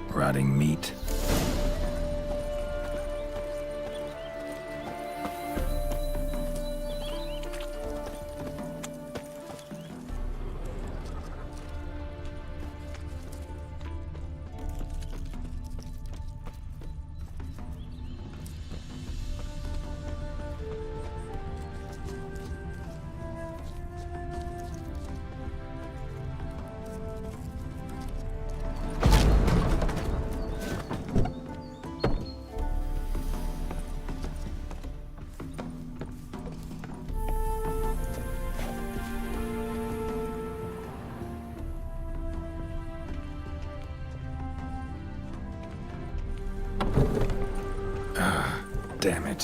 Rotting meat. Damn it.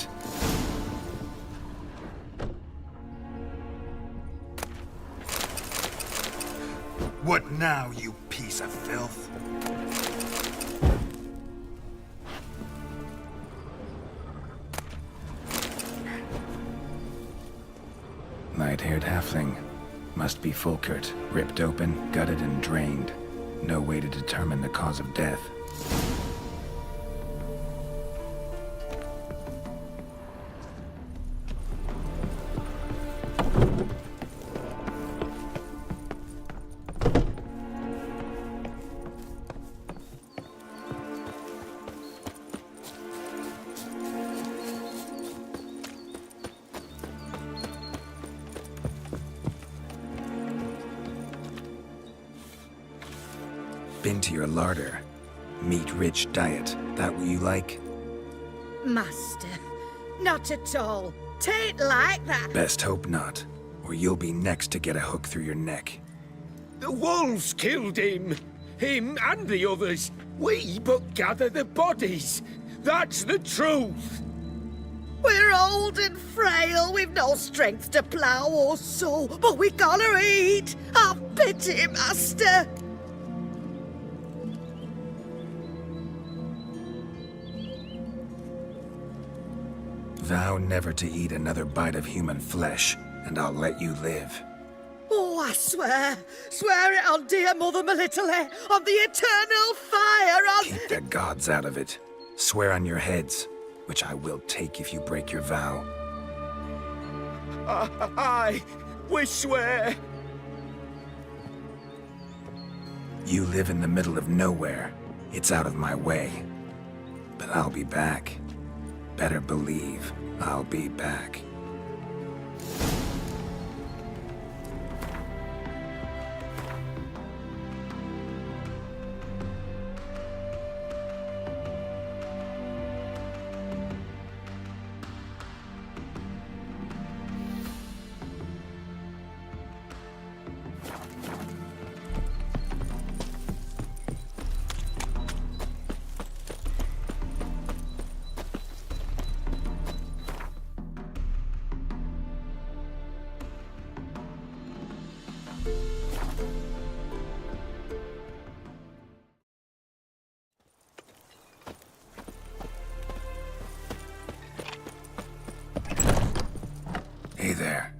What now, you piece of filth? Light-haired halfling. Must be Fulkert. Ripped open, gutted and drained. No way to determine the cause of death. Been to your larder. Meat-rich diet. That what you like? Master, not at all. Tain't like that. Best hope not, or you'll be next to get a hook through your neck. The wolves killed him. Him and the others. We but gather the bodies. That's the truth. We're old and frail, we've no strength to plough or sow, but we gotta eat. Have pity, master. Vow never to eat another bite of human flesh, and I'll let you live. Oh, I swear. Swear it on dear Mother Melitele, on the eternal fire, on... Keep the gods out of it. Swear on your heads, which I will take if you break your vow. Aye, we swear. You live in the middle of nowhere. It's out of my way. But I'll be back. Better believe I'll be back. Hey there.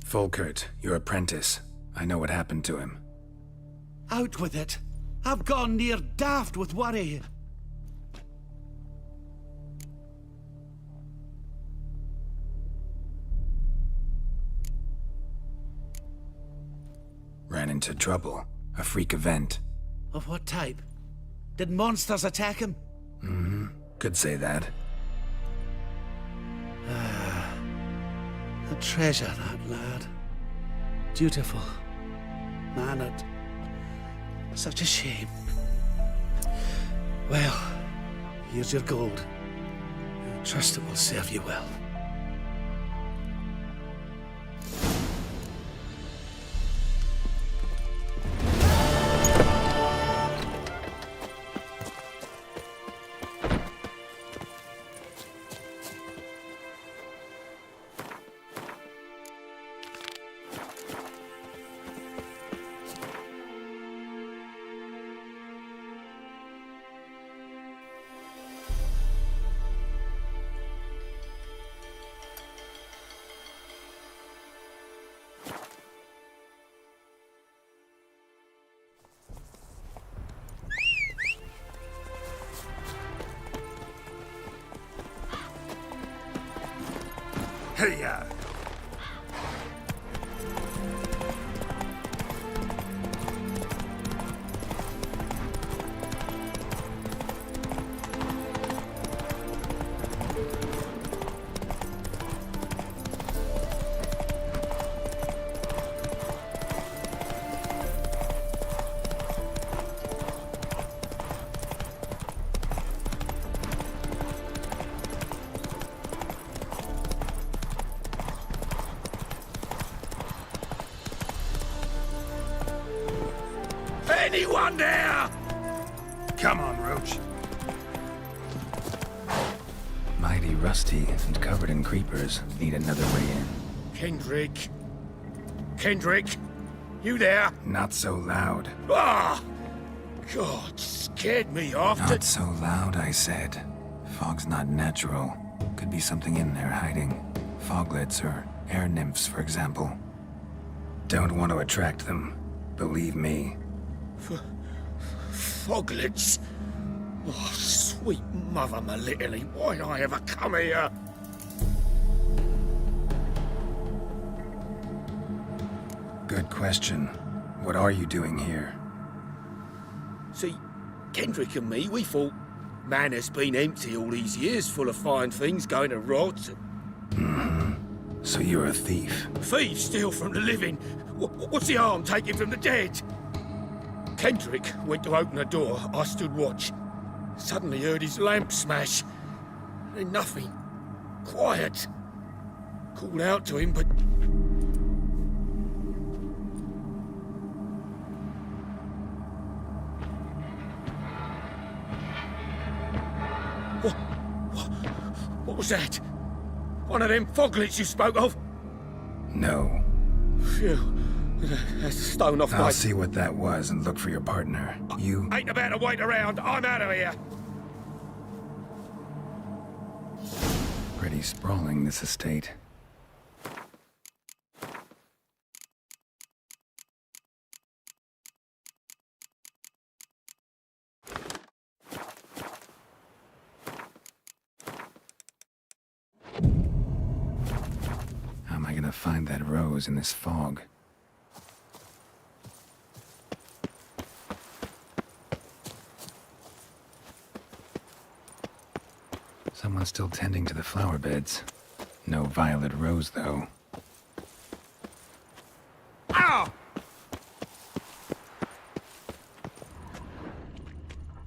Fulkert, your apprentice. I know what happened to him. Out with it. I've gone near daft with worry. Ran into trouble. A freak event. Of what type? Did monsters attack him? Could say that. A treasure, that lad. Dutiful. Mannered. Such a shame. Well, here's your gold. Trust it will serve you well. Hey, Anyone there? come on, Roach. Mighty rusty and covered in creepers. Need another way in. Kendrick. Kendrick, you there? Not so loud. Ah! God, scared me off. Not so loud, I said. Fog's not natural. Could be something in there hiding. Foglets or air nymphs, for example. Don't want to attract them. Believe me. Foglets? Oh, sweet mother Melittley, why'd I ever come here? Good question. What are you doing here? See, Kendrick and me, we thought man has been empty all these years, full of fine things going to rot. So you're a thief. Thieves steal from the living. What's the harm taking from the dead? Kendrick went to open the door. I stood watch. Suddenly heard his lamp smash. Then nothing. Quiet. Called out to him, but... What was that? One of them foglets you spoke of? No. Phew. That's a stone off my... I'll see what that was and look for your partner. You... Ain't about to wait around. I'm out of here. Pretty sprawling, this estate. How am I gonna find that rose in this fog? Someone's still tending to the flower beds. No violet rose, though. Ow!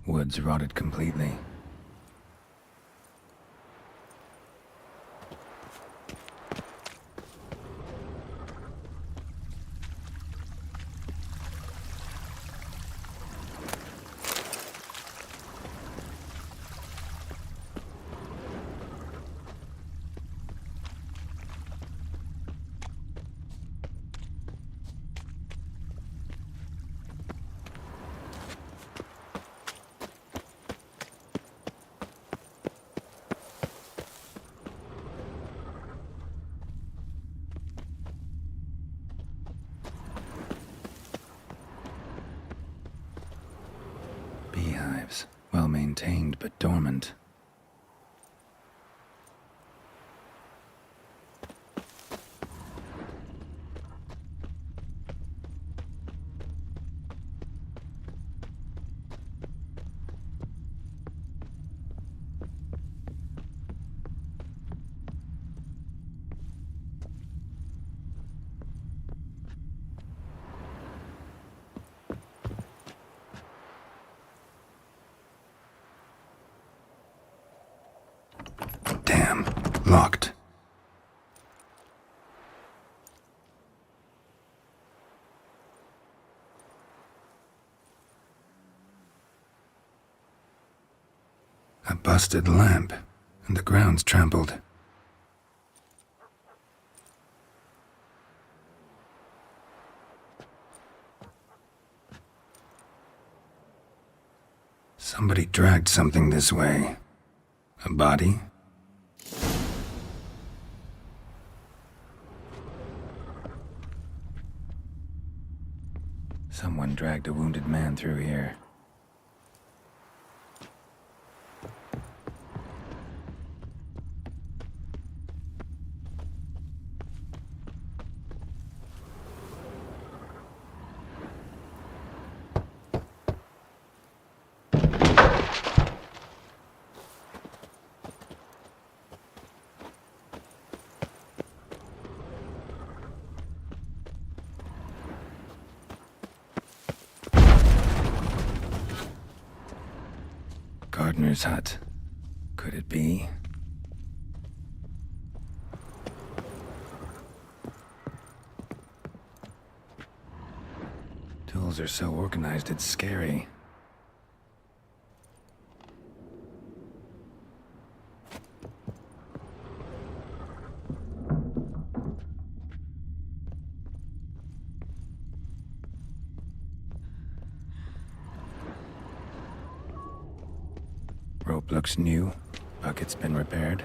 Woods rotted completely. Beehives. Well maintained, but dormant. Damn. Locked. A busted lamp, and the ground's trampled. Somebody dragged something this way. A body? Someone dragged a wounded man through here. gardener's hut. Could it be? Tools are so organized, it's scary. Rope looks new. Bucket's been repaired.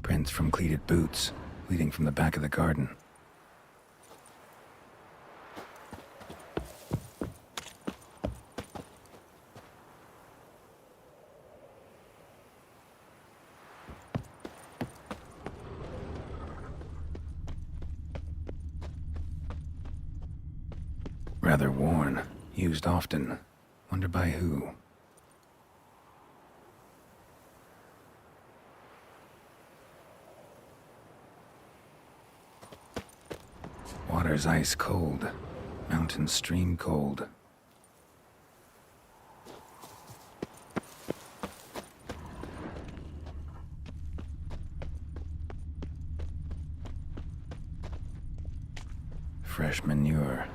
Prints from cleated boots, leading from the back of the garden. Rather worn, used often. Wonder by who? Water's ice cold. Mountain stream cold. Fresh manure.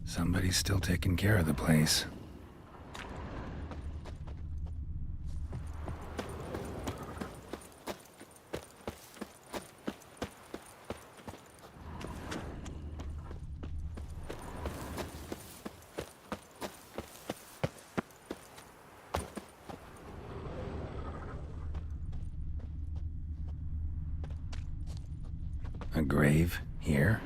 Somebody's still taking care of the place. A grave here?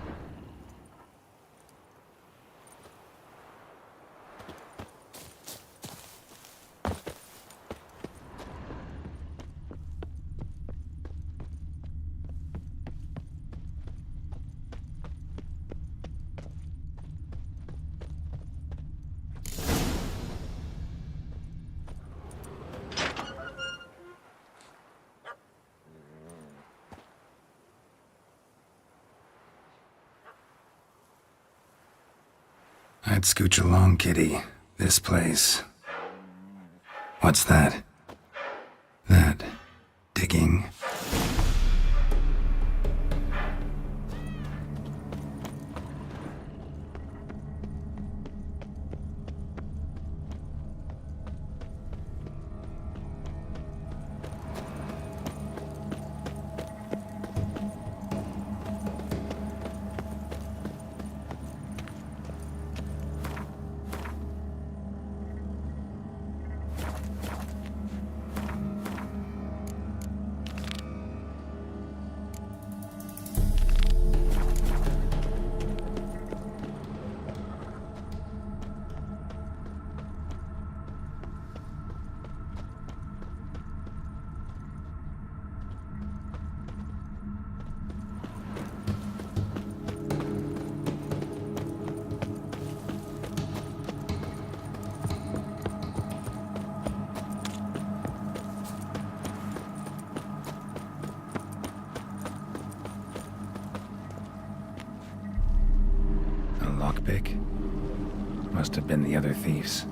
I'd scooch along, kitty. This place. What's that? That digging. Lockpick? Must have been the other thieves.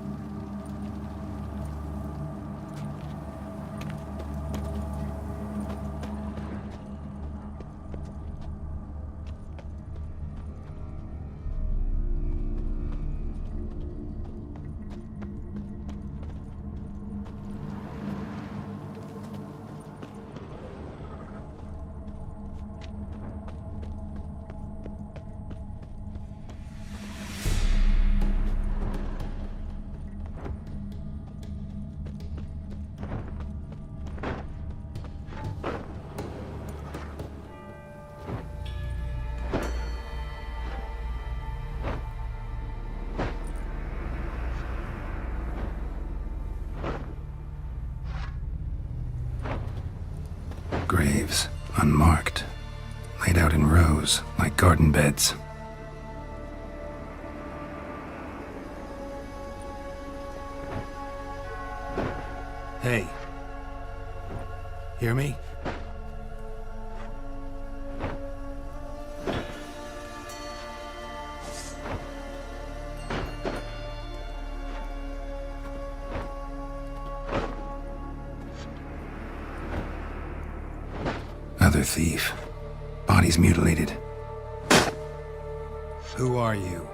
unmarked, laid out in rows like garden beds. Hey. Hear me? Other thief. Bodies mutilated. Who are you?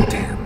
Damn.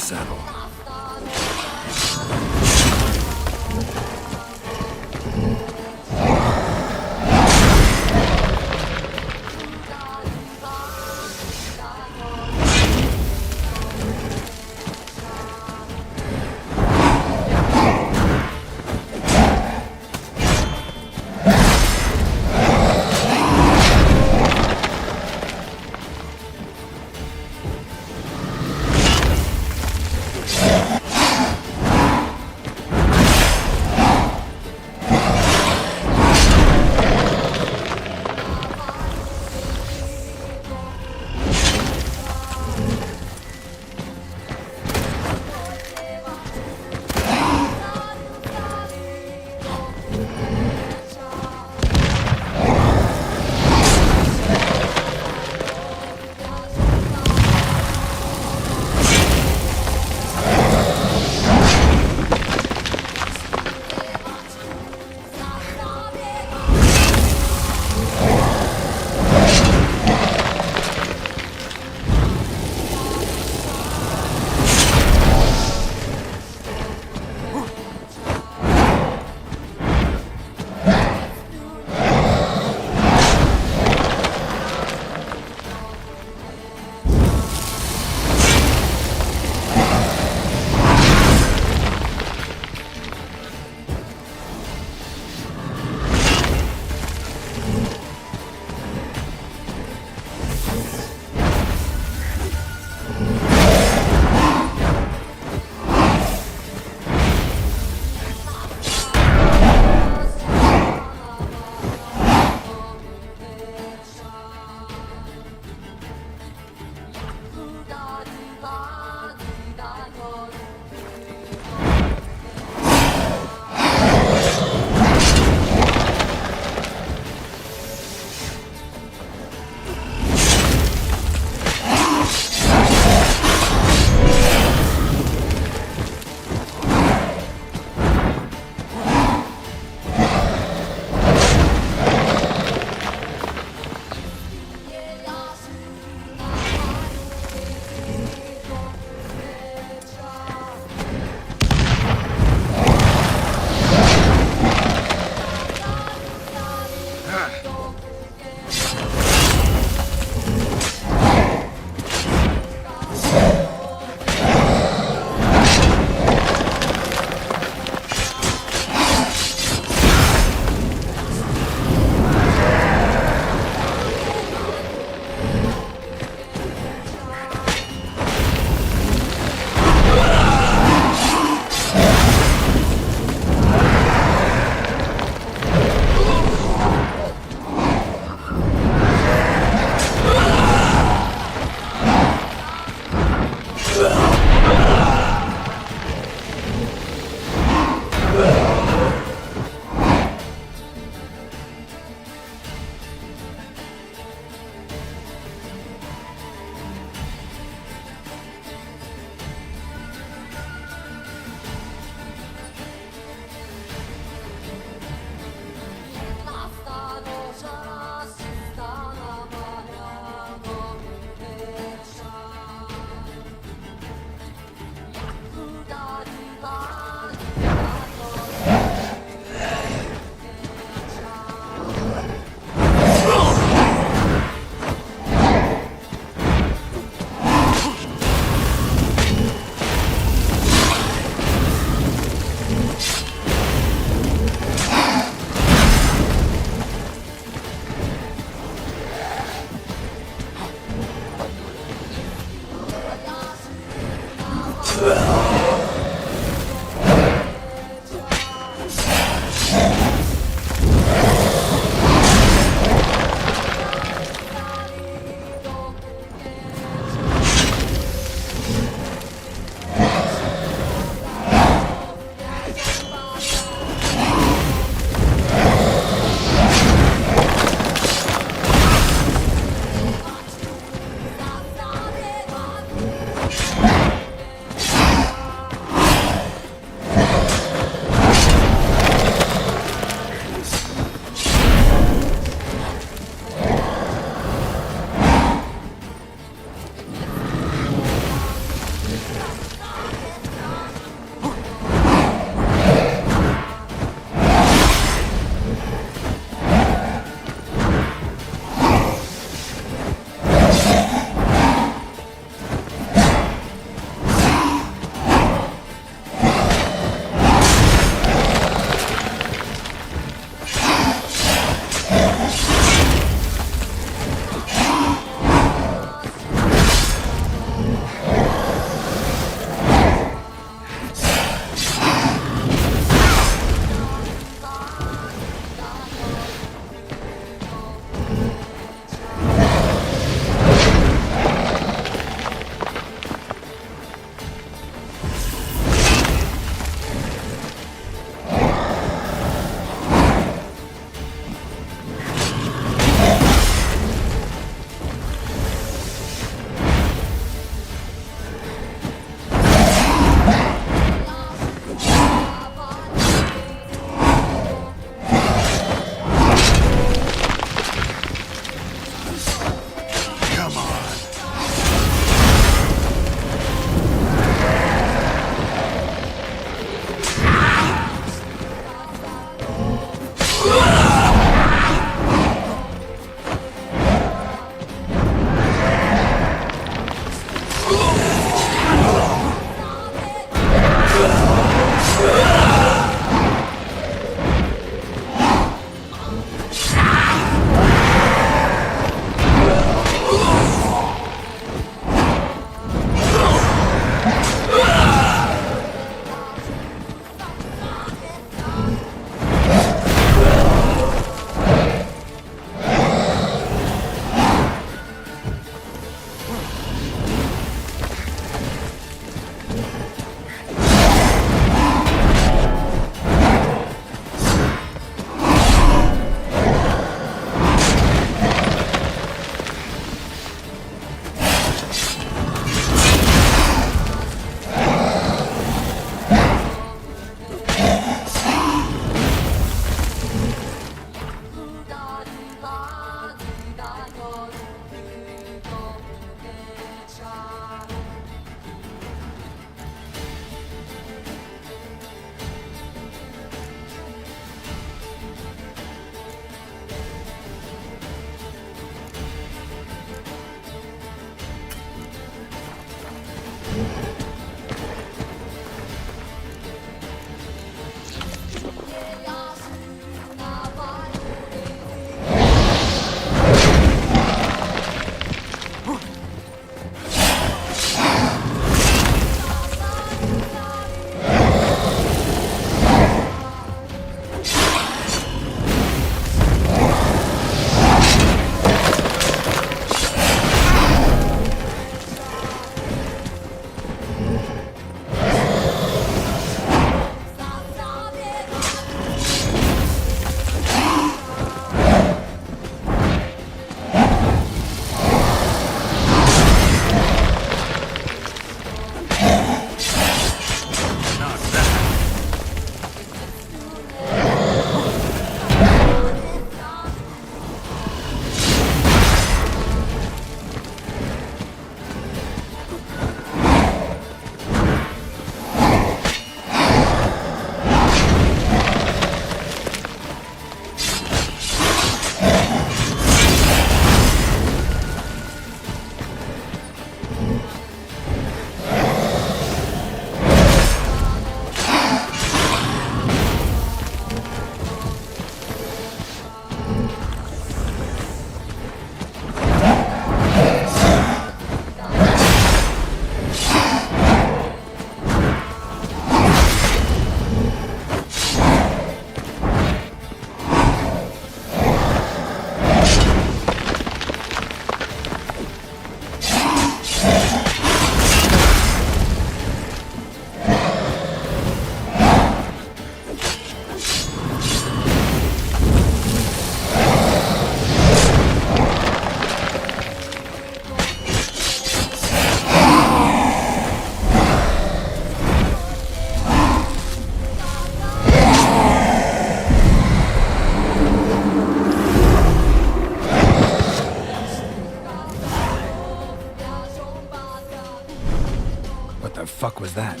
the fuck was that?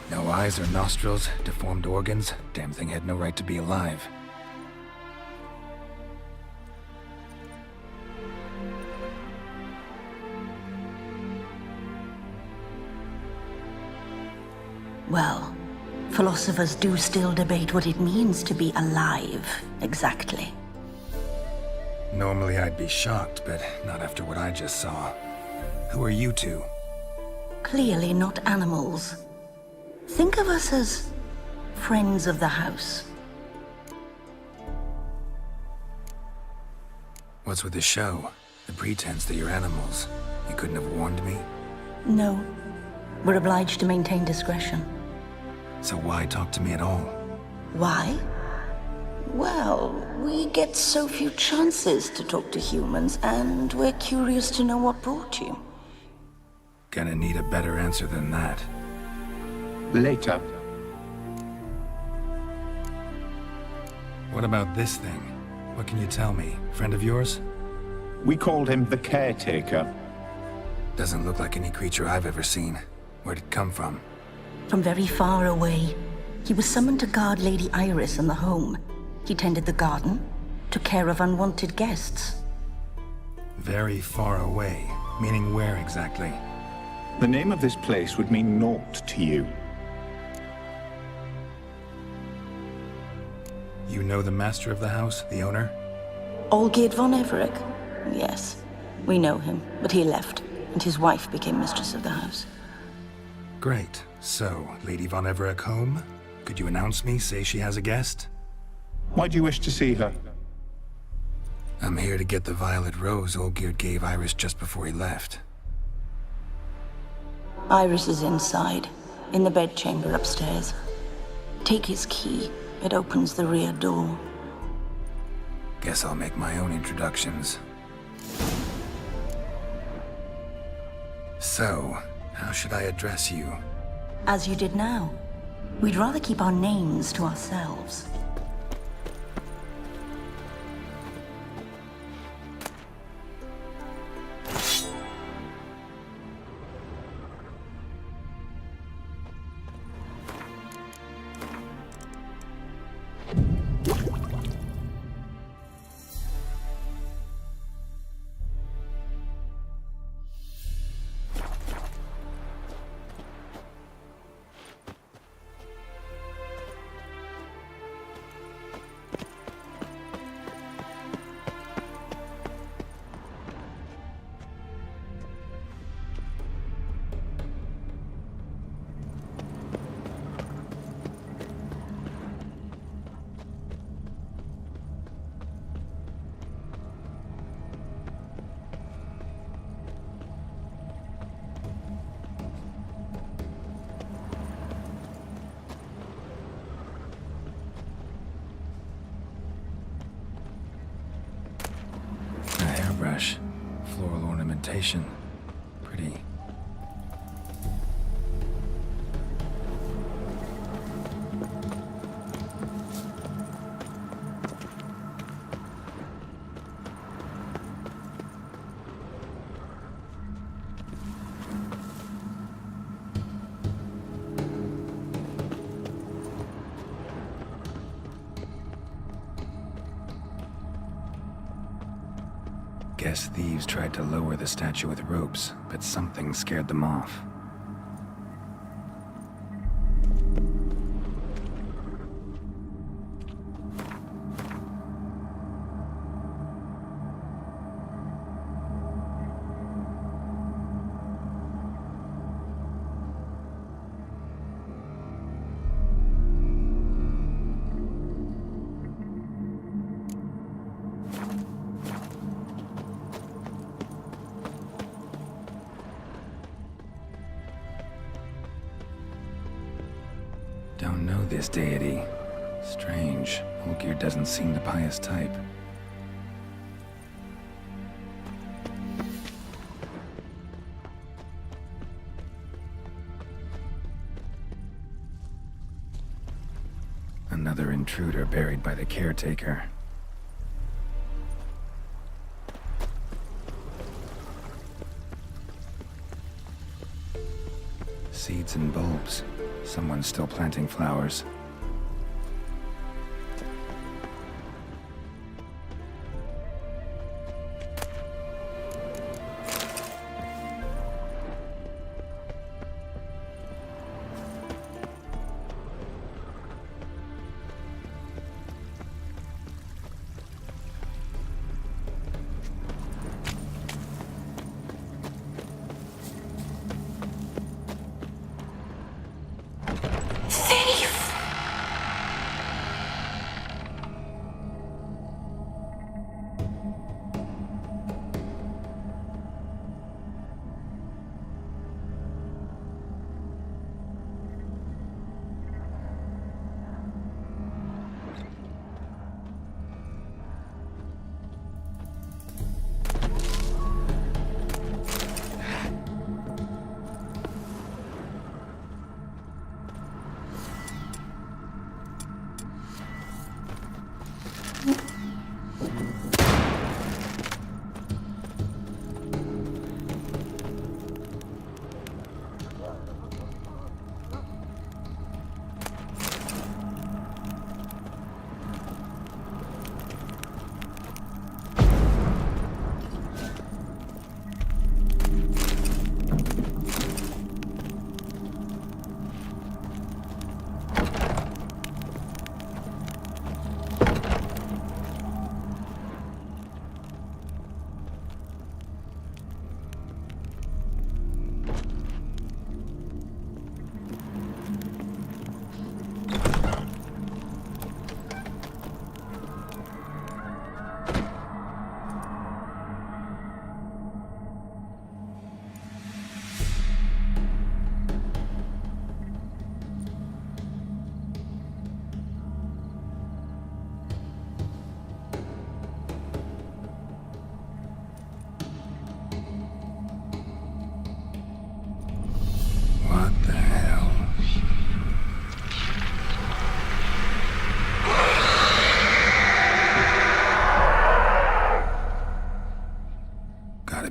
No eyes or nostrils, deformed organs. Damn thing had no right to be alive. Well, philosophers do still debate what it means to be alive, exactly. Normally I'd be shocked, but not after what I just saw. Who are you two? Clearly not animals. Think of us as friends of the house. What's with the show? The pretense that you're animals. You couldn't have warned me? No, we're obliged to maintain discretion. So why talk to me at all? Why? Well, we get so few chances to talk to humans, and we're curious to know what brought you. Gonna need a better answer than that. Later. What about this thing? What can you tell me? Friend of yours? We called him the Caretaker. Doesn't look like any creature I've ever seen. Where'd it come from? From very far away. He was summoned to guard Lady Iris in the home. He tended the garden, took care of unwanted guests. Very far away. Meaning where exactly? The name of this place would mean naught to you. You know the master of the house, the owner? Olgierd von Everec? Yes, we know him, but he left, and his wife became mistress of the house. Great. So, Lady von Everec home? Could you announce me, say she has a guest? Why do you wish to see her? I'm here to get the violet rose Olgierd gave Iris just before he left. Iris is inside, in the bedchamber upstairs. Take his key. It opens the rear door. Guess I'll make my own introductions. So, how should I address you? As you did now. We'd rather keep our names to ourselves. Hairbrush. Floral ornamentation. Pretty. Guess thieves tried to lower the statue with ropes, but something scared them off. Don't know this deity. Strange. Olgierd doesn't seem the pious type. Another intruder buried by the caretaker. Seeds and bulbs. Someone's still planting flowers.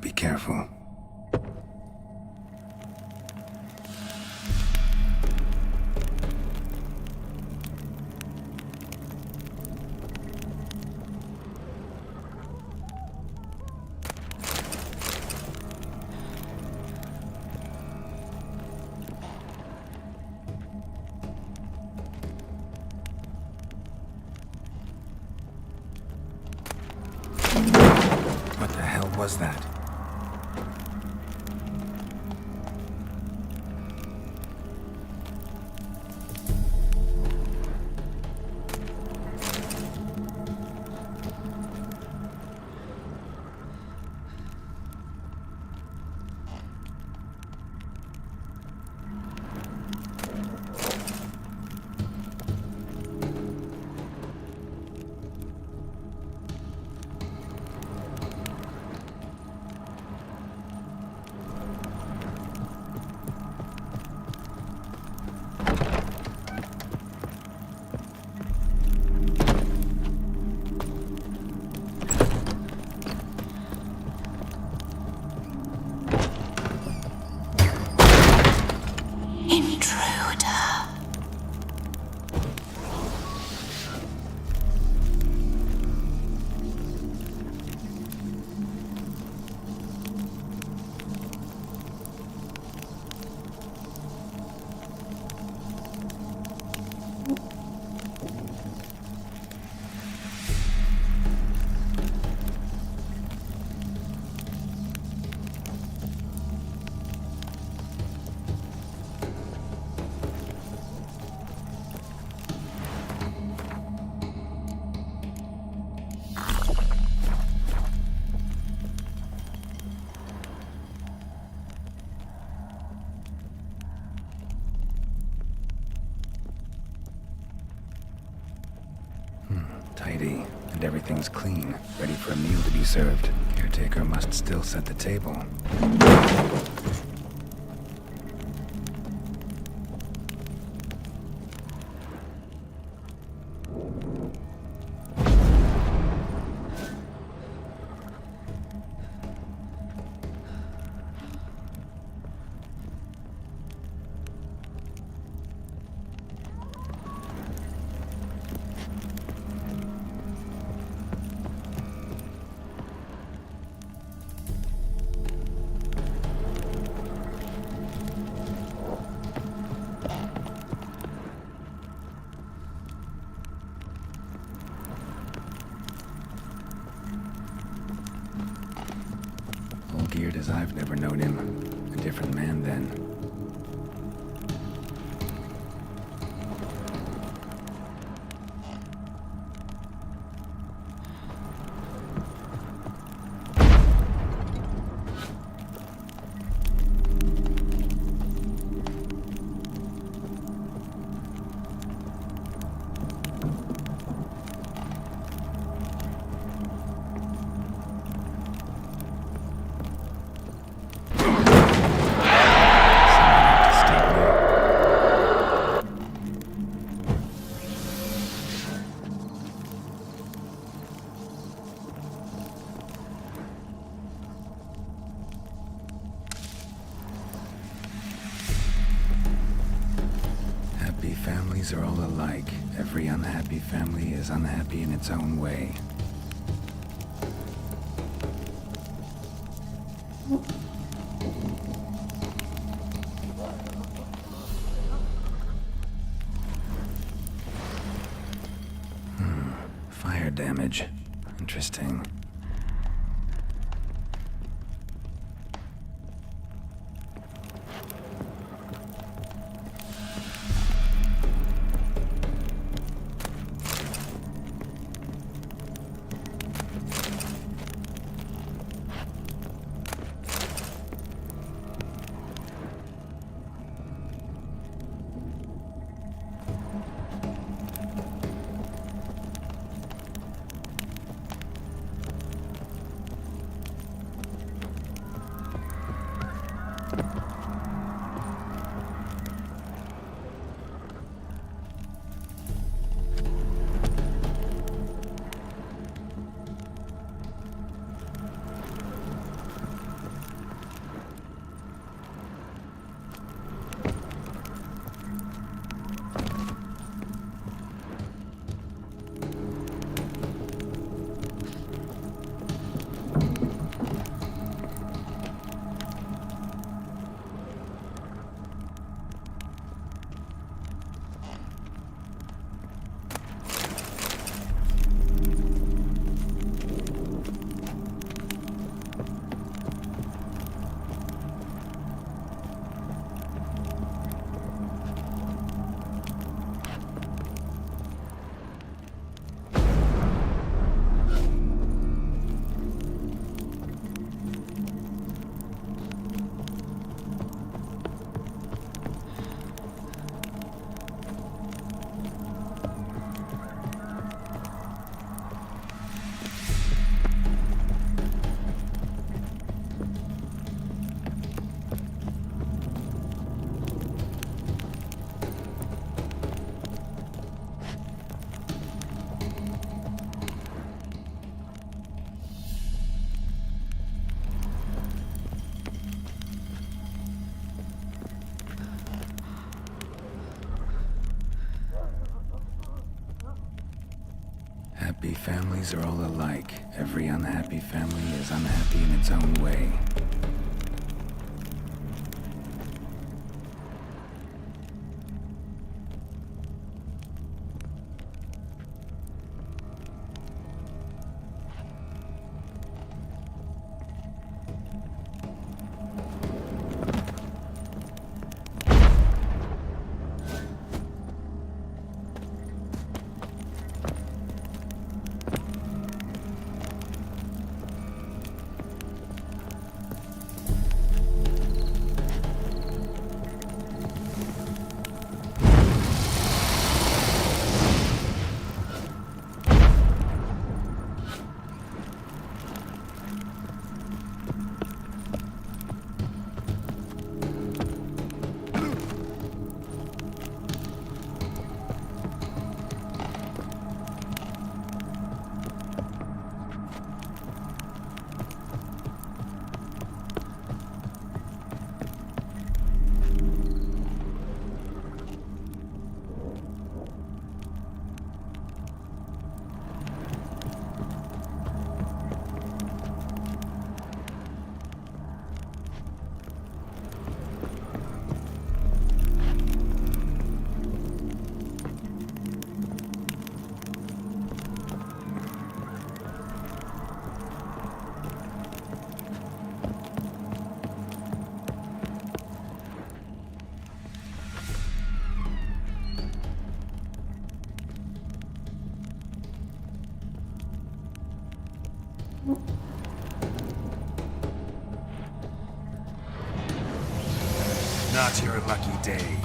Be careful. What the hell was that? Tidy, and everything's clean, ready for a meal to be served. Caretaker must still set the table. dog-eared as I've never known him. A different man then. Happy families are all alike. Every unhappy family is unhappy in its own way. Fire damage. Interesting. Happy families are all alike. Every unhappy family is unhappy in its own way. not your lucky day.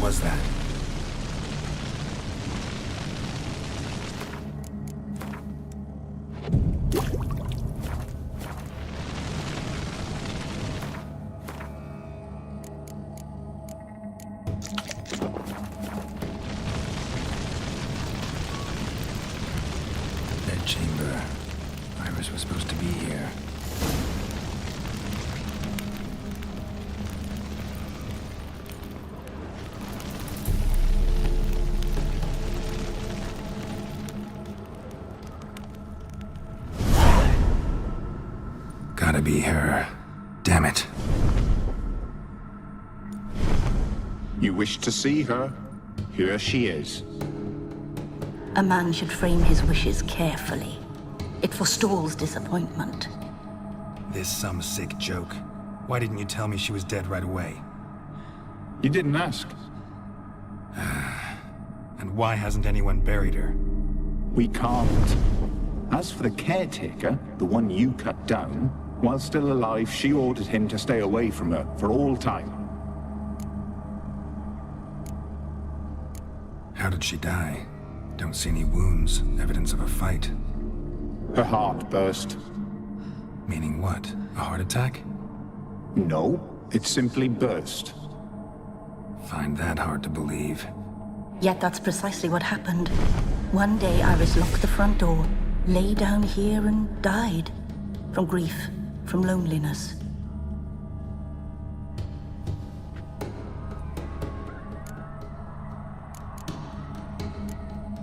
was that? Chamber. Iris was supposed to be here. Gotta be her. Damn it. You wish to see her? Here she is. A man should frame his wishes carefully. It forestalls disappointment. This some sick joke. Why didn't you tell me she was dead right away? You didn't ask. And why hasn't anyone buried her? We can't. As for the caretaker, the one you cut down, while still alive, she ordered him to stay away from her for all time. How did she die? Don't see any wounds, evidence of a fight. Her heart burst. Meaning what? A heart attack? No, it simply burst. Find that hard to believe. Yet that's precisely what happened. One day Iris locked the front door, lay down here and died. From grief, from loneliness.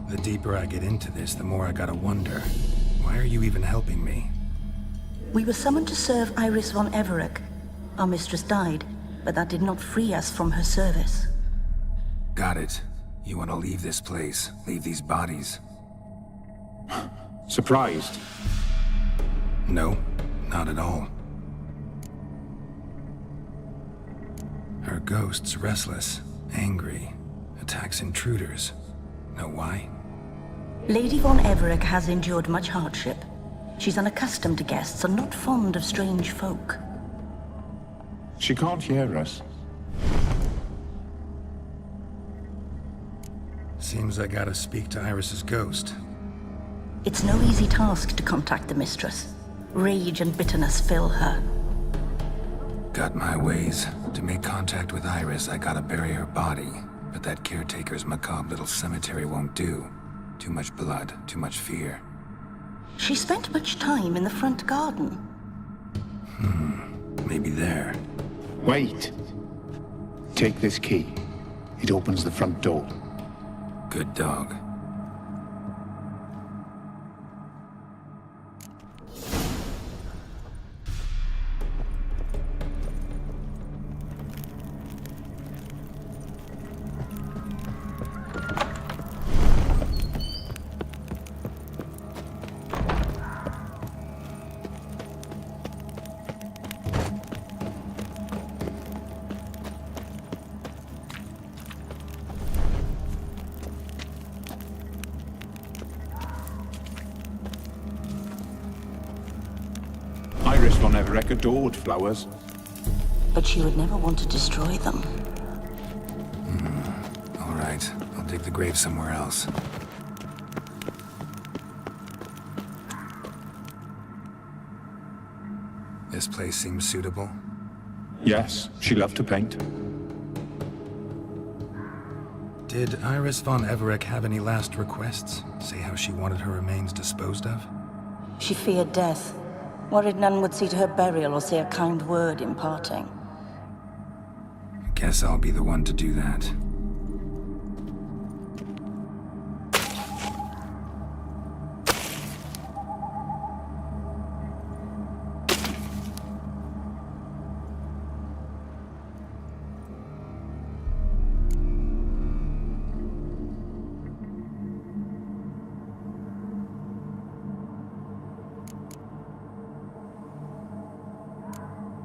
The deeper I get into this, the more I gotta wonder. Why are you even helping me? We were summoned to serve Iris von Everec. Our mistress died, but that did not free us from her service. Got it. You want to leave this place, leave these bodies. Surprised? No, not at all. Her ghost's restless, angry, attacks intruders. Know why? Lady von Everec has endured much hardship. She's unaccustomed to guests and not fond of strange folk. She can't hear us. Seems I gotta speak to Iris's ghost. It's no easy task to contact the mistress. Rage and bitterness fill her. Got my ways. To make contact with Iris, I gotta bury her body. But that caretaker's macabre little cemetery won't do. Too much blood, too much fear. She spent much time in the front garden. Maybe there. Wait. Take this key. It opens the front door. Good dog. Iris von Everec adored flowers. But she would never want to destroy them. All right, I'll dig the grave somewhere else. This place seems suitable. Yes, she loved to paint. Did Iris von Everec have any last requests? Say how she wanted her remains disposed of? She feared death. Worried none would see to her burial or say a kind word in parting. Guess I'll be the one to do that.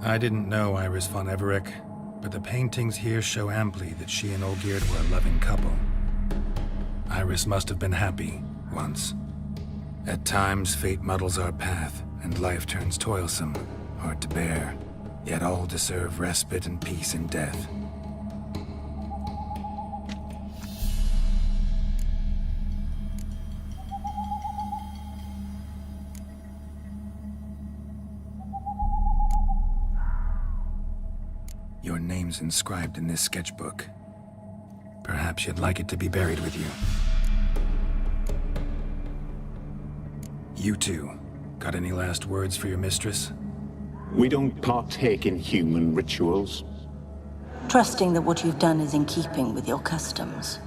I didn't know Iris von Everec, but the paintings here show amply that she and Olgierd were a loving couple. Iris must have been happy, once. At times, fate muddles our path, and life turns toilsome, hard to bear, yet all deserve respite and peace in death. names inscribed in this sketchbook. Perhaps you'd like it to be buried with you. You two, got any last words for your mistress? We don't partake in human rituals. Trusting that what you've done is in keeping with your customs.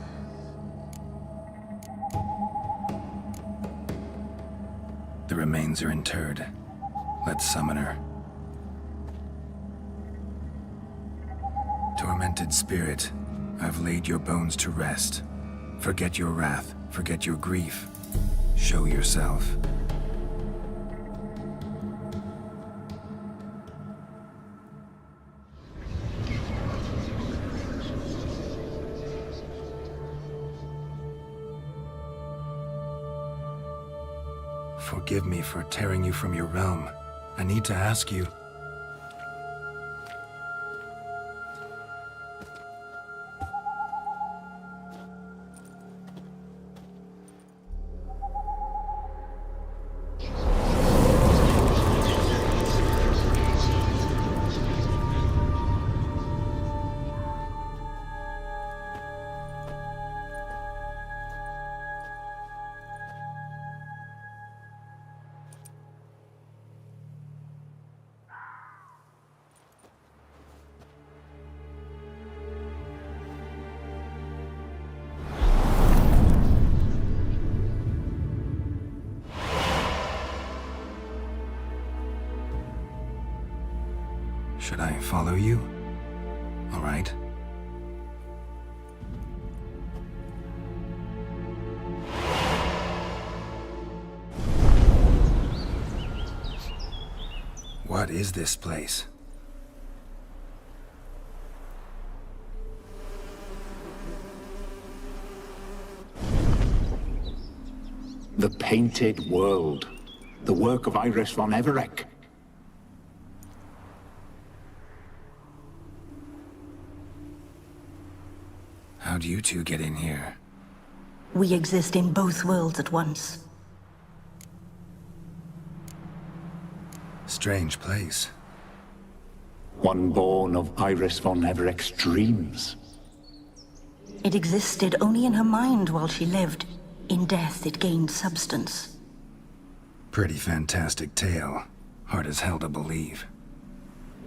The remains are interred. Let's summon her. Tormented spirit, I've laid your bones to rest. Forget your wrath, forget your grief. Show yourself. Forgive me for tearing you from your realm. I need to ask you. Should I follow you? All right. What is this place? The Painted World. The work of Iris von Everec. How'd you two get in here? We exist in both worlds at once. Strange place. One born of Iris von Everec's dreams. It existed only in her mind while she lived. In death, it gained substance. Pretty fantastic tale. Hard as hell to believe.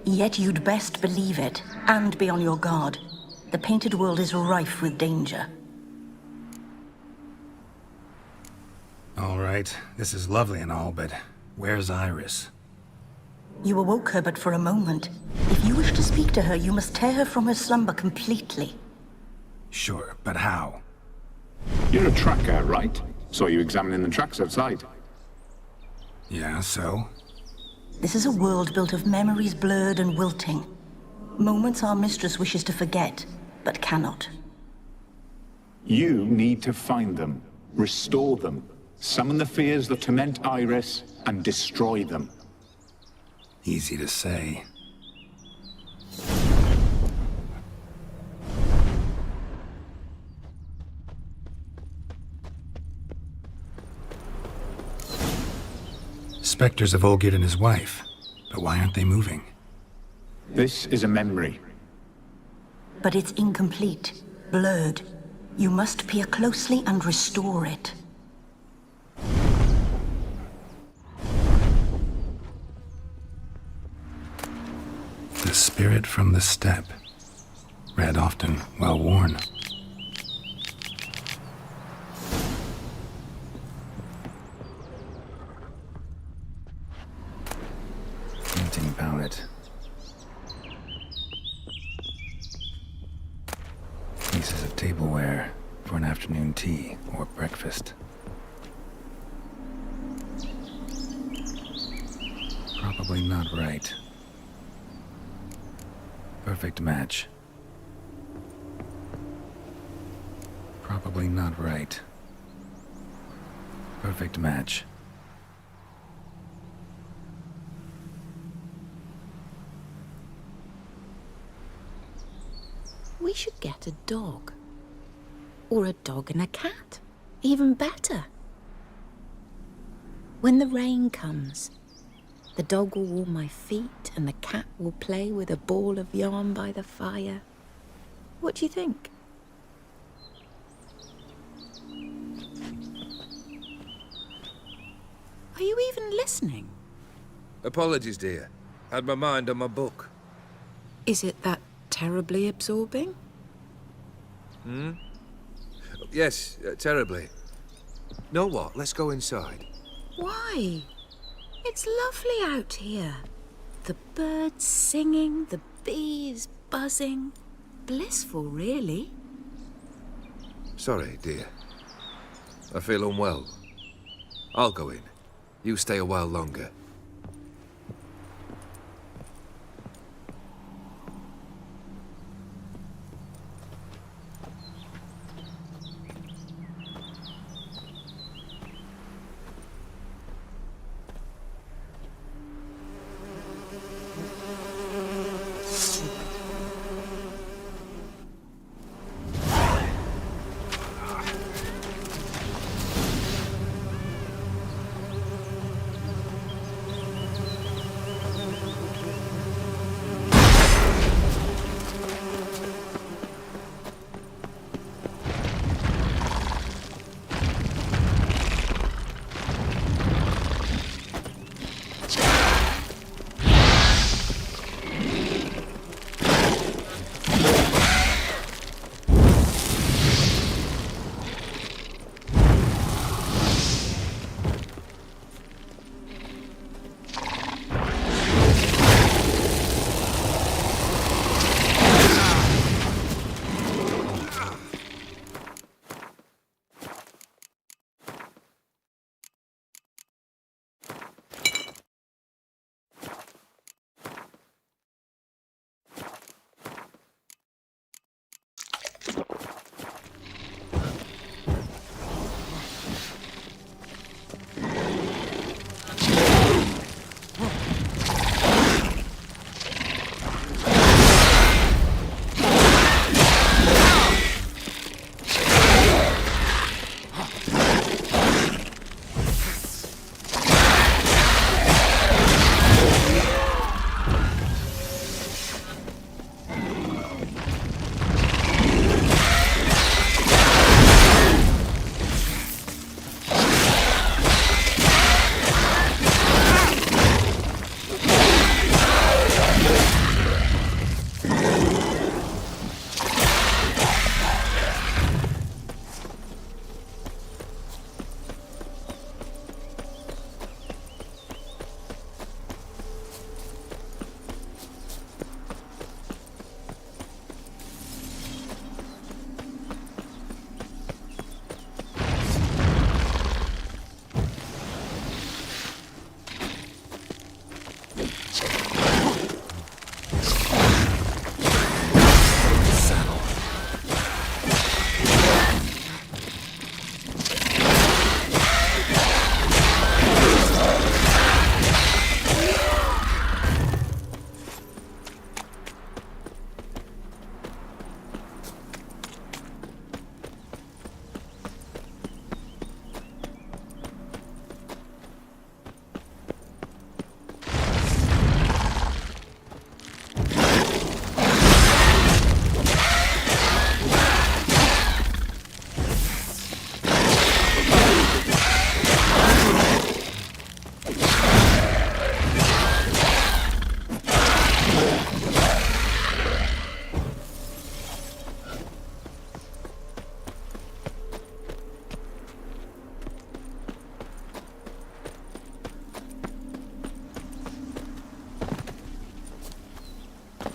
Yet you'd best believe it, and be on your guard. The Painted World is rife with danger. All right, this is lovely and all, but where's Iris? You awoke her but for a moment. If you wish to speak to her, you must tear her from her slumber completely. Sure, but how? You're a tracker, right? Saw you examining the tracks outside. Yeah, so? This is a world built of memories blurred and wilting. Moments our mistress wishes to forget, but cannot. You need to find them, restore them, summon the fears that torment Iris, and destroy them. Easy to say. Spectres of Olgerd and his wife, but why aren't they moving? This is a memory. But it's incomplete, blurred. You must peer closely and restore it. The spirit from the steppe. Read often, well worn. Painting palette. Pieces of tableware for an afternoon tea or breakfast. Probably not right. Perfect match. Probably not right. Perfect match. We should get a dog. Or a dog and a cat. Even better. When the rain comes, The dog will warm my feet, and the cat will play with a ball of yarn by the fire. What do you think? Are you even listening? Apologies, dear. Had my mind on my book. Is it that terribly absorbing? Yes, terribly. Know what? Let's go inside. Why? It's lovely out here. The birds singing, the bees buzzing. Blissful, really. Sorry, dear. I feel unwell. I'll go in. You stay a while longer.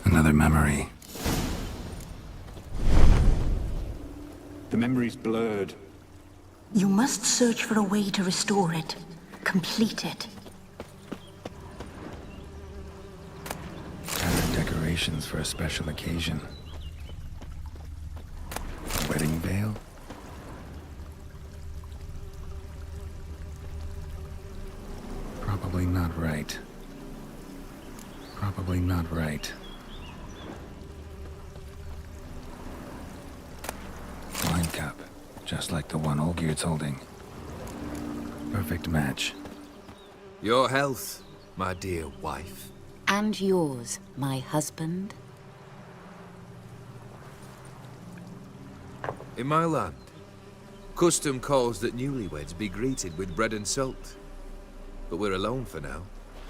Another memory. The memory's blurred. You must search for a way to restore it. Complete it. Patterned decorations for a special occasion. A wedding veil? Probably not right. Probably not right. Wine cup, just like the one Olgier's holding. Perfect match. Your health. my dear wife. And yours, my husband. In my land, custom calls that newlyweds be greeted with bread and salt. But we're alone for now.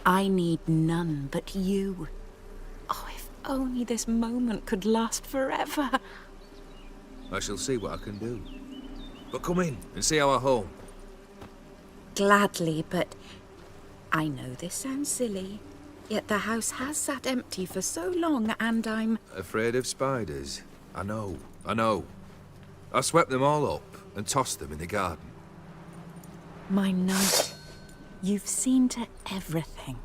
I need none but you. Oh, if only this moment could last forever. I shall see what I can do. But come in and see our home. Gladly, but I know this sounds silly, yet the house has sat empty for so long, and I'm... Afraid of spiders? I know. I swept them all up and tossed them in the garden. My knight, you've seen to everything.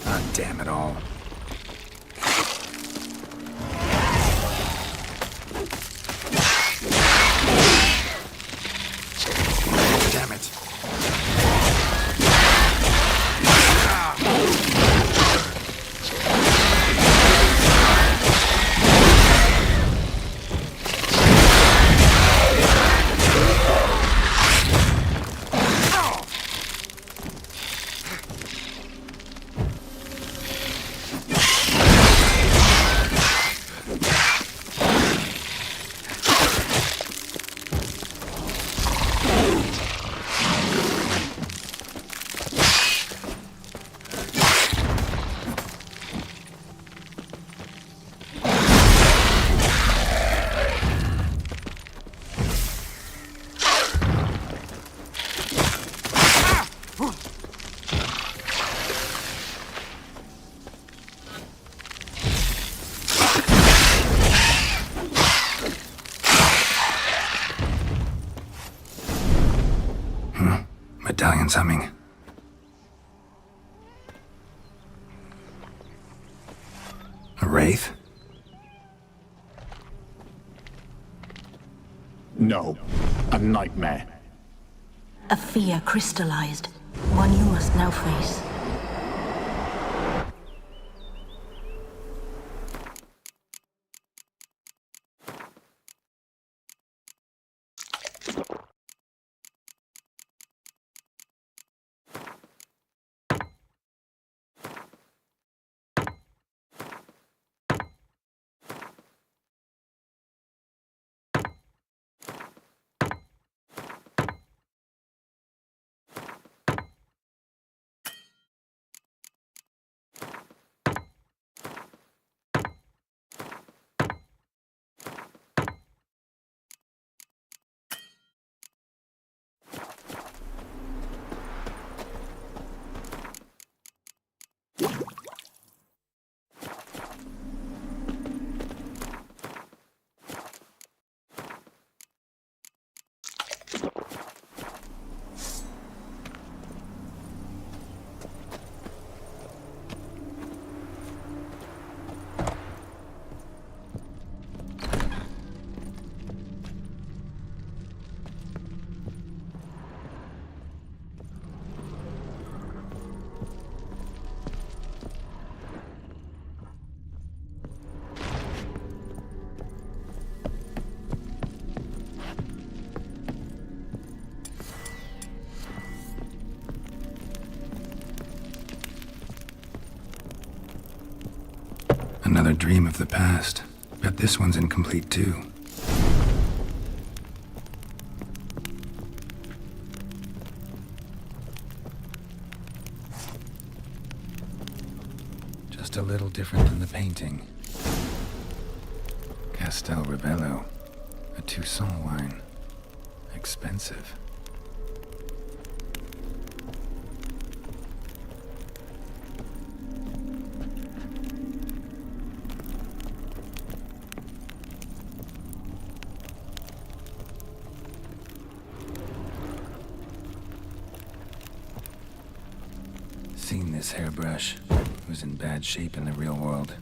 Ah, damn it all. Damn it. Medallion's humming. A wraith? No, a nightmare. A fear crystallized, one you must now face. Another dream of the past. Bet this one's incomplete too. Just a little different than the painting. Castel Rebello. A Toussaint wine. Expensive. Seen this hairbrush. It was in bad shape in the real world.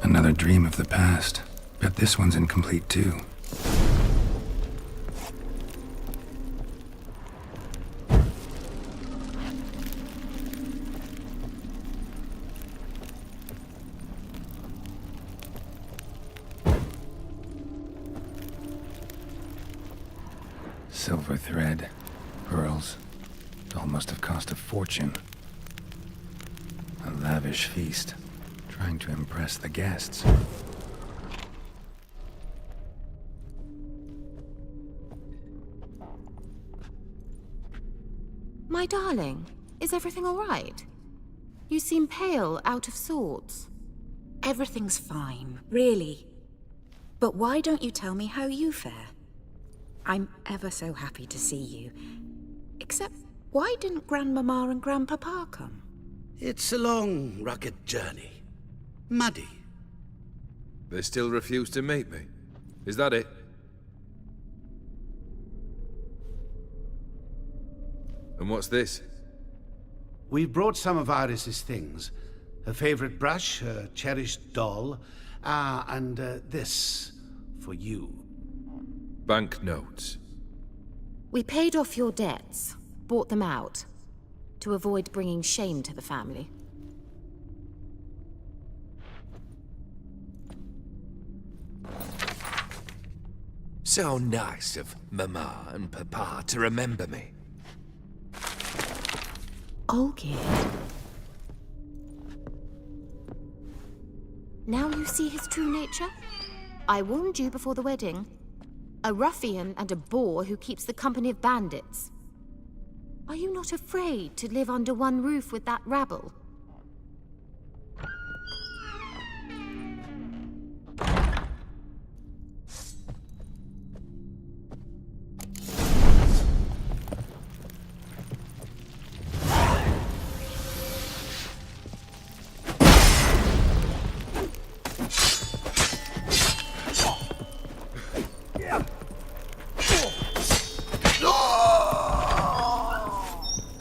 Another dream of the past. Bet this one's incomplete too. Silver thread, pearls. It all must have cost a fortune. A lavish feast, trying to impress the guests. My darling, is everything all right? You seem pale, out of sorts. Everything's fine, really. But why don't you tell me how you fare? I'm ever so happy to see you. Except, why didn't Grandmama and Grandpapa come? It's a long, rugged journey. Muddy. They still refuse to meet me. Is that it? And what's this? We've brought some of Iris's things. Her favorite brush, her cherished doll, and this for you. Banknotes. We paid off your debts, bought them out, to avoid bringing shame to the family. So nice of Mama and Papa to remember me. Olgerd. Now you see his true nature? I warned you before the wedding. A ruffian and a boor who keeps the company of bandits. Are you not afraid to live under one roof with that rabble?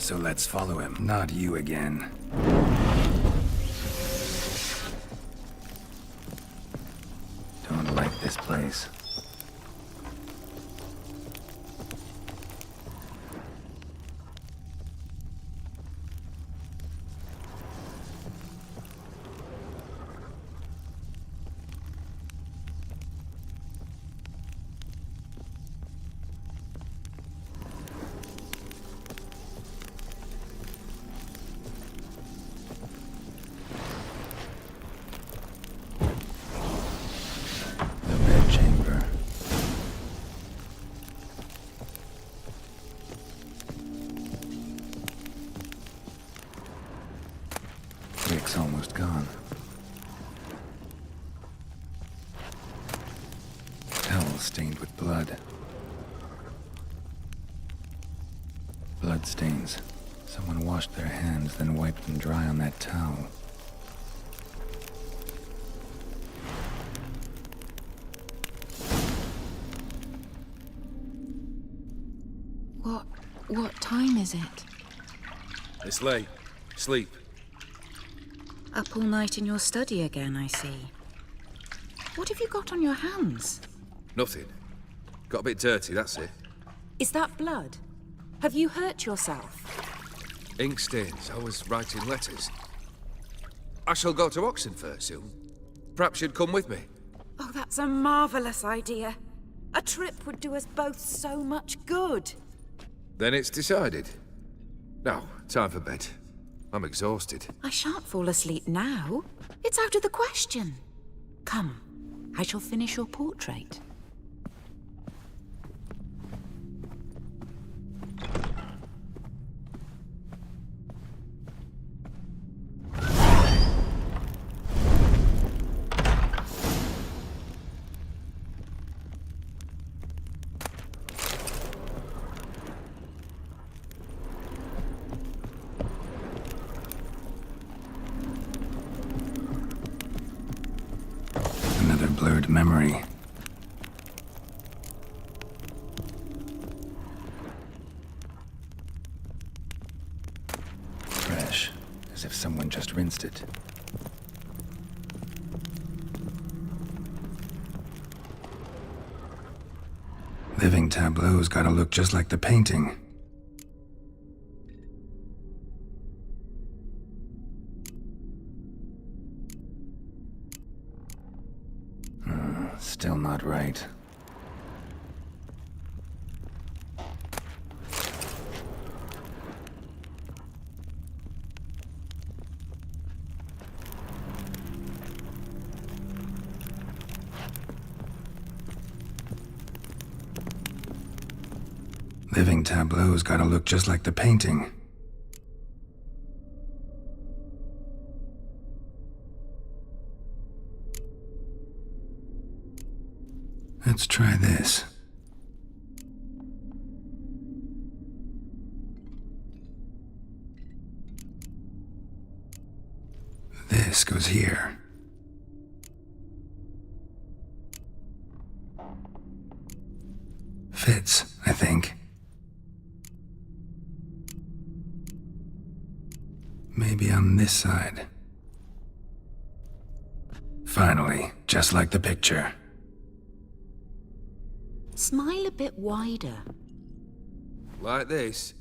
So let's follow him, not you again. Don't like this place. Rick's almost gone. Towel stained with blood. Blood stains. Someone washed their hands, then wiped them dry on that towel. What time is it? It's late. Sleep. Up all night in your study again, I see. What have you got on your hands? Nothing. Got a bit dirty, that's it. Is that blood? Have you hurt yourself? Ink stains. I was writing letters. I shall go to Oxenfurt soon. Perhaps you'd come with me. Oh, that's a marvelous idea. A trip would do us both so much good. Then it's decided. Now, time for bed. I'm exhausted. I shan't fall asleep now. It's out of the question. Come, I shall finish your portrait. Another blurred memory. Fresh, as if someone just rinsed it. Living tableau's gotta look just like the painting. Still not right. Living tableau's gotta look just like the painting. Let's try this. This goes here. Fits, I think. Maybe on this side. Finally, just like the picture. Smile a bit wider. Like this?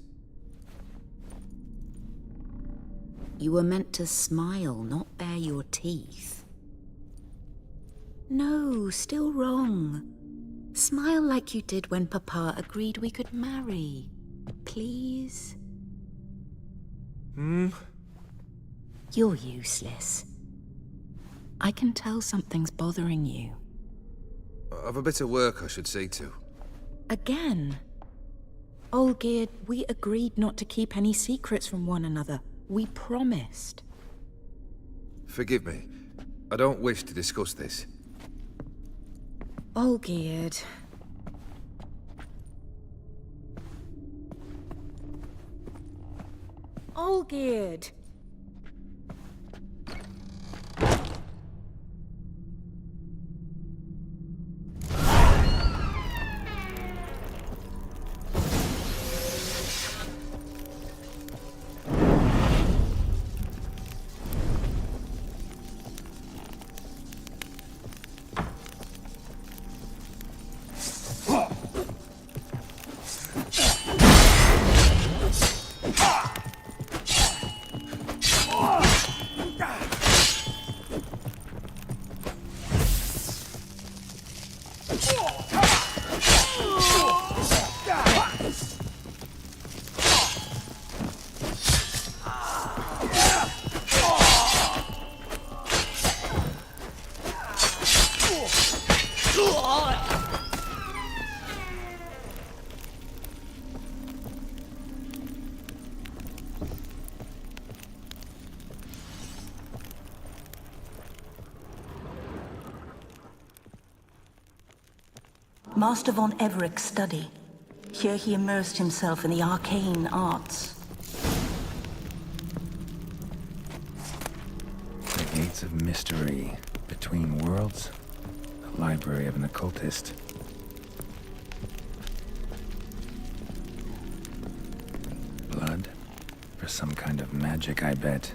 You were meant to smile, not bare your teeth. No, still wrong. Smile like you did when Papa agreed we could marry. Please? You're useless. I can tell something's bothering you. I've a bit of work I should see to. Again? Olgierd, we agreed not to keep any secrets from one another. We promised. Forgive me. I don't wish to discuss this. Olgierd. Olgierd! Master von Everett's study. Here he immersed himself in the arcane arts. The gates of mystery between worlds. The library of an occultist. Blood? For some kind of magic, I bet.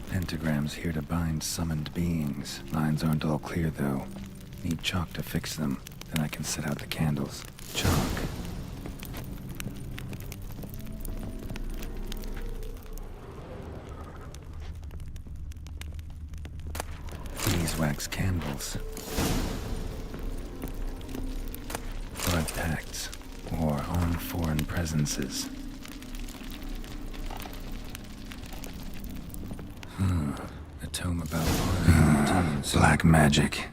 Pentagrams here to bind summoned beings. Lines aren't all clear, though. Need chalk to fix them. Then I can set out the candles. Chalk. Beeswax candles. Blood pacts. Or on foreign presences. A tome about routines. Black magic.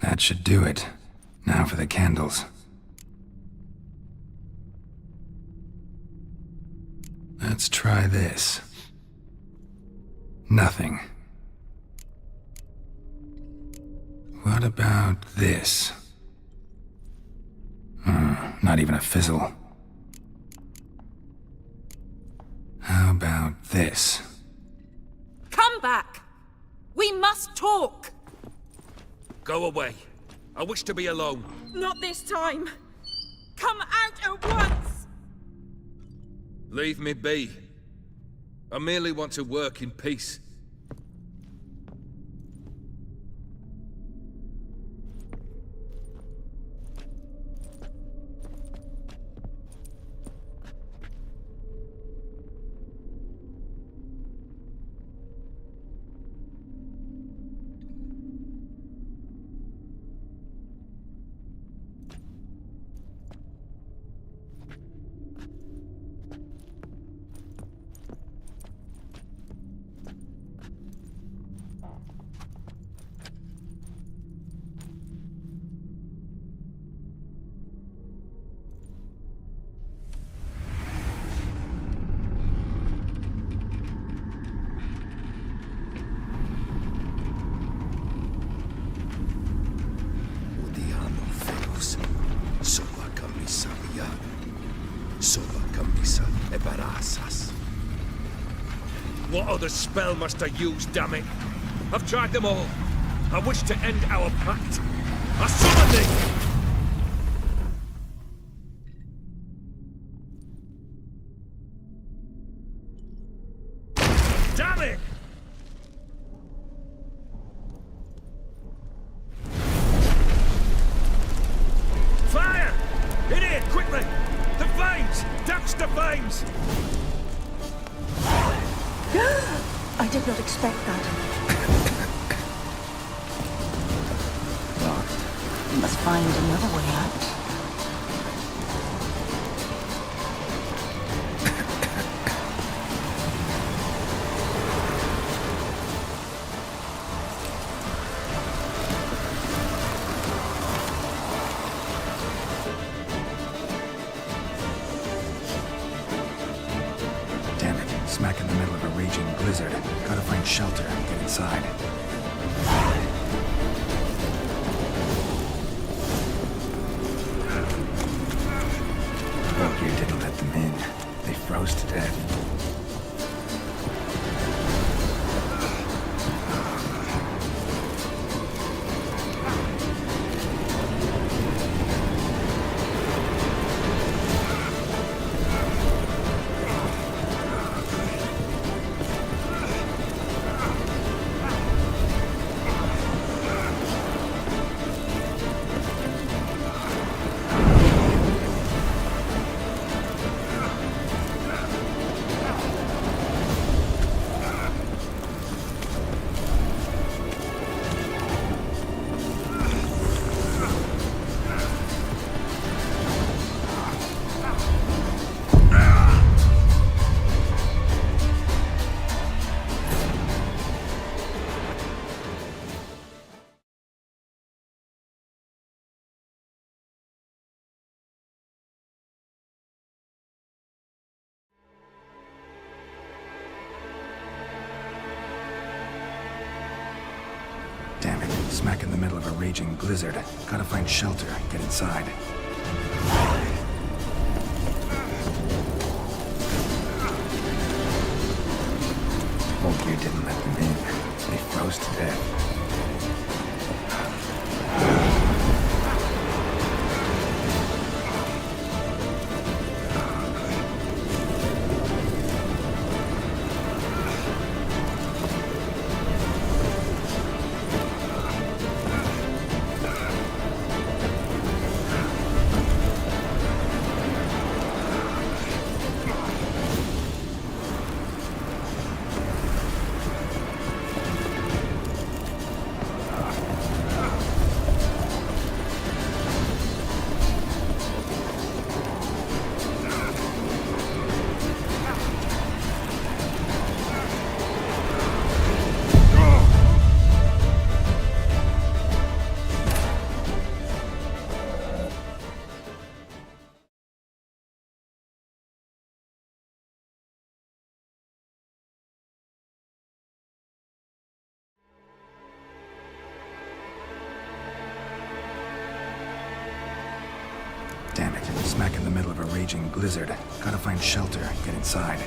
That should do it. Now for the candles. Let's try this. Nothing. What about this? Not even a fizzle. How about this? Come back! We must talk! Go away. I wish to be alone. Not this time! Come out at once! Leave me be. I merely want to work in peace. What other spell must I use, damn it? I've tried them all. I wish to end our pact. I summon thee! Damn it! Fire! In here, quickly! The flames! Douse the flames! I did not expect that. Well, we must find another way out. Smack in the middle of a raging blizzard. Gotta find shelter and get inside. Hope you didn't let them in. They froze to death. Damn it, smack in the middle of a raging blizzard. Gotta find shelter and get inside. Hope you didn't let them in. They froze to death. Damn it, smack in the middle of a raging blizzard. Gotta find shelter and get inside.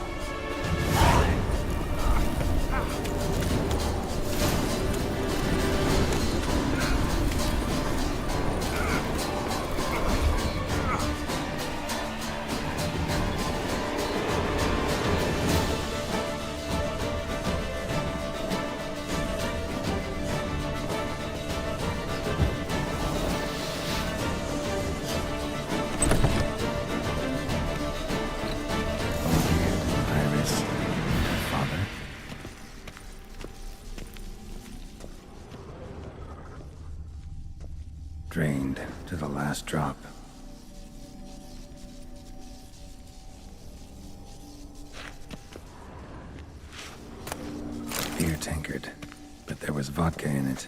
Drained to the last drop. Beer tankard, but there was vodka in it.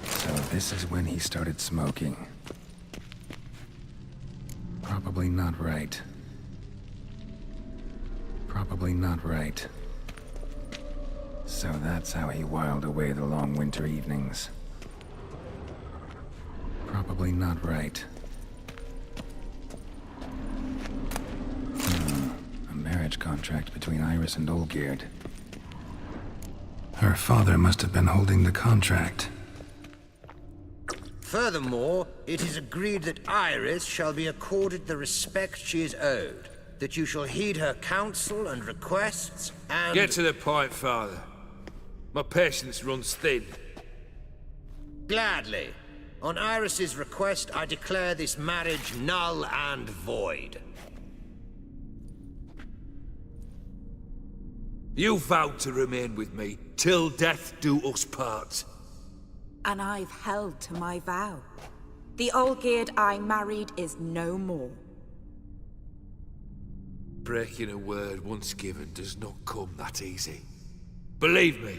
So this is when he started smoking. Probably not right. Probably not right. So that's how he whiled away the long winter evenings. Probably not right. A marriage contract between Iris and Olgierd. Her father must have been holding the contract. Furthermore, it is agreed that Iris shall be accorded the respect she is owed, that you shall heed her counsel and requests, and... Get to the point, Father. My patience runs thin. Gladly. On Iris's request, I declare this marriage null and void. You vowed to remain with me till death do us part. And I've held to my vow. The Olgierd I married is no more. Breaking a word once given does not come that easy. Believe me.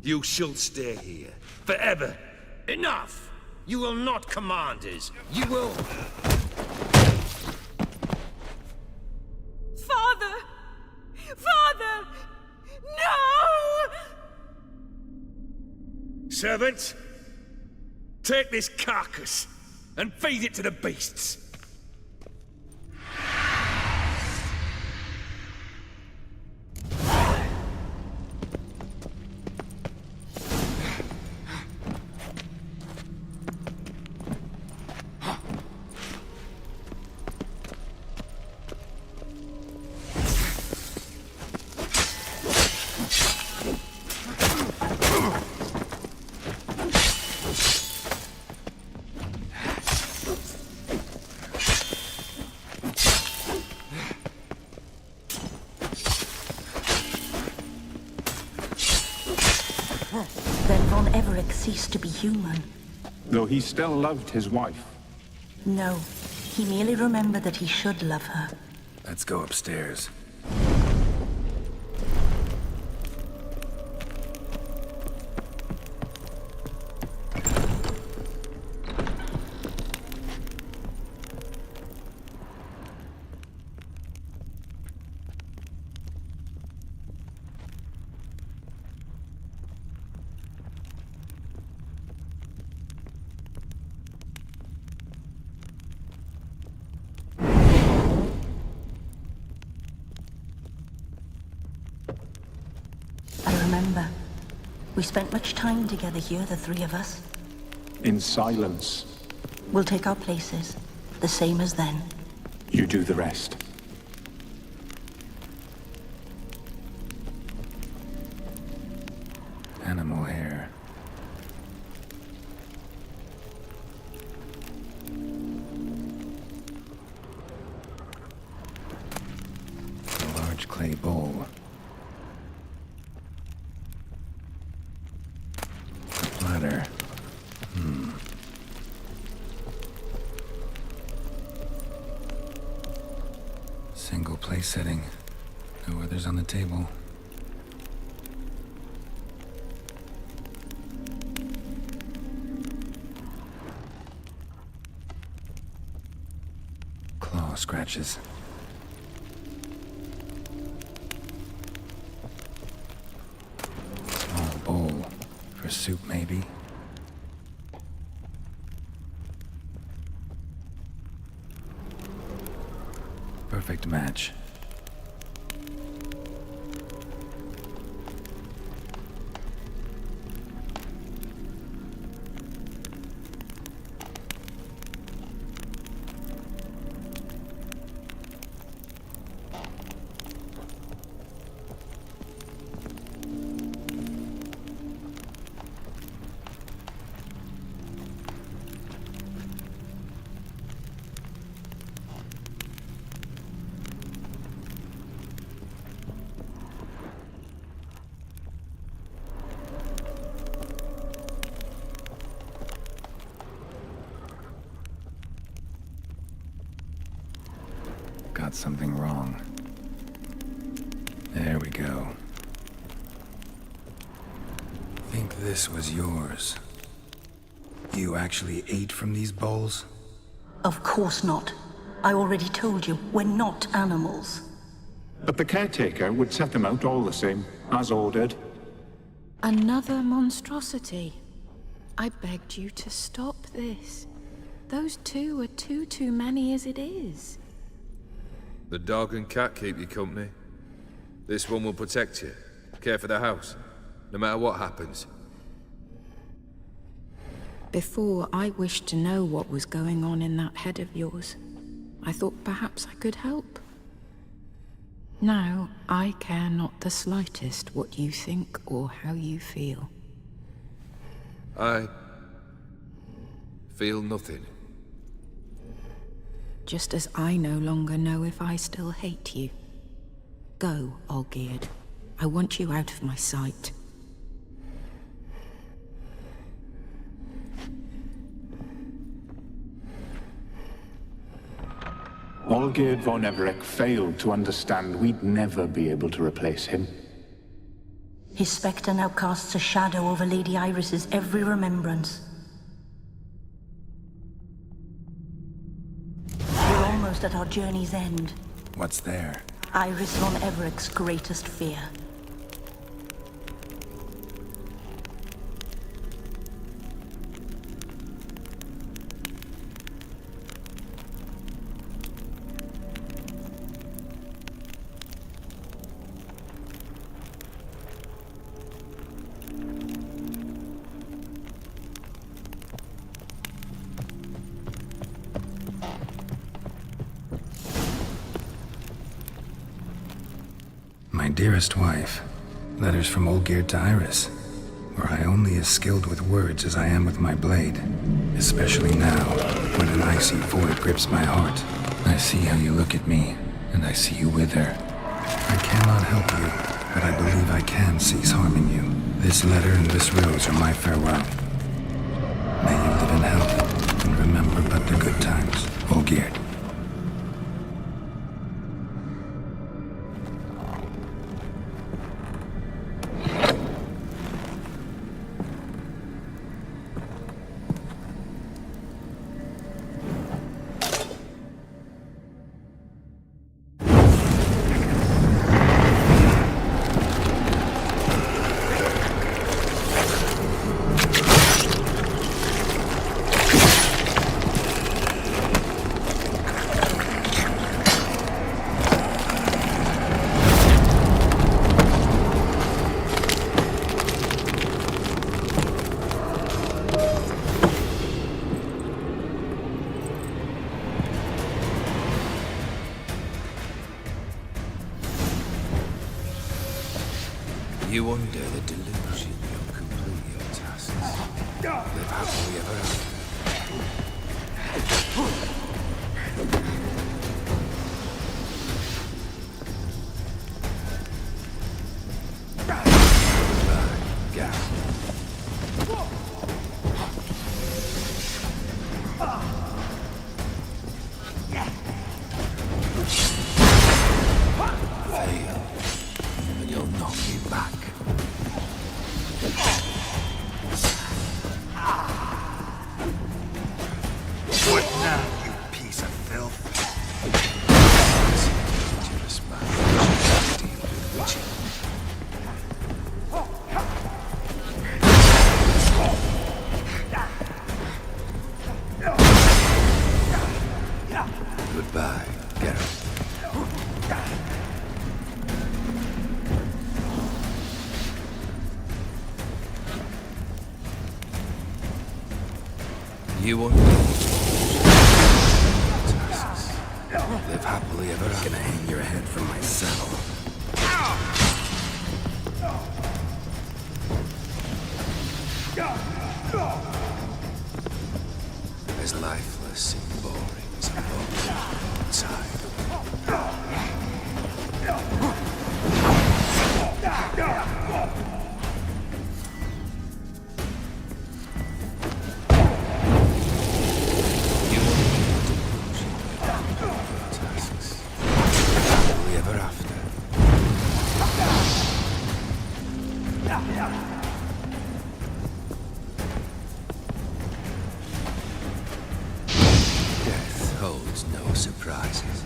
You shall stay here, forever. Enough! You will not command us. You will... Father! Father! No! Servants, take this carcass and feed it to the beasts. Then Von Everett ceased to be human. Though he still loved his wife. No, he merely remembered that he should love her. Let's go upstairs. Remember, we spent much time together here, the three of us. In silence. We'll take our places, the same as then. You do the rest. Animal hair. A large clay bowl. Ladder. Single place setting. No others on the table. Claw scratches. Small bowl. For soup, maybe? Perfect match. got something wrong. There we go. Think this was yours. You actually ate from these bowls? Of course not. I already told you, we're not animals. But the caretaker would set them out all the same, as ordered. Another monstrosity. I begged you to stop this. Those two are too many as it is. The dog and cat keep you company. This one will protect you, care for the house, no matter what happens. Before, I wished to know what was going on in that head of yours. I thought perhaps I could help. Now, I care not the slightest what you think or how you feel. I feel nothing. Just as I no longer know if I still hate you. Go, Olgierd. I want you out of my sight. Olgierd von Everec failed to understand we'd never be able to replace him. His spectre now casts a shadow over Lady Iris's every remembrance. We're almost at our journey's end. What's there? Iris von Everec's greatest fear. My dearest wife, letters from Olgierd to Iris. Were I only as skilled with words as I am with my blade, especially now, when an icy void grips my heart. I see how you look at me, and I see you wither. I cannot help you, but I believe I can cease harming you. This letter and this rose are my farewell. May you live in health, and remember but the good times, Olgierd. You under the delusion you'll complete your tasks. Live happily ever after. Goodbye, Geralt. You under tasks. Live happily ever after. Gonna hang your head from my saddle. As lifeless and boring as a long time. You tasks. Death holds no surprises.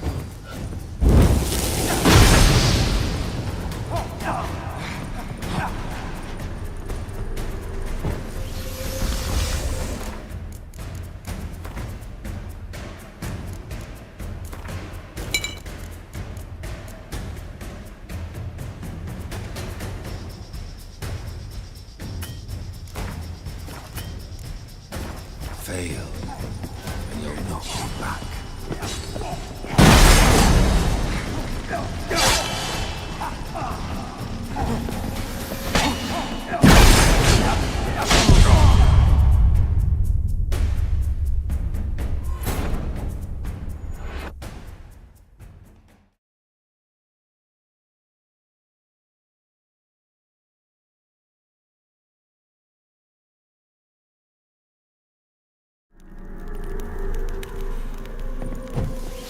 Fail, and you'll not come back.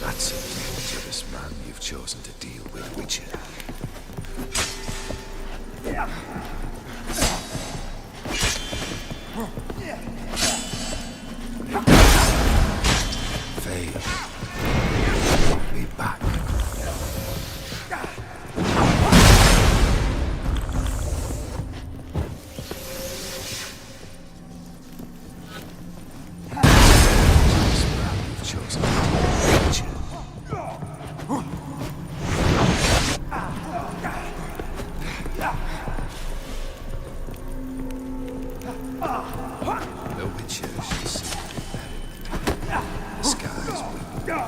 That's a dangerous man you've chosen to deal with, Witcher. Fail. Be back. Dangerous man you've chosen to deal with, Witcher. The Witcher should see the skies will.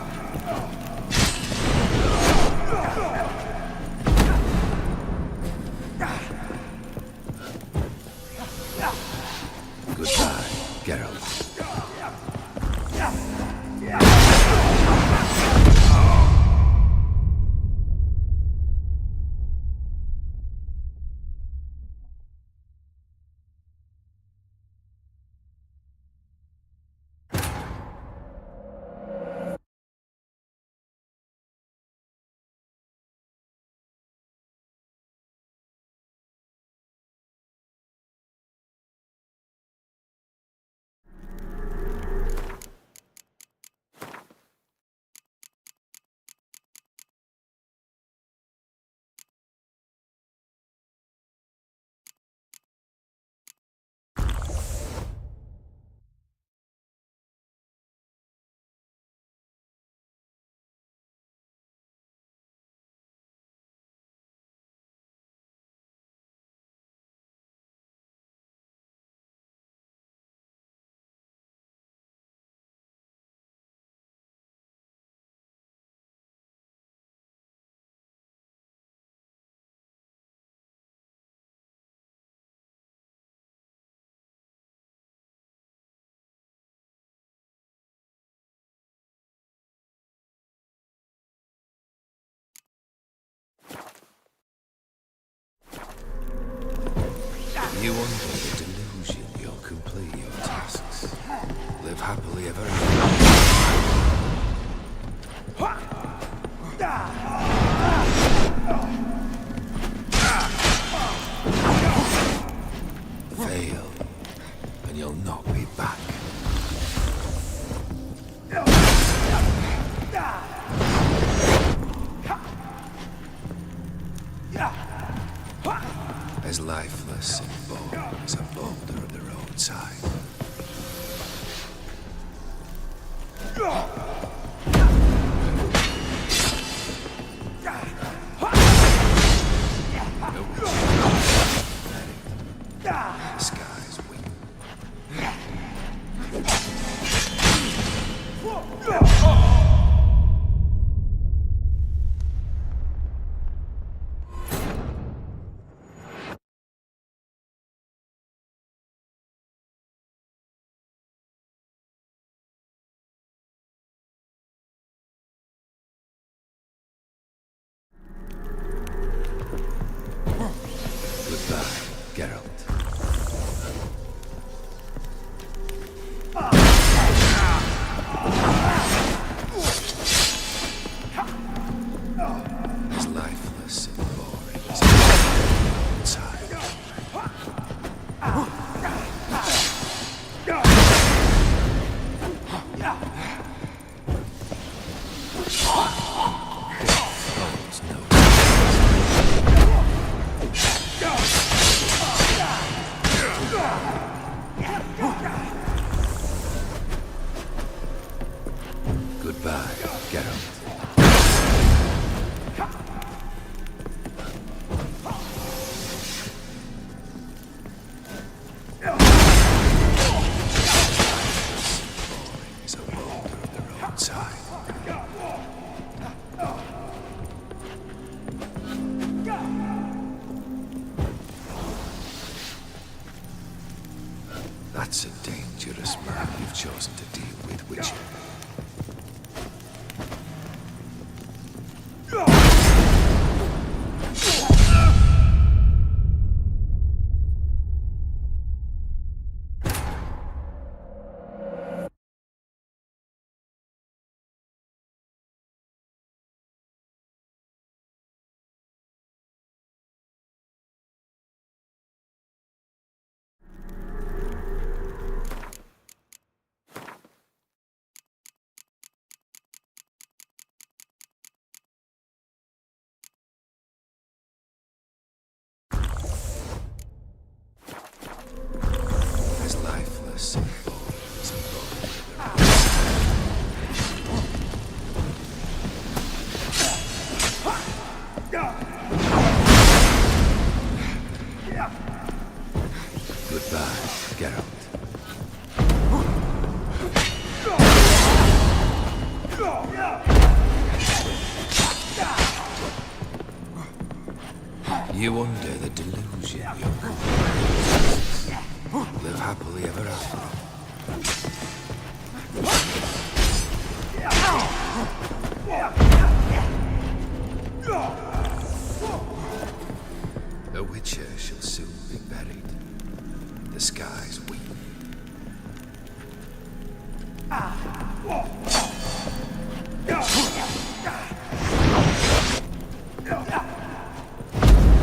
Goodbye, Geralt. You under the delusion you'll complete your tasks. Live happily ever after. Fail, and you'll not be back. As lifeless and bold as a boulder of the roadside. The skies wink. Goodbye, Geralt. As lifeless and boring as a roadside. That's a dangerous man you've chosen to deal with, Witcher. As lifeless and bones and Goodbye, Geralt. You under the delusion you're live happily ever after. A witcher shall soon be buried. The skies weep.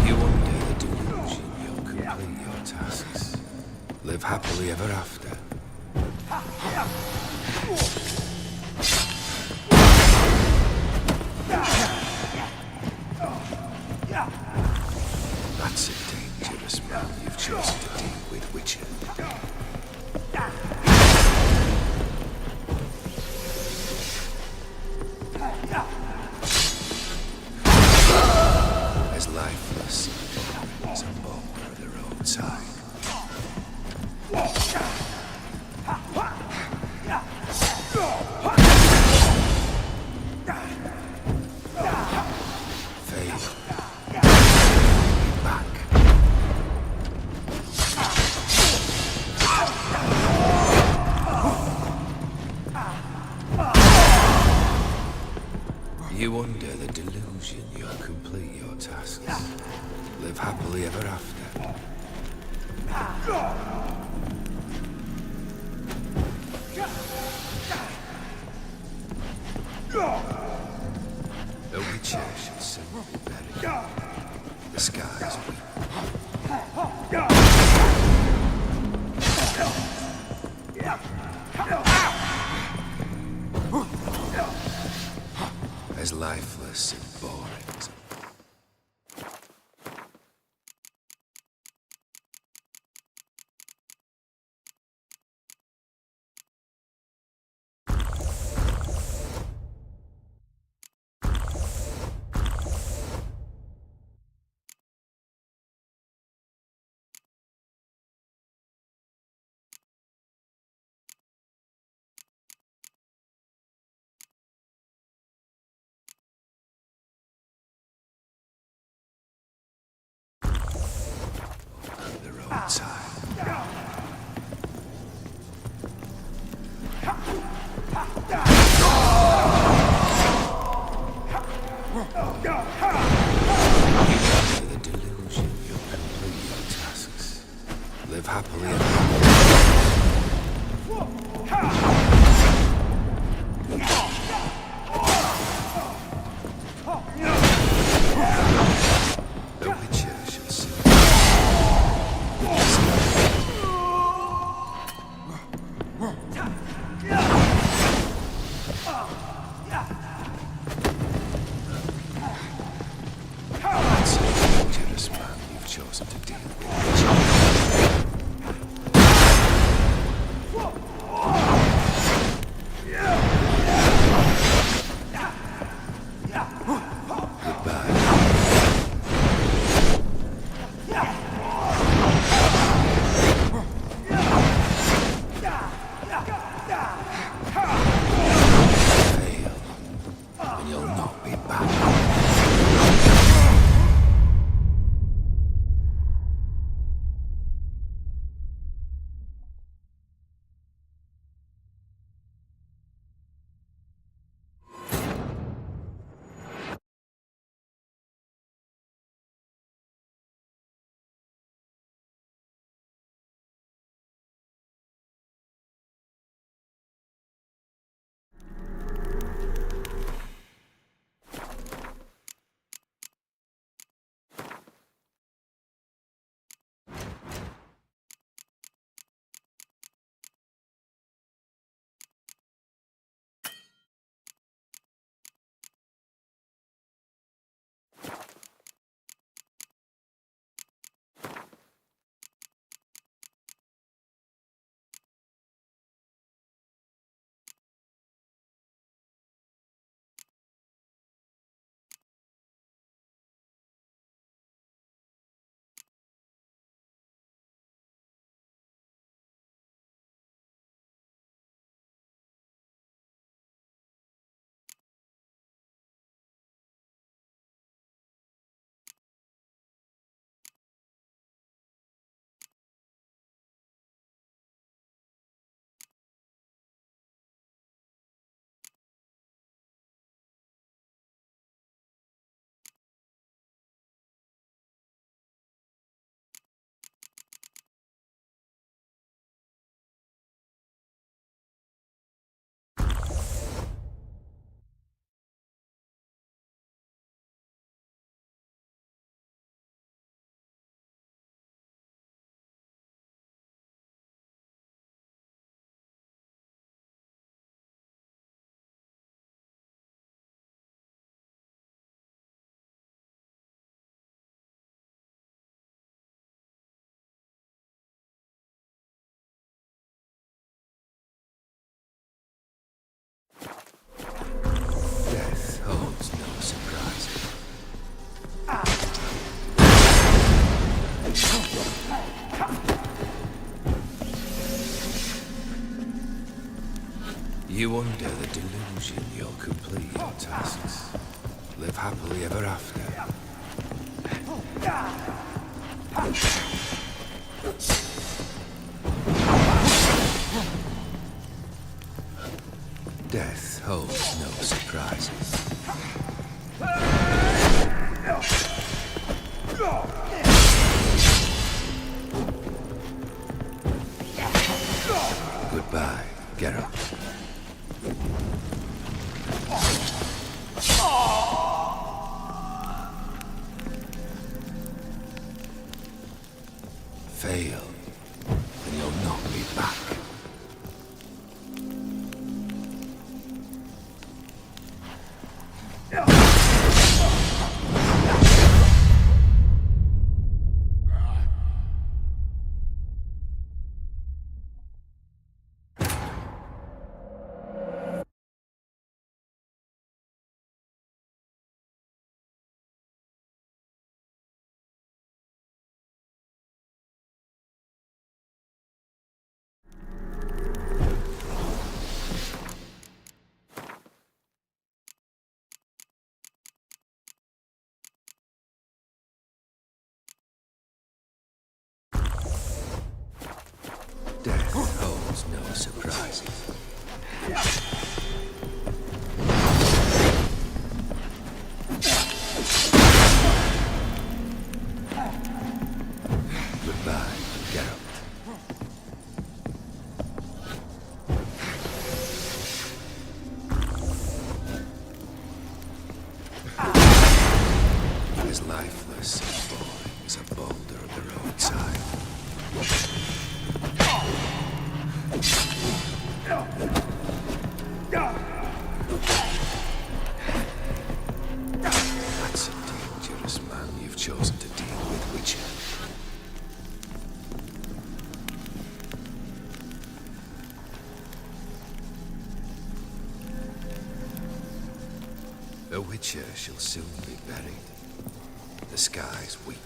You under the delusion you'll complete your tasks. Live happily ever after. That's a dangerous man you've chosen to deal with, Witcher. As lifeless as a bone of the roadside. Fail. Back. You under the delusion you'll complete your tasks. Live happily ever after. A witcher shall soon be buried. The skies weep. As lifeless and boring as the roadside. Under the delusion you'll complete your tasks. Live happily ever after. The witcher shall soon. That's a dangerous man you've chosen to deal with. Goodbye. Fail, and you'll not be back. You under the delusion you'll complete your tasks. Live happily ever after. Death holds no surprises. Goodbye, Geralt. Fail, and you'll not be back. Death holds no surprises. Goodbye, Geralt. As lifeless and boring as a boulder at the roadside. That's a dangerous man you've chosen to deal with, Witcher. A Witcher shall soon be buried. The skies weep.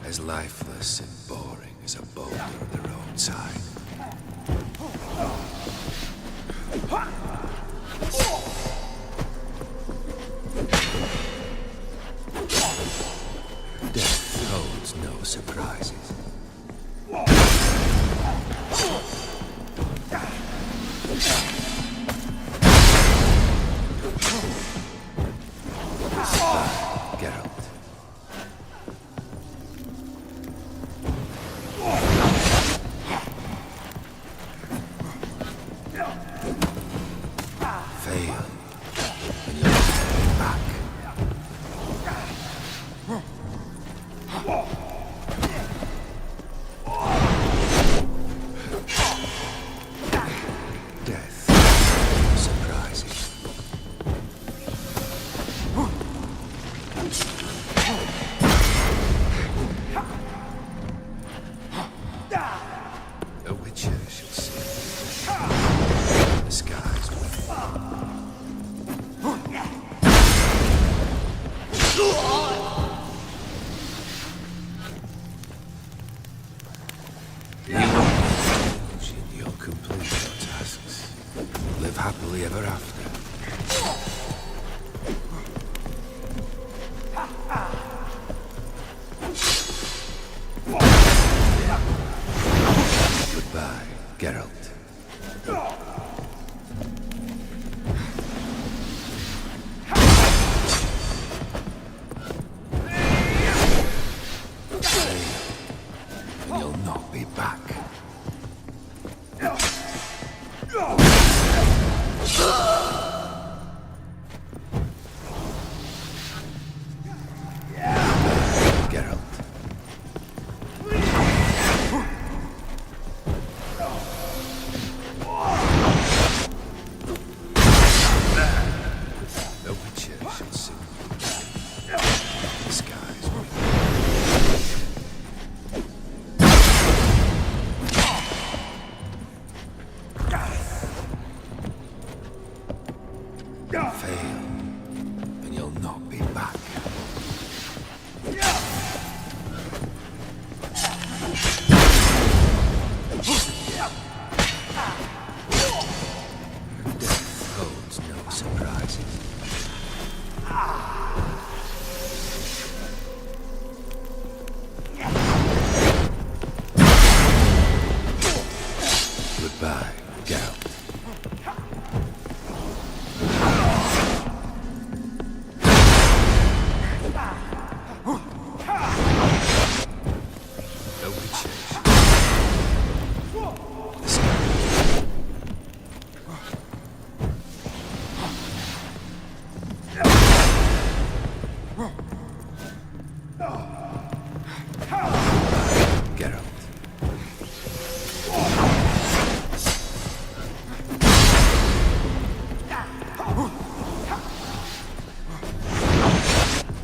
As lifeless and boring as a boulder at the roadside. Death holds no surprises. Geralt. Fail, and you'll be back. Death surprises. A Witcher shall see. The skies will You'll complete your tasks. Live happily ever after. Goodbye, Geralt. And you'll not be back. Geralt. The Witcher shall soon be dead. The skies will Fail, and you'll not be back. Death holds no surprises. Goodbye, Geralt. No initiation. The sky. Geralt.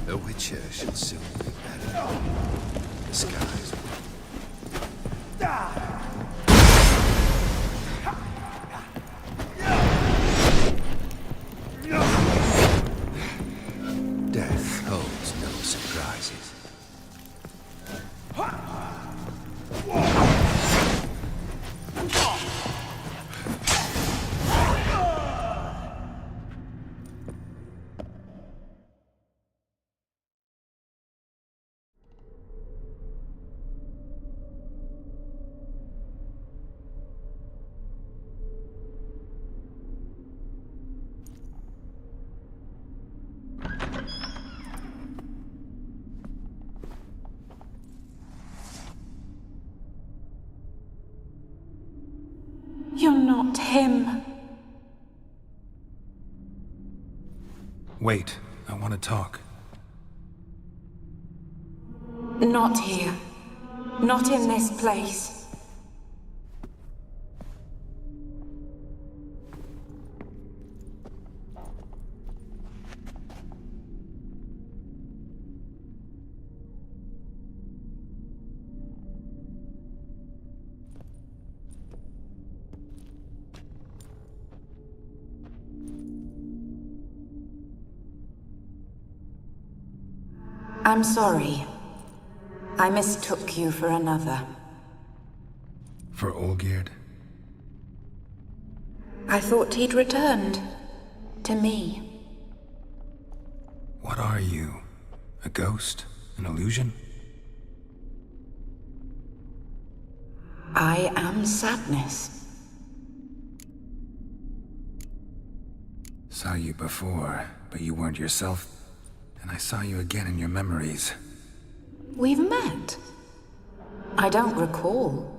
The Witcher shall soon be better. The skies. Death holds no surprises. You're not him. Wait, I want to talk. Not here. Not in this place. I'm sorry. I mistook you for another. For Olgierd? I thought he'd returned. To me. What are you? A ghost? An illusion? I am sadness. Saw you before, but you weren't yourself. And I saw you again in your memories. We've met. I don't recall.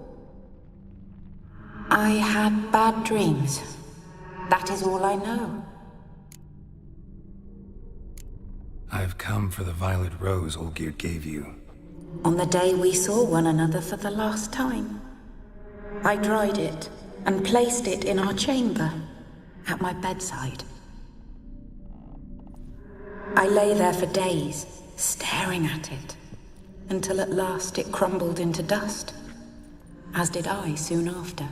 I had bad dreams. That is all I know. I've come for the violet rose Olgierd gave you. On the day we saw one another for the last time, I dried it and placed it in our chamber, at my bedside. I lay there for days, staring at it, until at last it crumbled into dust, as did I soon after.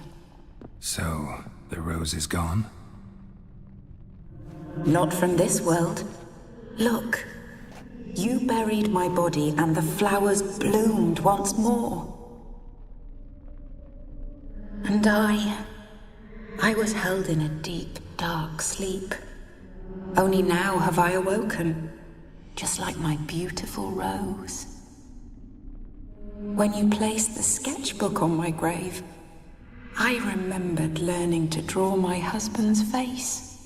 So, the rose is gone? Not from this world. Look, you buried my body and the flowers bloomed once more. And I was held in a deep, dark sleep. Only now have I awoken, just like my beautiful rose. When you placed the sketchbook on my grave, I remembered learning to draw my husband's face.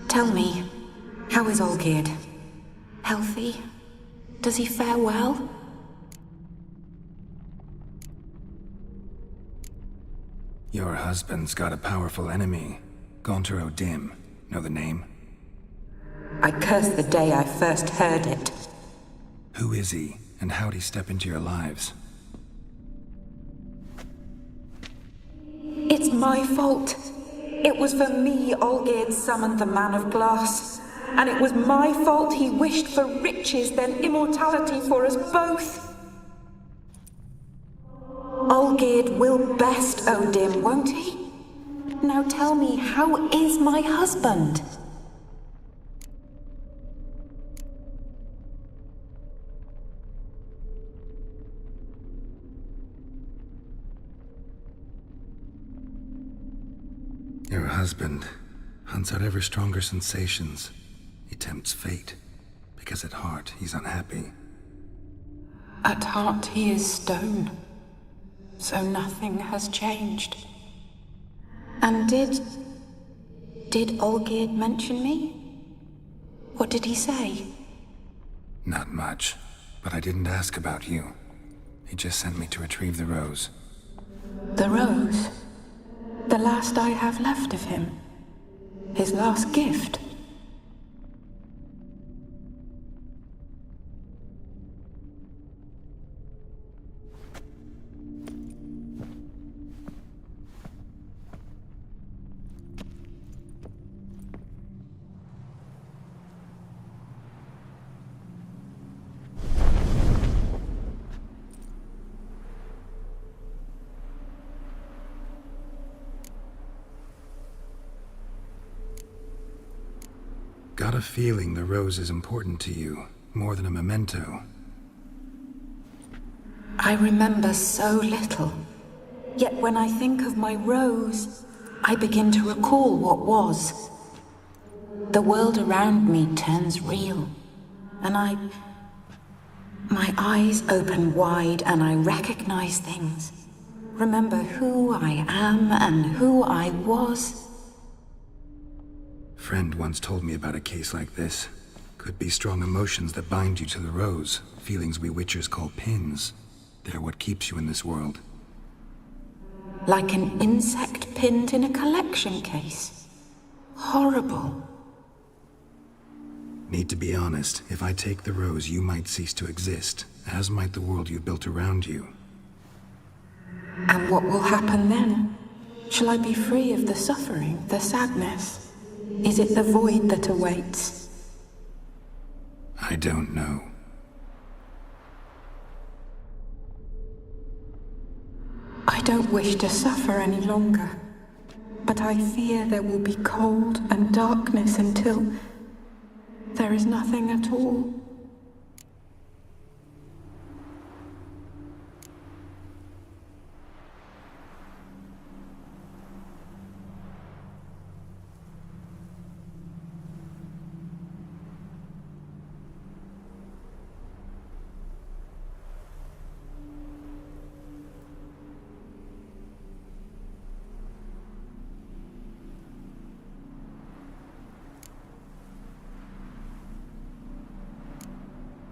Tell me, how is Olgierd? Healthy? Does he fare well? Your husband's got a powerful enemy. Gaunter O'Dim. Know the name? I curse the day I first heard it. Who is he, and how'd he step into your lives? It's my fault. It was for me Olgierd summoned the Man of Glass. And it was my fault he wished for riches, then immortality for us both. Olgierd will best O'Dim, won't he? Now tell me, how is my husband? Your husband hunts out ever stronger sensations. He tempts fate, because at heart he's unhappy. At heart he is stone, so nothing has changed. And did Olgierd mention me? What did he say? Not much, but I didn't ask about you. He just sent me to retrieve the rose. The rose? The last I have left of him? His last gift? Got a feeling the rose is important to you, more than a memento. I remember so little. Yet when I think of my rose, I begin to recall what was. The world around me turns real, and my eyes open wide and I recognize things. Remember who I am and who I was. Friend once told me about a case like this. Could be strong emotions that bind you to the rose, feelings we witchers call pins. They're what keeps you in this world. Like an insect pinned in a collection case. Horrible. Need to be honest, if I take the rose, you might cease to exist, as might the world you built around you. And what will happen then? Shall I be free of the suffering, the sadness? Is it the void that awaits? I don't know. I don't wish to suffer any longer, but I fear there will be cold and darkness until there is nothing at all.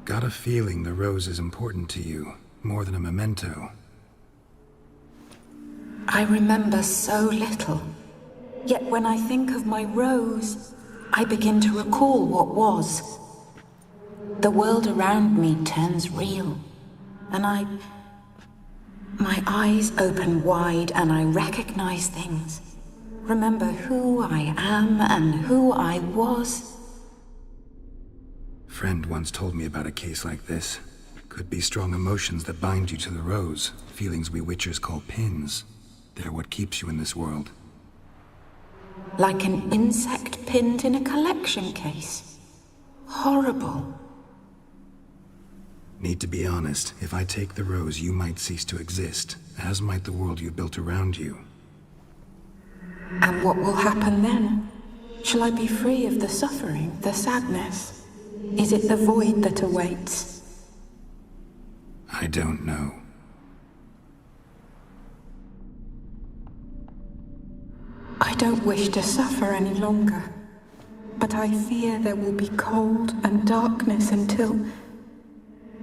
Got a feeling the rose is important to you, more than a memento. I remember so little. Yet when I think of my rose, I begin to recall what was. The world around me turns real, and my eyes open wide and I recognize things. Remember who I am and who I was. Friend once told me about a case like this. Could be strong emotions that bind you to the rose, feelings we witchers call pins. They're what keeps you in this world. Like an insect pinned in a collection case. Horrible. Need to be honest, if I take the rose, you might cease to exist, as might the world you built around you. And what will happen then? Shall I be free of the suffering, the sadness? Is it the void that awaits? I don't know. I don't wish to suffer any longer, but I fear there will be cold and darkness until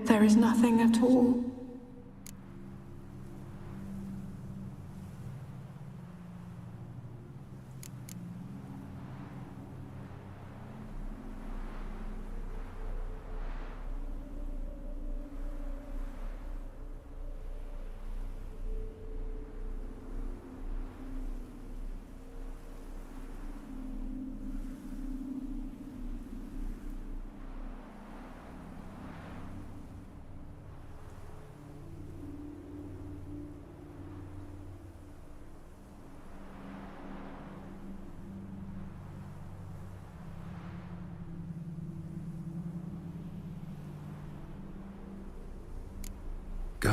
there is nothing at all.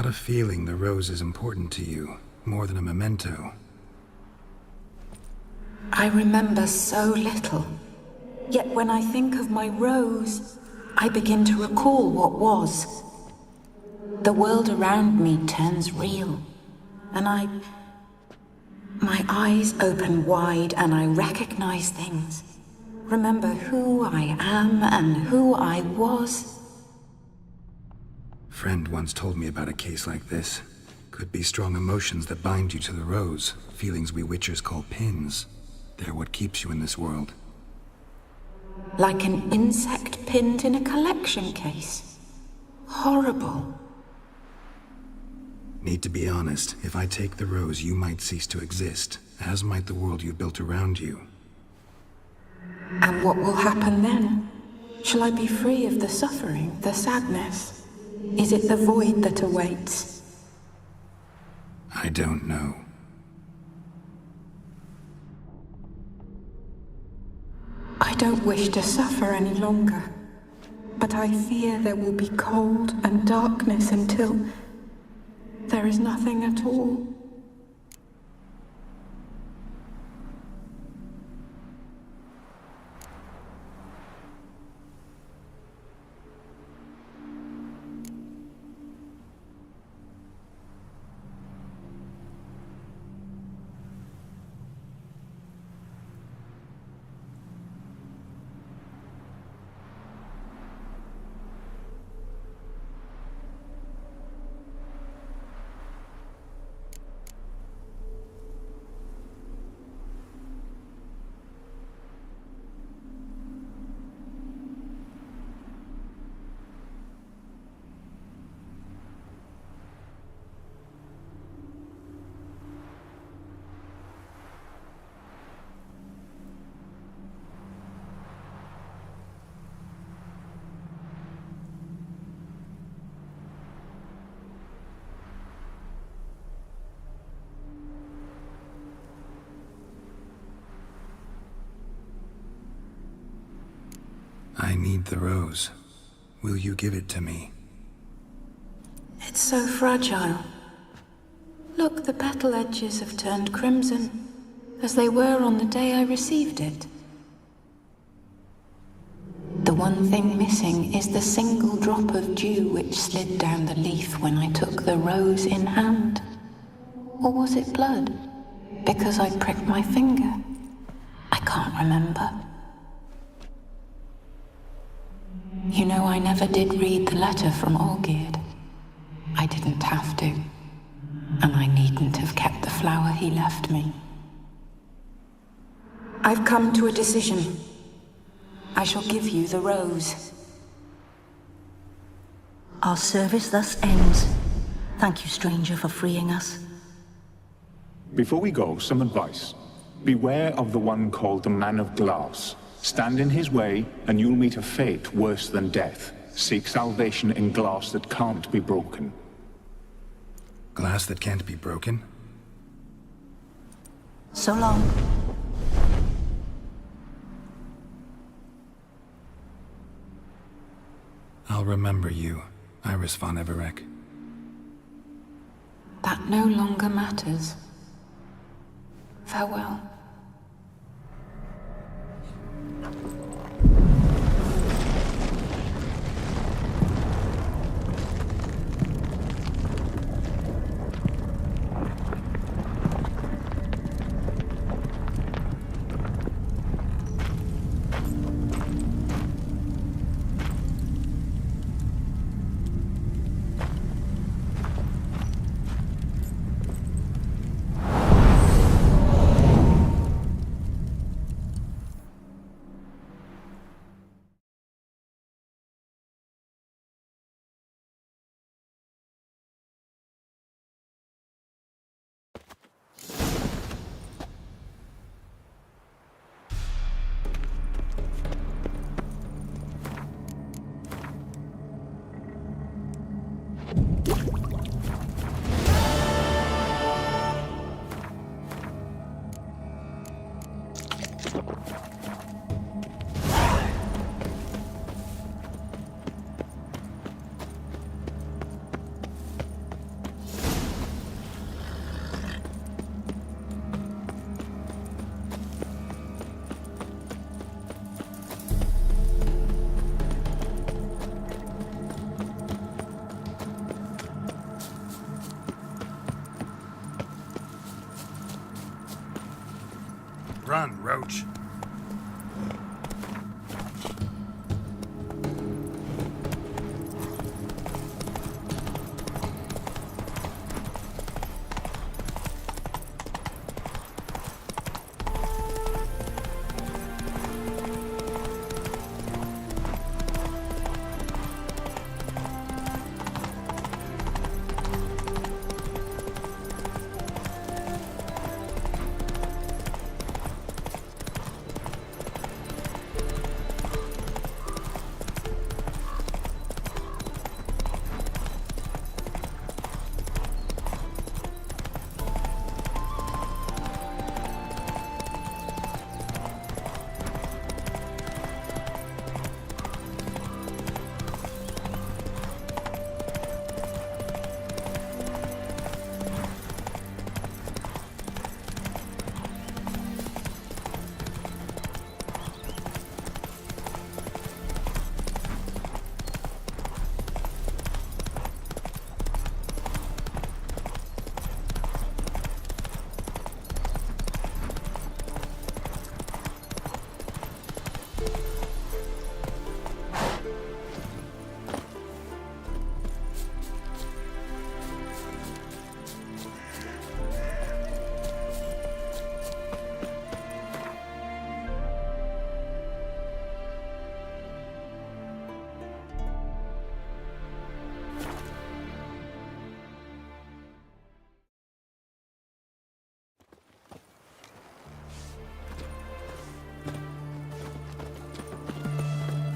got a feeling the rose is important to you, more than a memento. I remember so little. Yet when I think of my rose, I begin to recall what was. The world around me turns real, and my eyes open wide and I recognize things. Remember who I am and who I was. Friend once told me about a case like this. Could be strong emotions that bind you to the rose, feelings we witchers call pins. They're what keeps you in this world. Like an insect pinned in a collection case. Horrible. Need to be honest, if I take the rose, you might cease to exist, as might the world you built around you. And what will happen then? Shall I be free of the suffering, the sadness? Is it the void that awaits? I don't know. I don't wish to suffer any longer, but I fear there will be cold and darkness until there is nothing at all. I need the rose. Will you give it to me? It's so fragile. Look, the petal edges have turned crimson, as they were on the day I received it. The one thing missing is the single drop of dew which slid down the leaf when I took the rose in hand. Or was it blood? Because I pricked my finger? I can't remember. You know, I never did read the letter from Olgierd. I didn't have to. And I needn't have kept the flower he left me. I've come to a decision. I shall give you the rose. Our service thus ends. Thank you, stranger, for freeing us. Before we go, some advice. Beware of the one called the Man of Glass. Stand in his way, and you'll meet a fate worse than death. Seek salvation in glass that can't be broken. Glass that can't be broken? So long. I'll remember you, Iris von Everec. That no longer matters. Farewell. Run, Roach.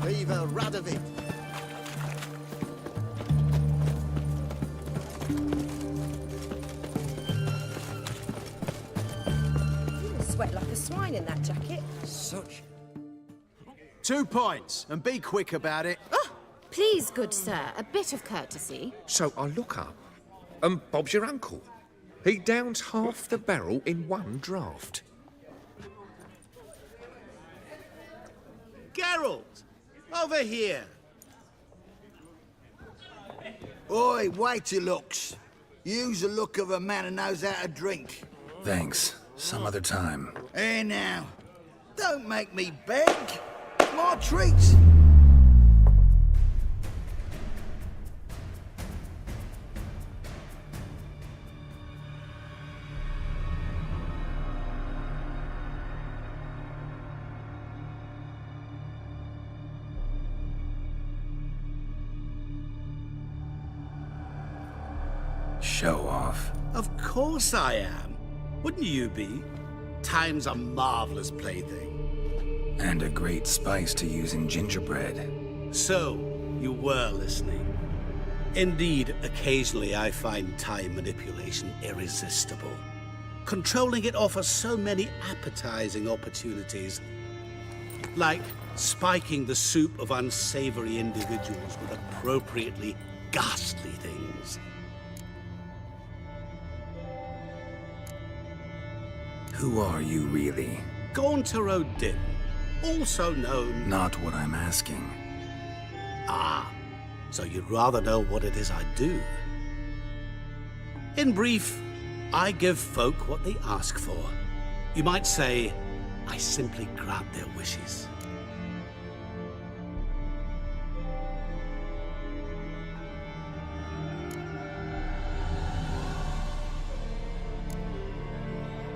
Viva Radovid! You sweat like a swine in that jacket. Such... 2 points, and be quick about it. Oh, please, good sir, a bit of courtesy. So I look up, and Bob's your uncle. He downs half the barrel in one draught. Geralt! Over here! Oi, wait your looks. Use the look of a man who knows how to drink. Thanks. Some other time. Here now. Don't make me beg. My treat. Show off. Of course I am. Wouldn't you be? Time's a marvelous plaything. And a great spice to use in gingerbread. So, you were listening. Indeed, occasionally I find time manipulation irresistible. Controlling it offers so many appetizing opportunities. Like spiking the soup of unsavory individuals with appropriately ghastly things. Who are you, really? Gaunter O'Din, also known... Not what I'm asking. Ah, so you'd rather know what it is I do. In brief, I give folk what they ask for. You might say, I simply grant their wishes.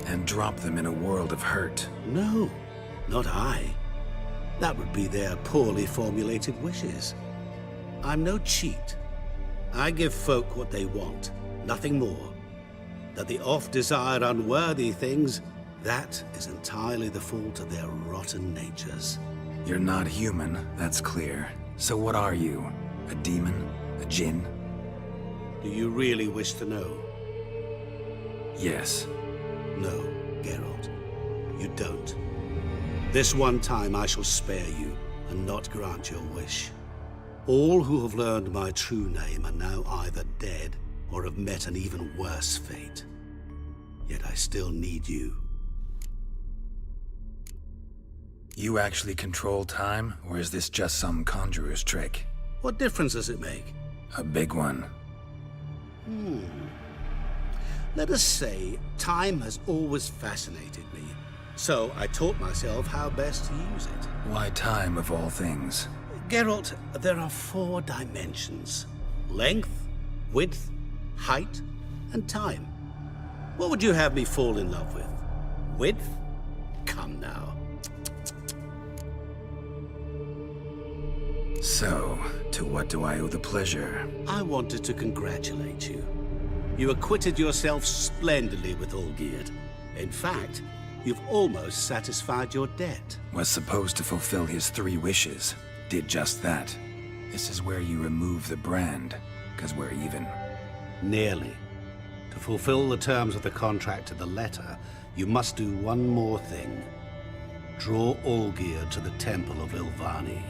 And drop them in a world of hurt. No, not I. That would be their poorly formulated wishes. I'm no cheat. I give folk what they want, nothing more. That they oft desire unworthy things, that is entirely the fault of their rotten natures. You're not human, that's clear. So what are you? A demon? A djinn? Do you really wish to know? Yes. No, Geralt. You don't. This one time I shall spare you, and not grant your wish. All who have learned my true name are now either dead, or have met an even worse fate. Yet I still need you. You actually control time, or is this just some conjurer's trick? What difference does it make? A big one. Let us say time has always fascinated me, So I taught myself how best to use it. Why time of all things? Geralt, there are 4 dimensions. Length, width, height, and time. What would you have me fall in love with? Width? Come now. So, to what do I owe the pleasure? I wanted to congratulate you. You acquitted yourself splendidly with Olgierd. In fact, you've almost satisfied your debt. Was supposed to fulfill his 3 wishes. Did just that. This is where you remove the brand, because we're even. Nearly. To fulfill the terms of the contract to the letter, you must do one more thing. Draw Olgierd to the Temple of Ilvani.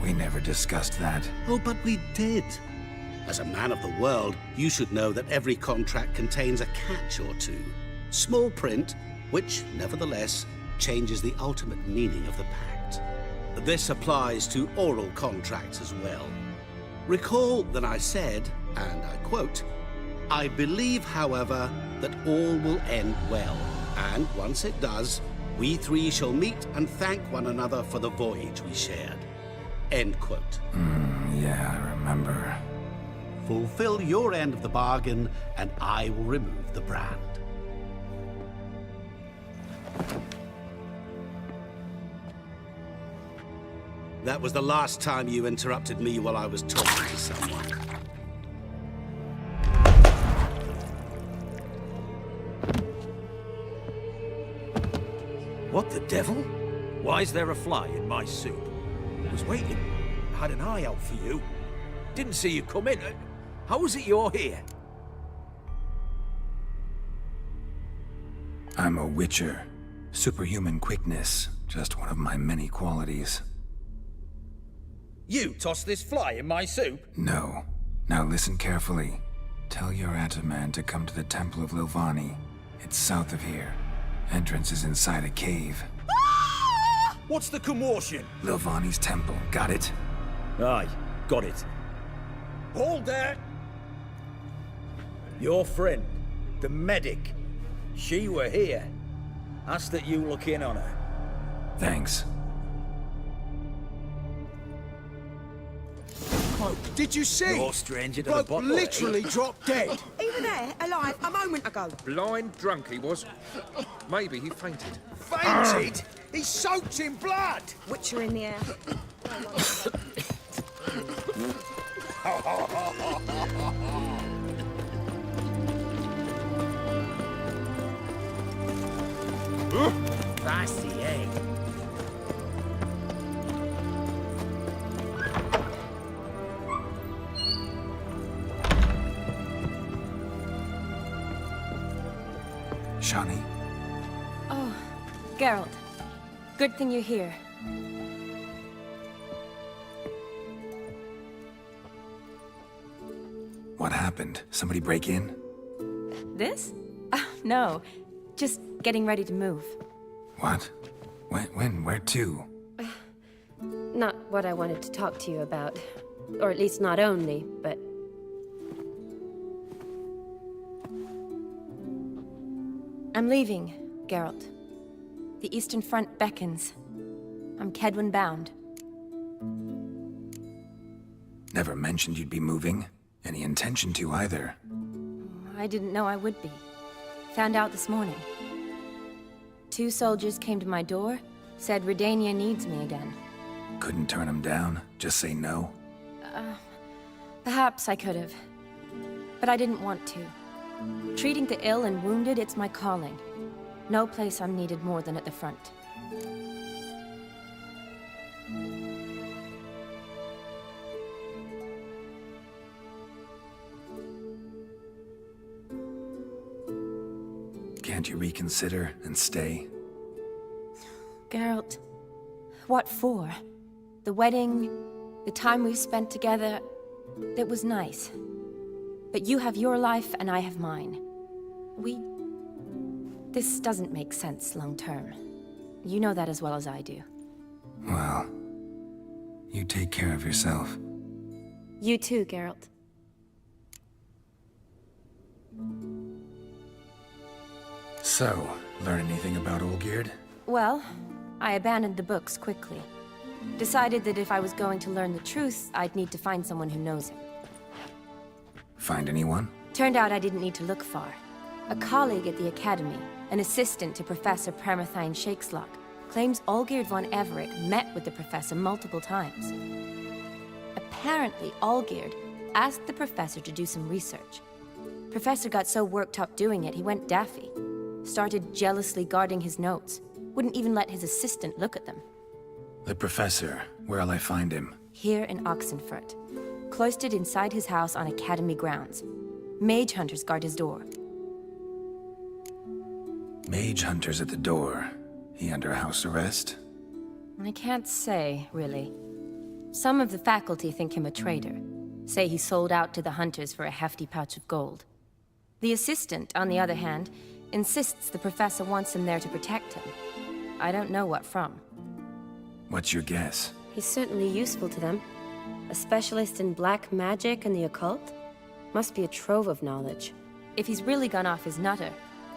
We never discussed that. Oh, but we did. As a man of the world, you should know that every contract contains a catch or two. Small print, which, nevertheless, changes the ultimate meaning of the pact. This applies to oral contracts as well. Recall that I said, and I quote, "I believe, however, that all will end well, and once it does, we 3 shall meet and thank one another for the voyage we shared." End quote. Yeah, I remember. Fulfill your end of the bargain, and I will remove the brand. That was the last time you interrupted me while I was talking to someone. What the devil? Why is there a fly in my soup? I was waiting. I had an eye out for you. Didn't see you come in. How is it you're here? I'm a witcher. Superhuman quickness, just one of my many qualities. You tossed this fly in my soup? No. Now listen carefully. Tell your Ataman to come to the Temple of Ilvani. It's south of here. Entrance is inside a cave. What's the commotion? Lilvani's temple, got it? Aye, got it. Hold there! Your friend, the medic, she were here. Ask that you look in on her. Thanks. Did you see? No stranger to the Bloke bottle. literally dropped dead. He was there, alive, a moment ago. Blind drunk he was. Maybe he fainted. Fainted? He's soaked in blood. Witcher in the air. That's the egg. Shani? Oh, Geralt. Good thing you're here. What happened? Somebody break in? This? No. Just getting ready to move. What? When? Where to? Not what I wanted to talk to you about. Or at least not only, but... I'm leaving, Geralt. The Eastern Front beckons. I'm Kedwin bound. Never mentioned you'd be moving. Any intention to either. I didn't know I would be. Found out this morning. 2 soldiers came to my door, said Redania needs me again. Couldn't turn him down? Just say no? Perhaps I could have. But I didn't want to. Treating the ill and wounded, it's my calling. No place I'm needed more than at the front. Can't you reconsider and stay? Geralt, what for? The wedding, the time we've spent together, it was nice. But you have your life and I have mine. This doesn't make sense long term. You know that as well as I do. Well, you take care of yourself. You too, Geralt. So, Learn anything about Olgierd? Well, I abandoned the books quickly. Decided that if I was going to learn the truth, I'd need to find someone who knows him. Find anyone? Turned out I didn't need to look far. A colleague at the Academy, an assistant to Professor Permathine Shakeslock, claims Olgierd von Everett met with the professor multiple times. Apparently, Olgierd asked the professor to do some research. Professor got so worked up doing it, he went daffy. Started jealously guarding his notes. Wouldn't even let his assistant look at them. The professor. Where'll I find him? Here in Oxenfurt. Cloistered inside his house on Academy grounds. Mage hunters guard his door. Mage hunters at the door. He under house arrest? I can't say, really. Some of the faculty think him a traitor. Say he sold out to the hunters for a hefty pouch of gold. The assistant, on the other hand, insists the professor wants him there to protect him. I don't know what from. What's your guess? He's certainly useful to them. A specialist in black magic and the occult? Must be a trove of knowledge. If he's really gone off his nutter,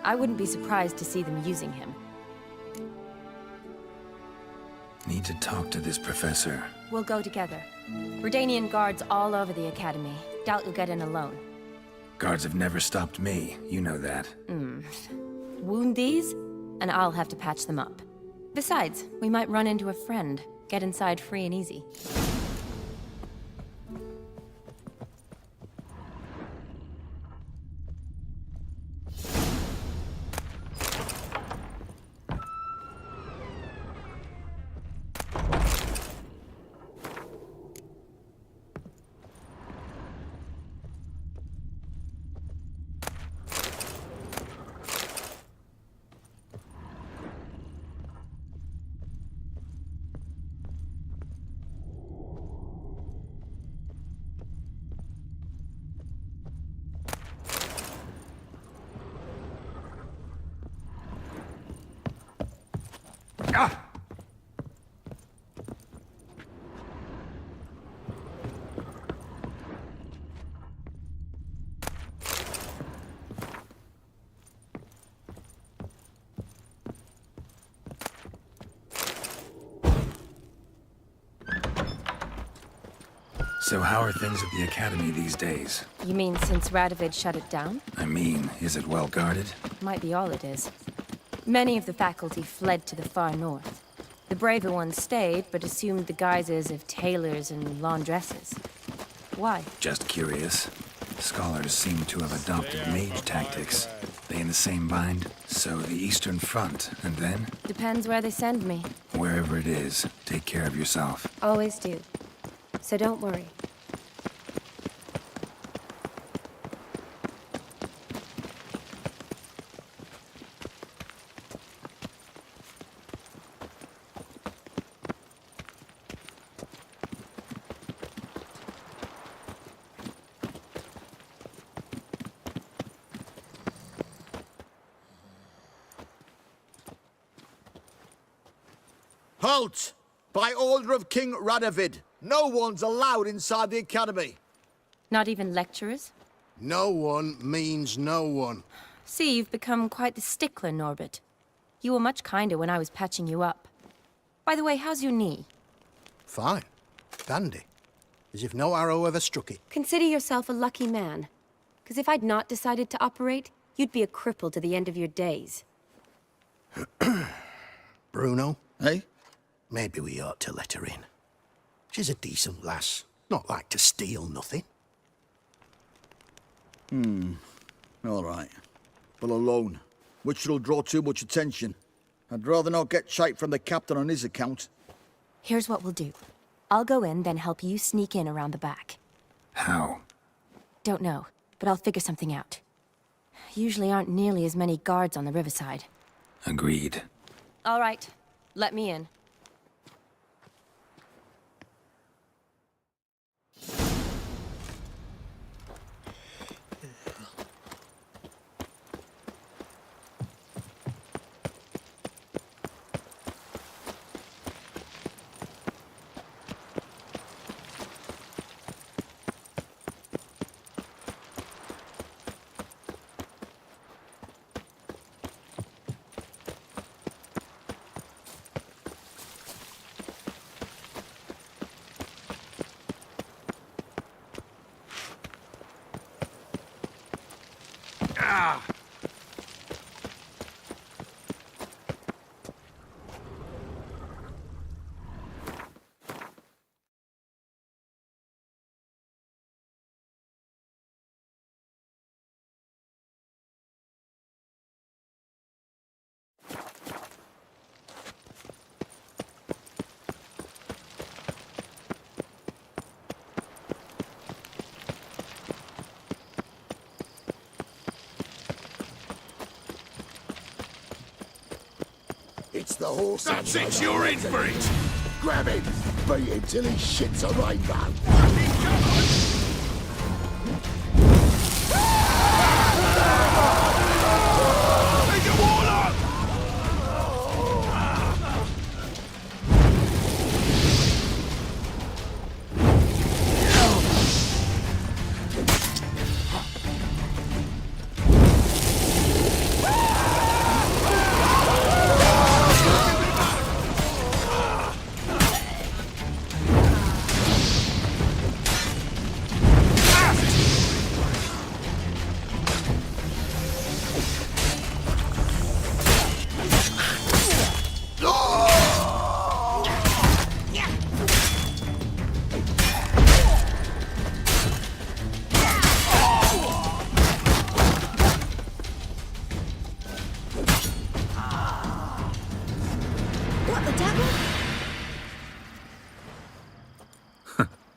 I wouldn't be surprised to see them using him. Need to talk to this professor. We'll go together. Redanian guards all over the Academy. Doubt you'll get in alone. Guards have never stopped me, you know that. Wound these, and I'll have to patch them up. Besides, we might run into a friend. Get inside free and easy. So how are things at the Academy these days? You mean since Radovid shut it down? I mean, is it well guarded? Might be all it is. Many of the faculty fled to the far north. The braver ones stayed, but assumed the guises of tailors and laundresses. Why? Just curious. Scholars seem to have adopted mage tactics. They in the same bind? So the Eastern Front, and then? Depends where they send me. Wherever it is, take care of yourself. Always do. So don't worry. Halt! By order of King Radovid, no one's allowed inside the Academy. Not even lecturers? No one means no one. See, you've become quite the stickler, Norbert. You were much kinder when I was patching you up. By the way, how's your knee? Fine. Dandy. As if no arrow ever struck it. Consider yourself a lucky man. Because if I'd not decided to operate, you'd be a cripple to the end of your days. Bruno? Eh? Maybe we ought to let her in. She's a decent lass. Not like to steal nothing. All right. But alone, which will draw too much attention. I'd rather not get shite from the captain on his account. Here's what we'll do. I'll go in, then help you sneak in around the back. How? Don't know, but I'll figure something out. Usually aren't nearly as many guards on the riverside. Agreed. All right, let me in. the horse. That's it, you're in for it. Grab him. Beat him till he shits a rainbow.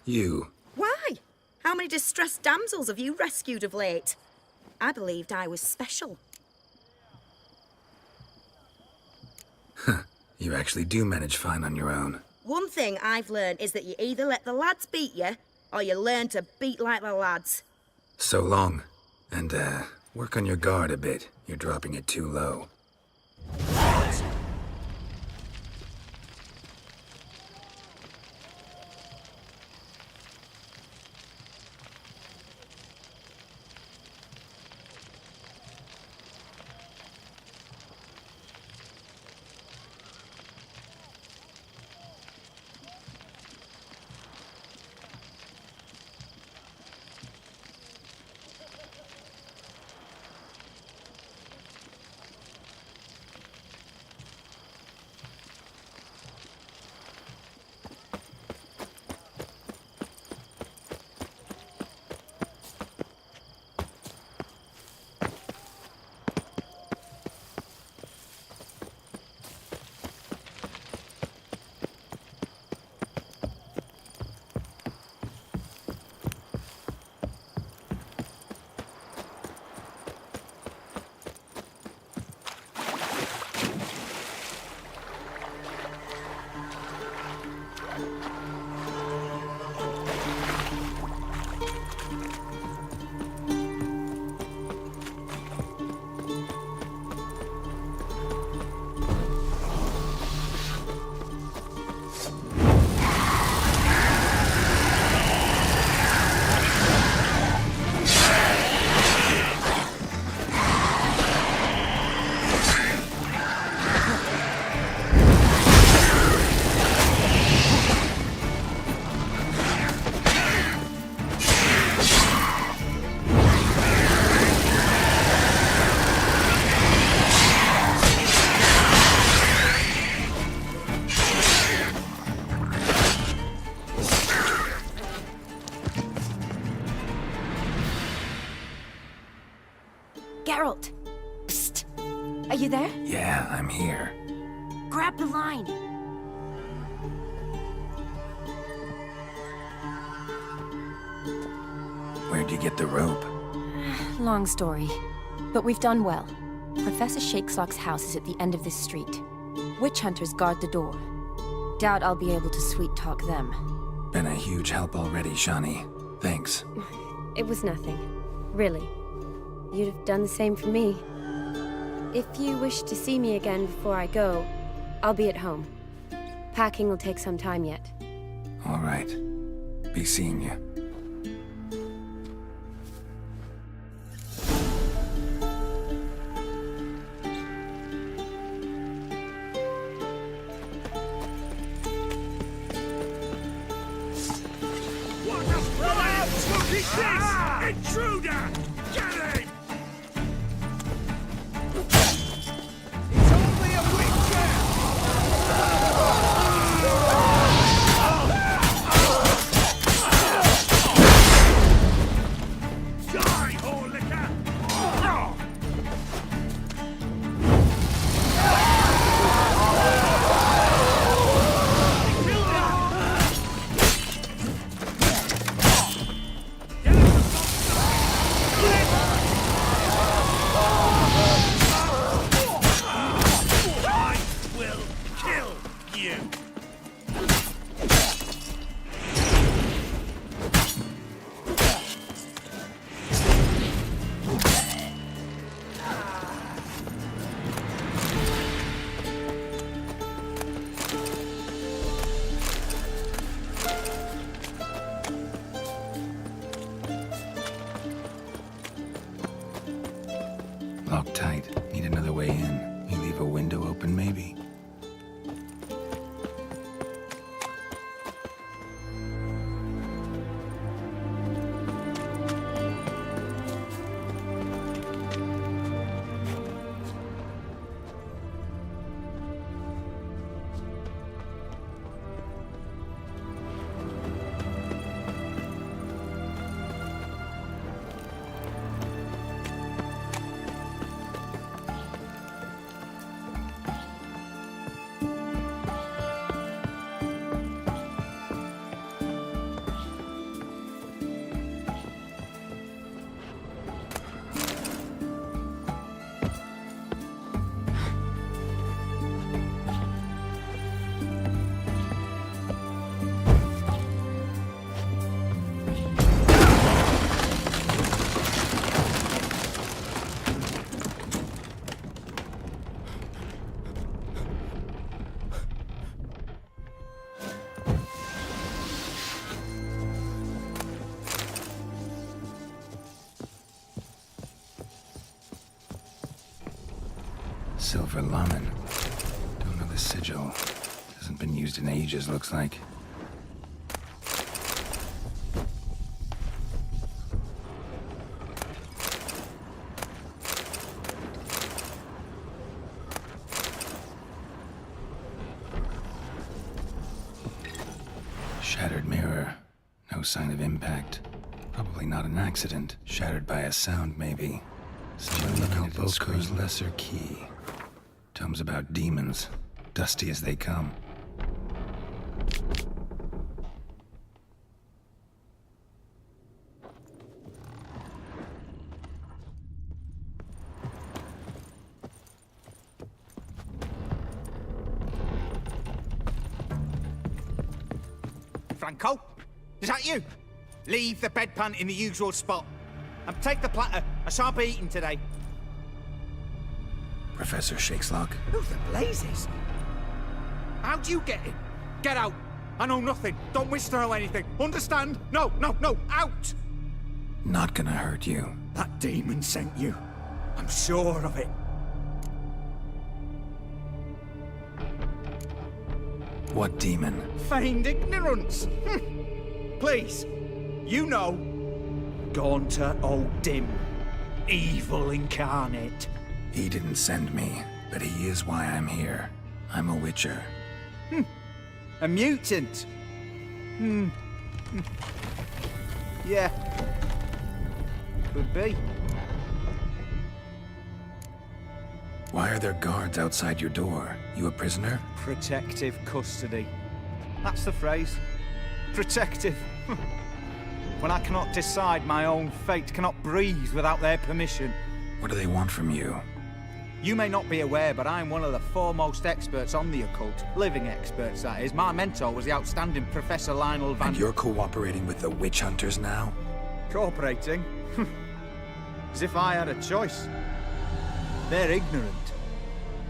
You. Why? How many distressed damsels have you rescued of late? I believed I was special. You actually do manage fine on your own. One thing I've learned is that you either let the lads beat you, or you learn to beat like the lads. So long. And, work on your guard a bit. You're dropping it too low. Geralt! Psst! Are you there? Yeah, I'm here. Grab the line! Where'd you get the rope? Long story. But we've done well. Professor Shakeslock's house is at the end of this street. Witch hunters guard the door. Doubt I'll be able to sweet-talk them. Been a huge help already, Shani. Thanks. It was nothing. Really. You'd have done the same for me. If you wish to see me again before I go, I'll be at home. Packing will take some time yet. All right. Be seeing you. What the fuck is this? Intruder! Get him! It's only a witcher! Die, whore-licker! you! Locked tight. Need another way in. You leave a window open, maybe? Silver Laman. Don't know the sigil. Hasn't been used in ages, looks like. Shattered mirror. No sign of impact. Probably not an accident. Shattered by a sound, maybe. Someone looking at Bosco's lesser key. Tomes about demons, dusty as they come. Franco? Is that you? Leave the bedpan in the usual spot. And take the platter. I shan't be eating today. Professor Shakeslock? Who the blazes? How'd you get in? Get out! I know nothing. Don't wish to know anything. Understand? No, no, no! Out! Not gonna hurt you. That demon sent you. I'm sure of it. What demon? Feigned ignorance. Please, you know. Gaunter O'Dim. Evil incarnate. He didn't send me, but he is why I'm here. I'm a witcher. A mutant. Yeah. Could be. Why are there guards outside your door? You a prisoner? Protective custody. That's the phrase. Protective. When I cannot decide my own fate, cannot breathe without their permission. What do they want from you? You may not be aware, but I'm one of the foremost experts on the occult. Living experts, that is. My mentor was the outstanding Professor Lionel Van... And you're cooperating with the witch hunters now? Cooperating? As if I had a choice. They're ignorant,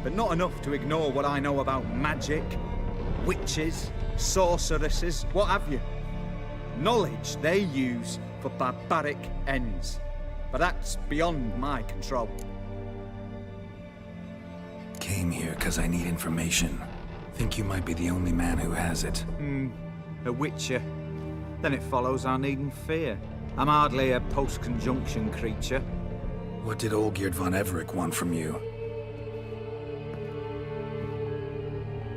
but not enough to ignore what I know about magic, witches, sorceresses, what have you. Knowledge they use for barbaric ends. But that's beyond my control. Came here because I need information. Think you might be the only man who has it. A witcher. Then it follows I needn't fear. I'm hardly a post-conjunction creature. What did Olgierd von Everec want from you?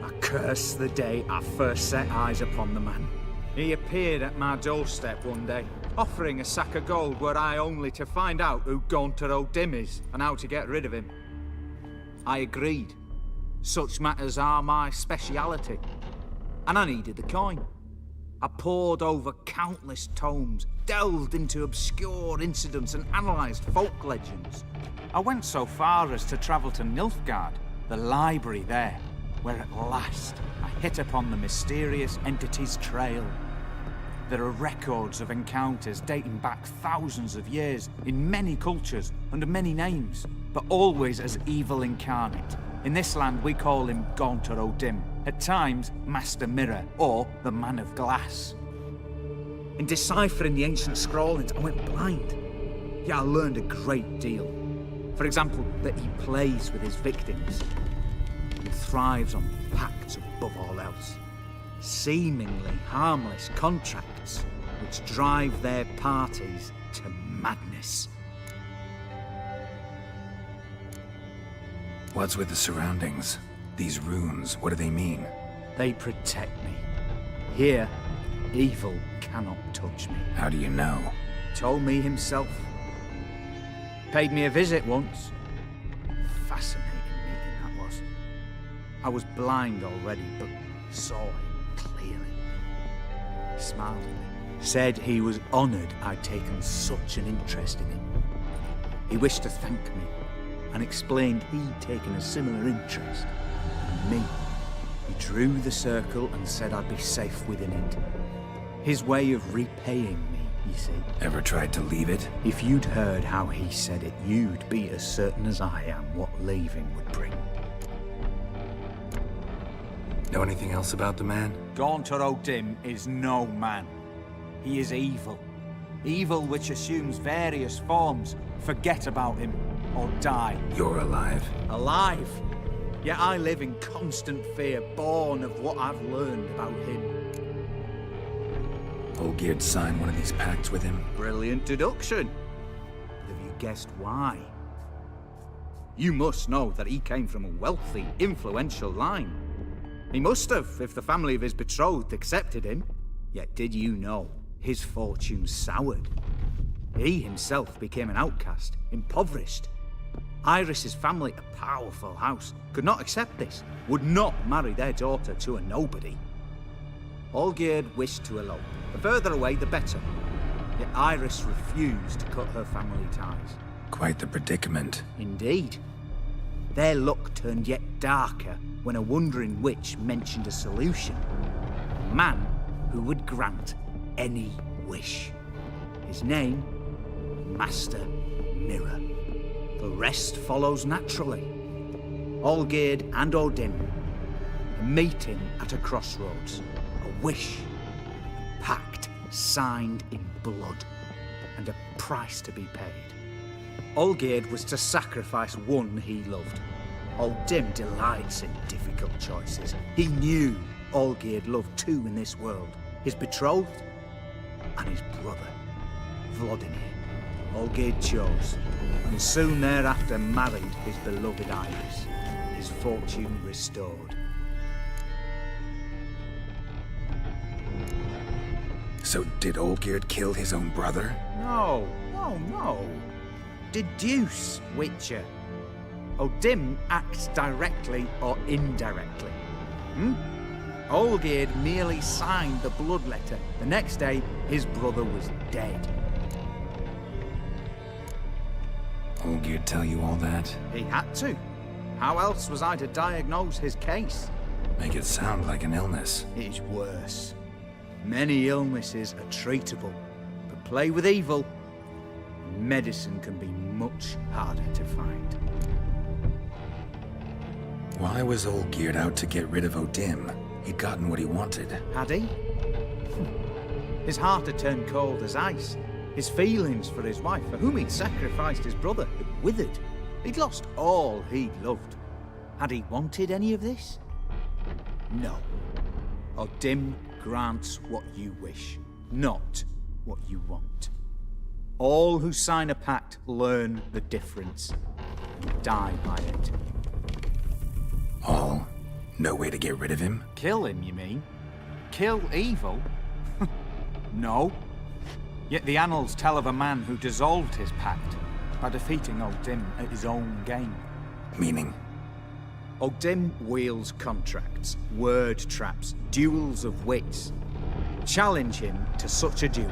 I curse the day I first set eyes upon the man. He appeared at my doorstep one day, offering a sack of gold were I only to find out who Gaunter O'Dim is and how to get rid of him. I agreed. Such matters are my speciality. And I needed the coin. I pored over countless tomes, delved into obscure incidents and analysed folk legends. I went so far as to travel to Nilfgaard, the library there, where at last I hit upon the mysterious entity's trail. There are records of encounters dating back thousands of years in many cultures under many names, but always as evil incarnate. In this land we call him Gaunter O'Dim, at times Master Mirror or the Man of Glass. In deciphering the ancient scrawlings I went blind, yet I learned a great deal. For example, that he plays with his victims and thrives on pacts above all else. Seemingly harmless contracts which drive their parties to madness. What's with the surroundings? These runes, what do they mean? They protect me. Here, evil cannot touch me. How do you know? Told me himself. Paid me a visit once. Fascinating meeting that was. I was blind already, but saw him clearly. He smiled at me. Said he was honoured I'd taken such an interest in him. He wished to thank me, and explained he'd taken a similar interest in me. He drew the circle and said I'd be safe within it. His way of repaying me, you see. Ever tried to leave it? If you'd heard how he said it, you'd be as certain as I am what leaving would bring. Know anything else about the man? Gaunter O'Dim is no man. He is evil. Evil which assumes various forms. Forget about him, or die. You're alive. Alive? Yet I live in constant fear, born of what I've learned about him. Olgierd signed one of these pacts with him? Brilliant deduction. But have you guessed why? You must know that he came from a wealthy, influential line. He must have, if the family of his betrothed accepted him. Yet did you know his fortune soured? He himself became an outcast, impoverished. Iris's family, a powerful house, could not accept this, would not marry their daughter to a nobody. Olgierd wished to elope. The further away, the better. Yet Iris refused to cut her family ties. Quite the predicament. Indeed. Their luck turned yet darker when a wandering witch mentioned a solution. A man who would grant any wish. His name, Master Mirror. The rest follows naturally. Olgierd and O'Dim, a meeting at a crossroads, a wish, a pact signed in blood, and a price to be paid. Olgierd was to sacrifice one he loved. O'Dim delights in difficult choices. He knew Olgierd loved two in this world, his betrothed and his brother, Vladimir. Olgierd chose, and soon thereafter married his beloved Iris, his fortune restored. So did Olgierd kill his own brother? No. Deduce, Witcher. O'Dim acts directly or indirectly. Olgierd merely signed the blood letter. The next day, his brother was dead. Olgierd tell you all that? He had to. How else was I to diagnose his case? Make it sound like an illness. It is worse. Many illnesses are treatable, but play with evil, medicine can be much harder to find. Why was Olgierd out to get rid of O'Dim? He'd gotten what he wanted. Had he? His heart had turned cold as ice. His feelings for his wife, for whom he'd sacrificed his brother, had withered. He'd lost all he'd loved. Had he wanted any of this? No. O'Dim grants what you wish, not what you want. All who sign a pact learn the difference and die by it. All? No way to get rid of him? Kill him, you mean? Kill evil? No. Yet the annals tell of a man who dissolved his pact by defeating O'Dim at his own game. Meaning? O'Dim wields contracts, word traps, duels of wits. Challenge him to such a duel.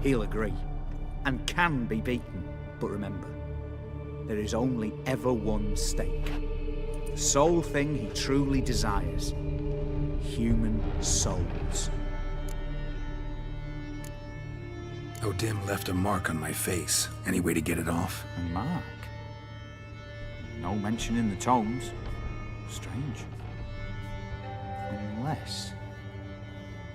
He'll agree, and can be beaten. But remember, there is only ever one stake. the sole thing he truly desires. Human souls. O'Dim left a mark on my face. Any way to get it off? A mark? No mention in the tomes. Strange.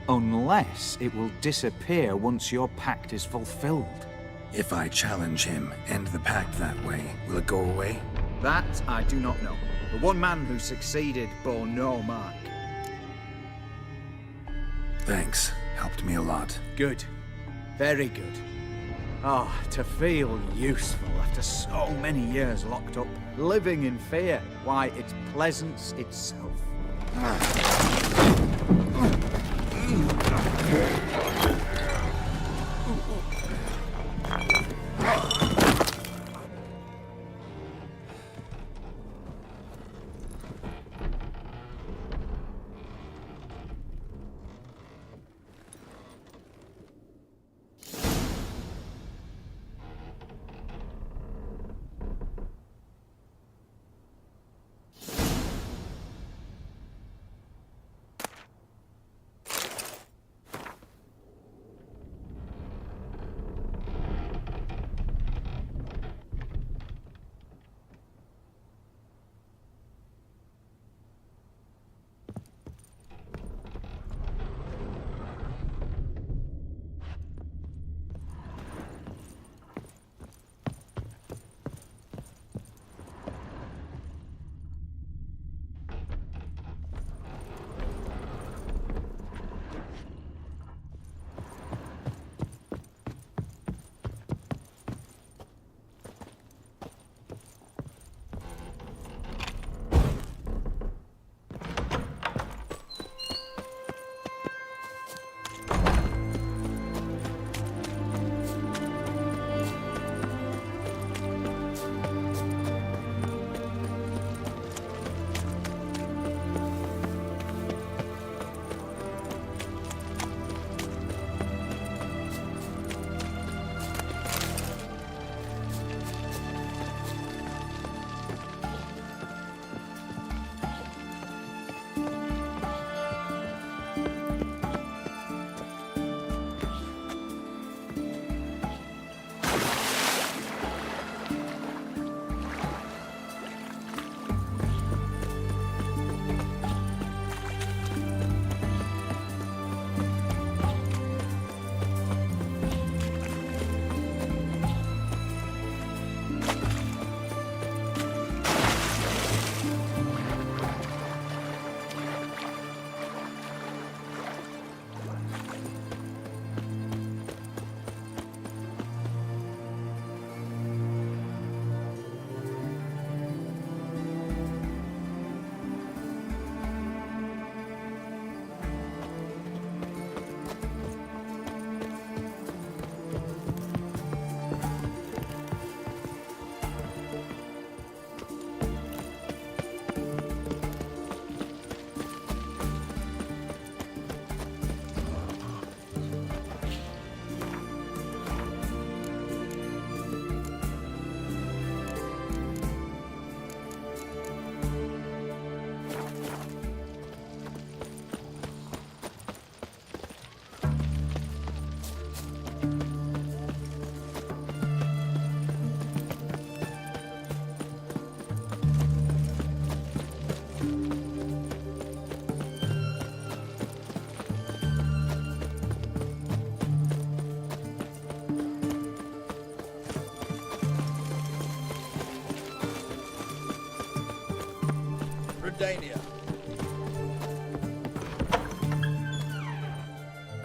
Unless it will disappear once your pact is fulfilled. If I challenge him, end the pact that way, will it go away? That I do not know. The one man who succeeded bore no mark. Thanks. Helped me a lot. Good. Very good. Ah, to feel useful after so many years locked up, living in fear. Why, it's pleasance itself.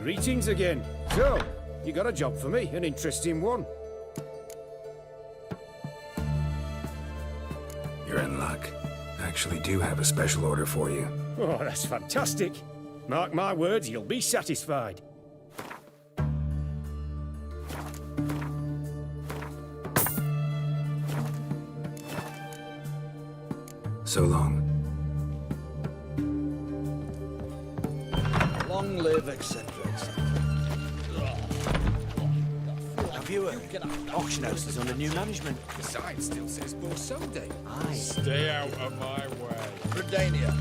Greetings again. So, you got a job for me, an interesting one. You're in luck. I actually do have a special order for you. Oh, that's fantastic. Mark my words, you'll be satisfied. So long. Long live, etc., etc. Have you heard? Auction house is under new management. The sign still says Boar Sunday. Aye. Stay out of my way. Redania.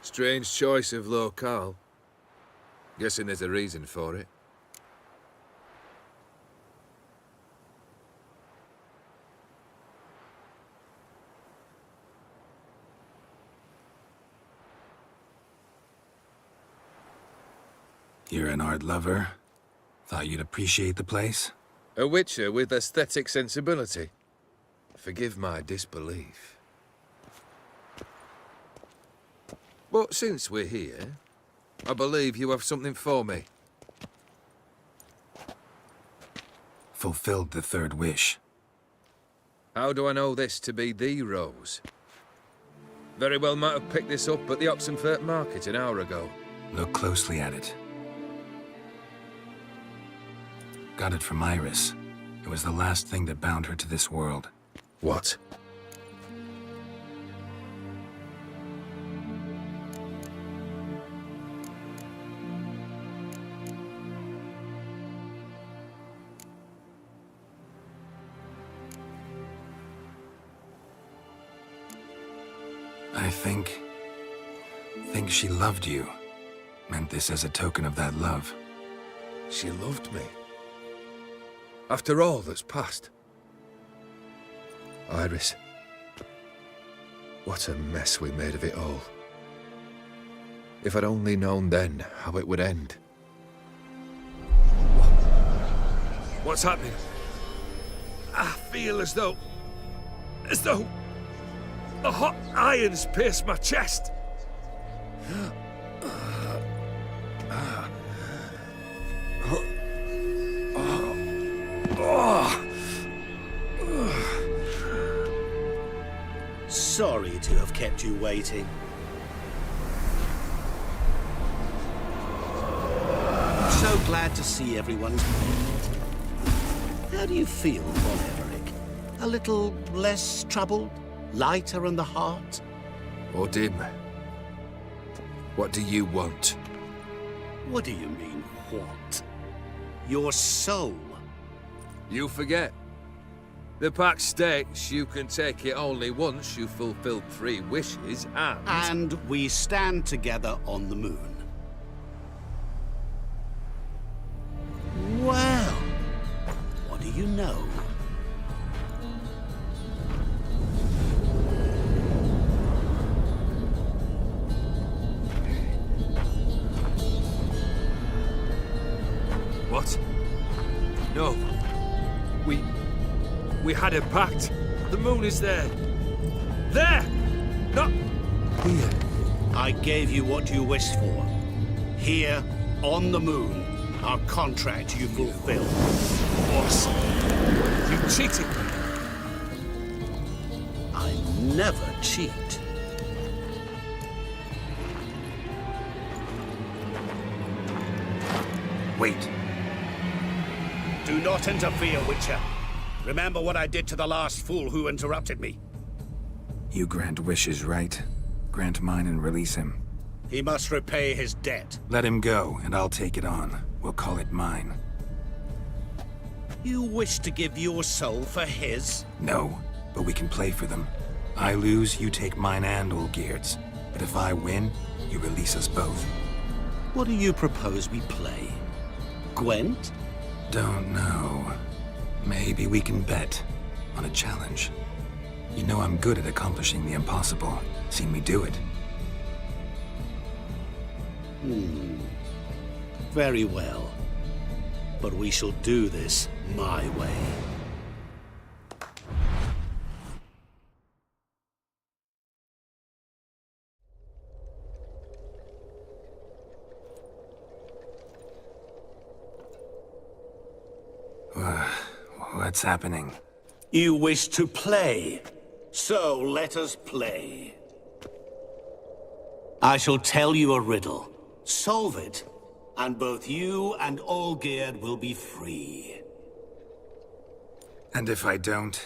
Strange choice of locale. Guessing there's a reason for it. You're an art lover? Thought you'd appreciate the place? A witcher with aesthetic sensibility. Forgive my disbelief. But since we're here, I believe you have something for me. Fulfilled the third wish. How do I know this to be the rose? Very well might have picked this up at the Oxenfurt market an hour ago. Look closely at it. Got it from Iris. It was the last thing that bound her to this world. What? I think she loved you. Meant this as a token of that love. She loved me. After all that's passed. Iris. What a mess we made of it all. If I'd only known then how it would end. What's happening? I feel as though the hot irons pierce my chest. Sorry to have kept you waiting. glad to see everyone's moved. How do you feel, Von Everett? A little less troubled? Lighter in the heart? Or dim? What do you want? What do you mean, what? Your soul. You forget. The pact states you can take it only once you've fulfilled 3 wishes, and... And we stand together on the moon. Well, what do you know? What? No. We had a pact. The moon is there. There! Not here. I gave you what you wished for. Here, on the moon, our contract you fulfilled. Boss, you cheated me. I never cheat. Wait. Do not interfere, Witcher. Remember what I did to the last fool who interrupted me. You grant wishes, right? Grant mine and release him. He must repay his debt. Let him go, and I'll take it on. We'll call it mine. You wish to give your soul for his? No, but we can play for them. I lose, you take mine and Olgierd's. But if I win, you release us both. What do you propose we play? Gwent? Don't know. Maybe we can bet on a challenge. You know I'm good at accomplishing the impossible. Seen me do it. Very well. But we shall do this my way. What's happening? You wish to play, so let us play. I shall tell you a riddle. Solve it, and both you and Olgierd will be free. And if I don't?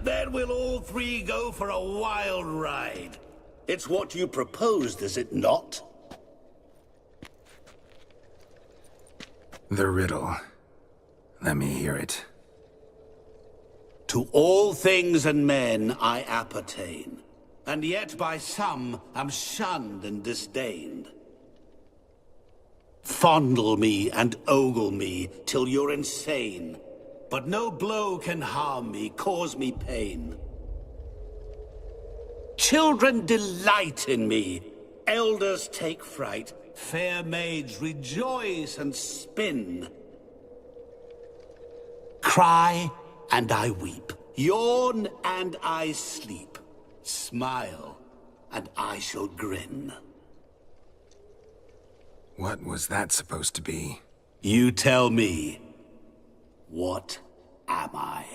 Then we'll all 3 go for a wild ride. It's what you proposed, is it not? The riddle. Let me hear it. To all things and men I appertain, and yet by some am shunned and disdained. Fondle me and ogle me till you're insane, but no blow can harm me, cause me pain. Children delight in me, elders take fright, fair maids rejoice and spin. Cry and I weep, yawn and I sleep, smile and I shall grin. What was that supposed to be? You tell me, what am I?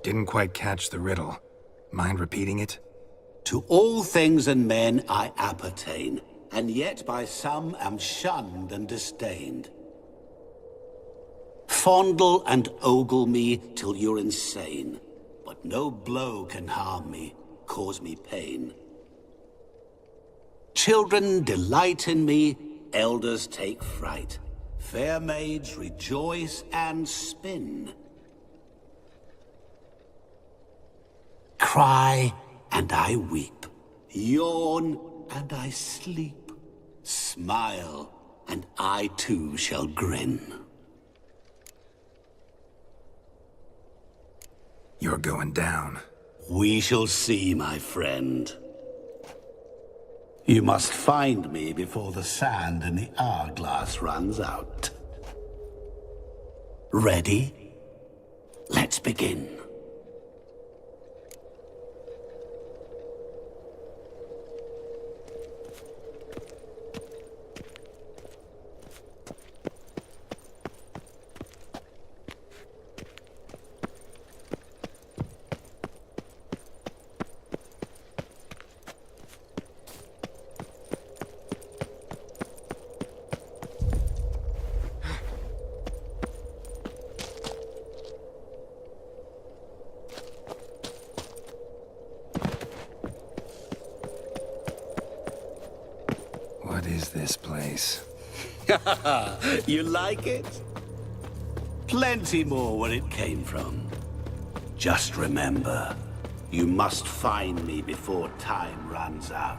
Didn't quite catch the riddle. Mind repeating it? To all things and men I appertain, and yet by some am shunned and disdained. Fondle and ogle me till you're insane, but no blow can harm me, cause me pain. Children delight in me, elders take fright, fair maids rejoice and spin. Cry and I weep, yawn and I sleep, smile and I too shall grin. You're going down. We shall see, my friend. You must find me before the sand in the hourglass runs out. Ready? Let's begin. You like it? Plenty more where it came from. Just remember, you must find me before time runs out.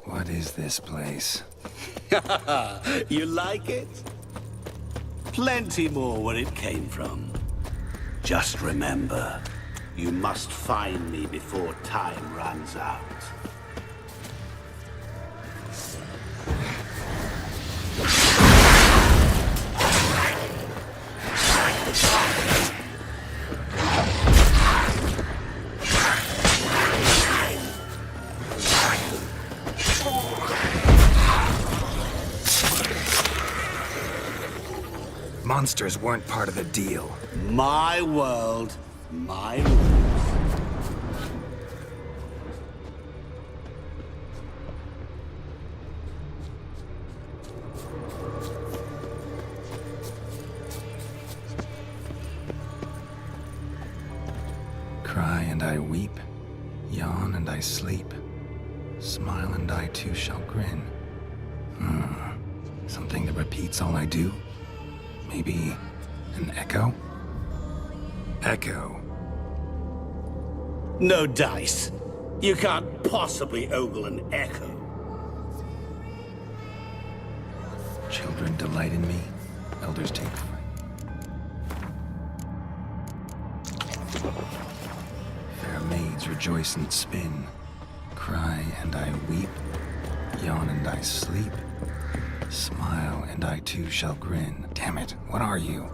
What is this place? You like it? Plenty more where it came from. Just remember, you must find me before time runs out. Monsters weren't part of the deal. My world, my rules. Cry and I weep, yawn and I sleep, smile and I too shall grin. Something that repeats all I do? Maybe an echo? Echo. No dice. You can't possibly ogle an echo. Children delight in me, elders take fright. Fair maids rejoice and spin, cry and I weep, yawn and I sleep, smile and I too shall grin. Damn it, what are you?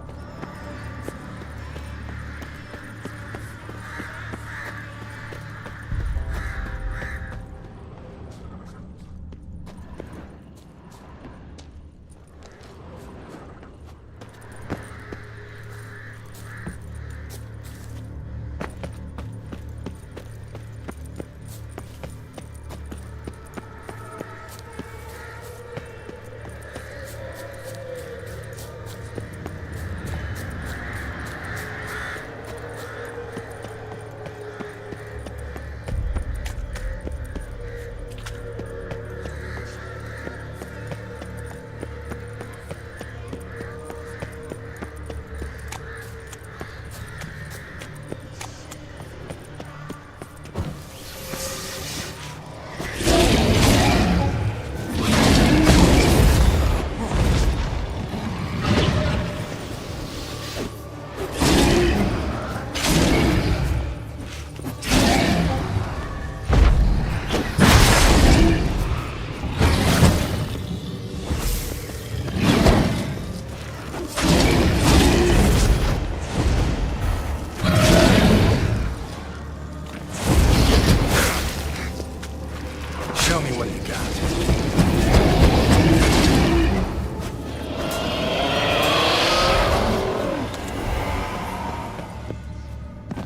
Show me what you got.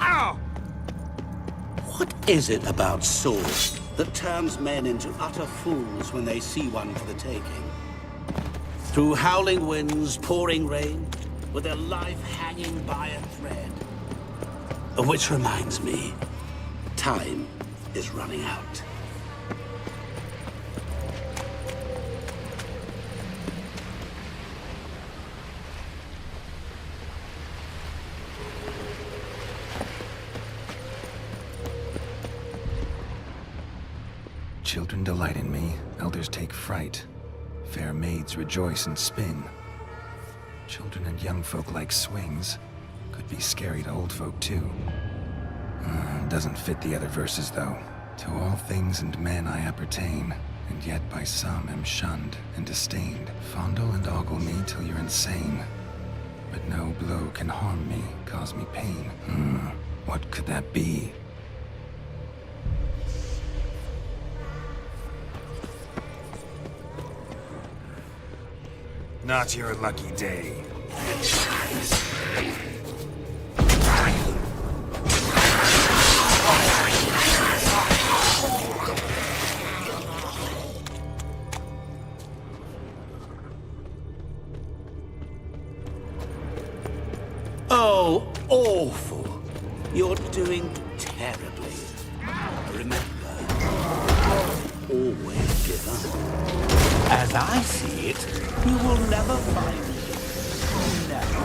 Ow! What is it about swords that turns men into utter fools when they see one for the taking? Through howling winds, pouring rain, with their life hanging by a thread. Which reminds me, Time is running out. Children delight in me, elders take fright. Fair maids rejoice and spin. Children and young folk like swings. Could be scary to old folk too. Doesn't fit the other verses though. To all things and men I appertain, and yet by some am shunned and disdained. Fondle and ogle me till you're insane. But no blow can harm me, cause me pain. What could that be? Not your lucky day. Oh, awful. You're doing terribly. Remember, always give up. As I see it, you will never find me. Never.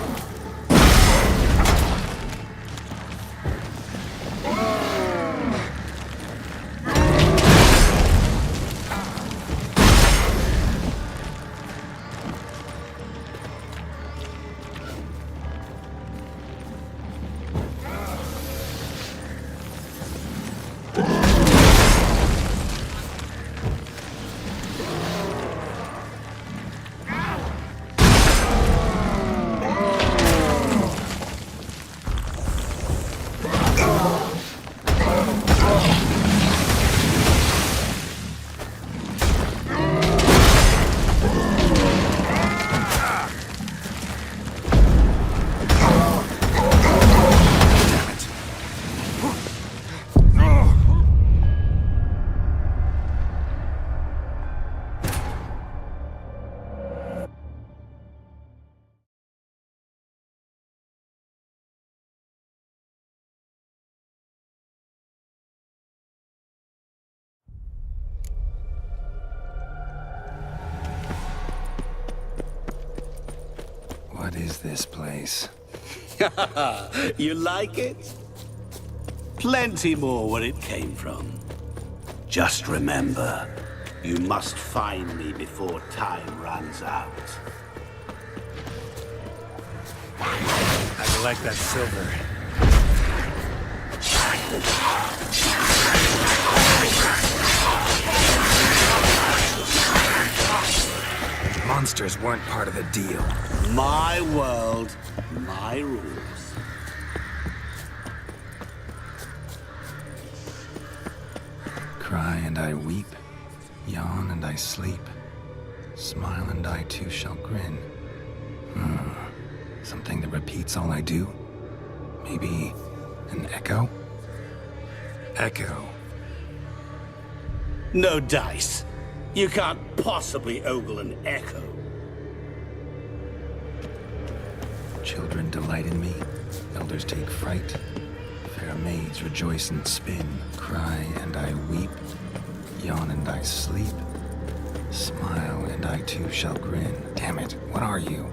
What is this place? You like it? Plenty more where it came from. Just remember, you must find me before time runs out. I like that silver. Monsters weren't part of the deal. My world, my rules. Cry and I weep, yawn and I sleep, smile and I too shall grin. Something that repeats all I do? Maybe an echo? Echo. No dice. You can't possibly ogle an echo. Children delight in me, elders take fright. Fair maids rejoice and spin, cry and I weep, yawn and I sleep, smile and I too shall grin. Damn it, what are you?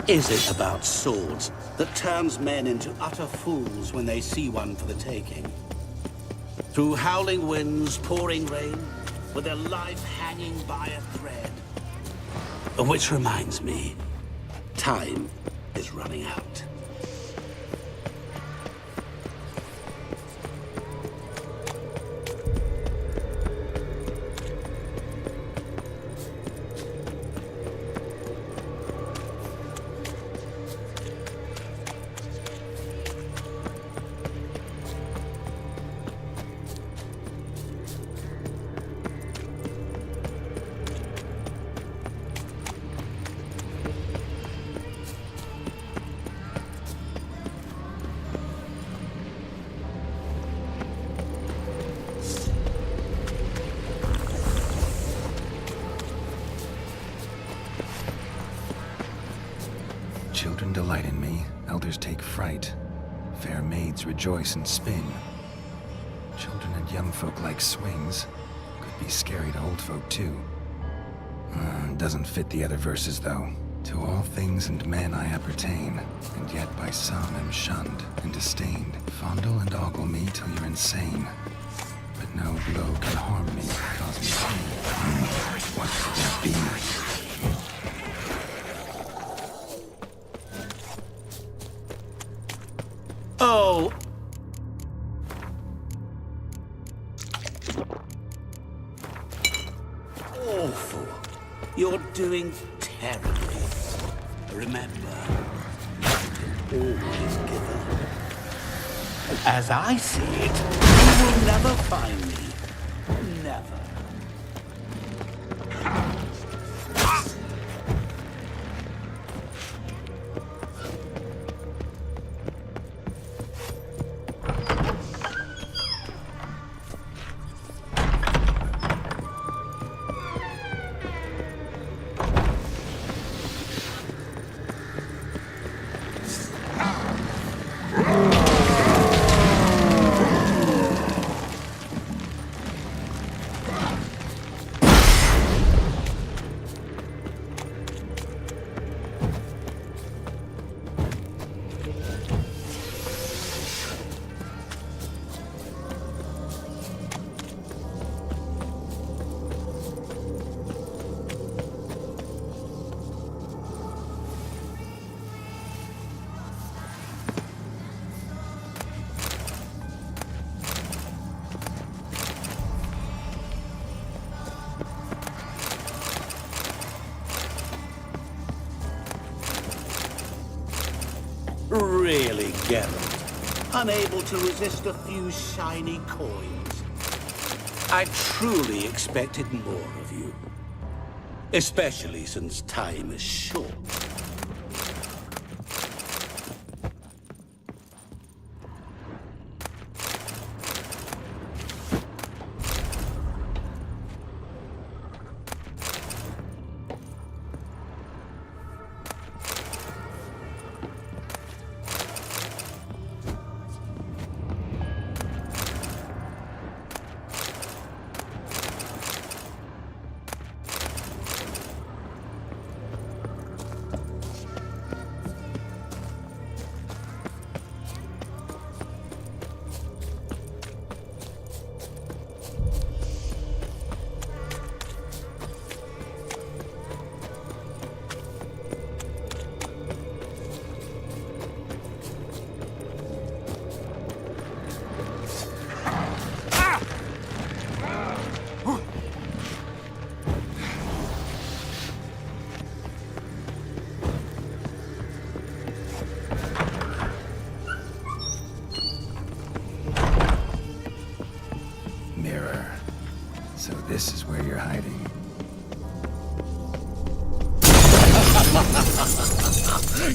Is it about swords that turns men into utter fools when they see one for the taking? Through howling winds, pouring rain, with their life hanging by a thread. Which reminds me, Time is running out. Children delight in me, elders take fright. Fair maids rejoice and spin. Children and young folk like swings. Could be scary to old folk too. Doesn't fit the other verses though. To all things and men I appertain, and yet by some am shunned and disdained. Fondle and ogle me till you're insane. But no blow can harm me, cause me pain. What could that be? Oh! Awful. You're doing terribly. Remember, you're always given. As I see it, you will never find me. Never. Really, Geralt? Unable to resist a few shiny coins? I truly expected more of you. Especially since time is short. So this is where you're hiding.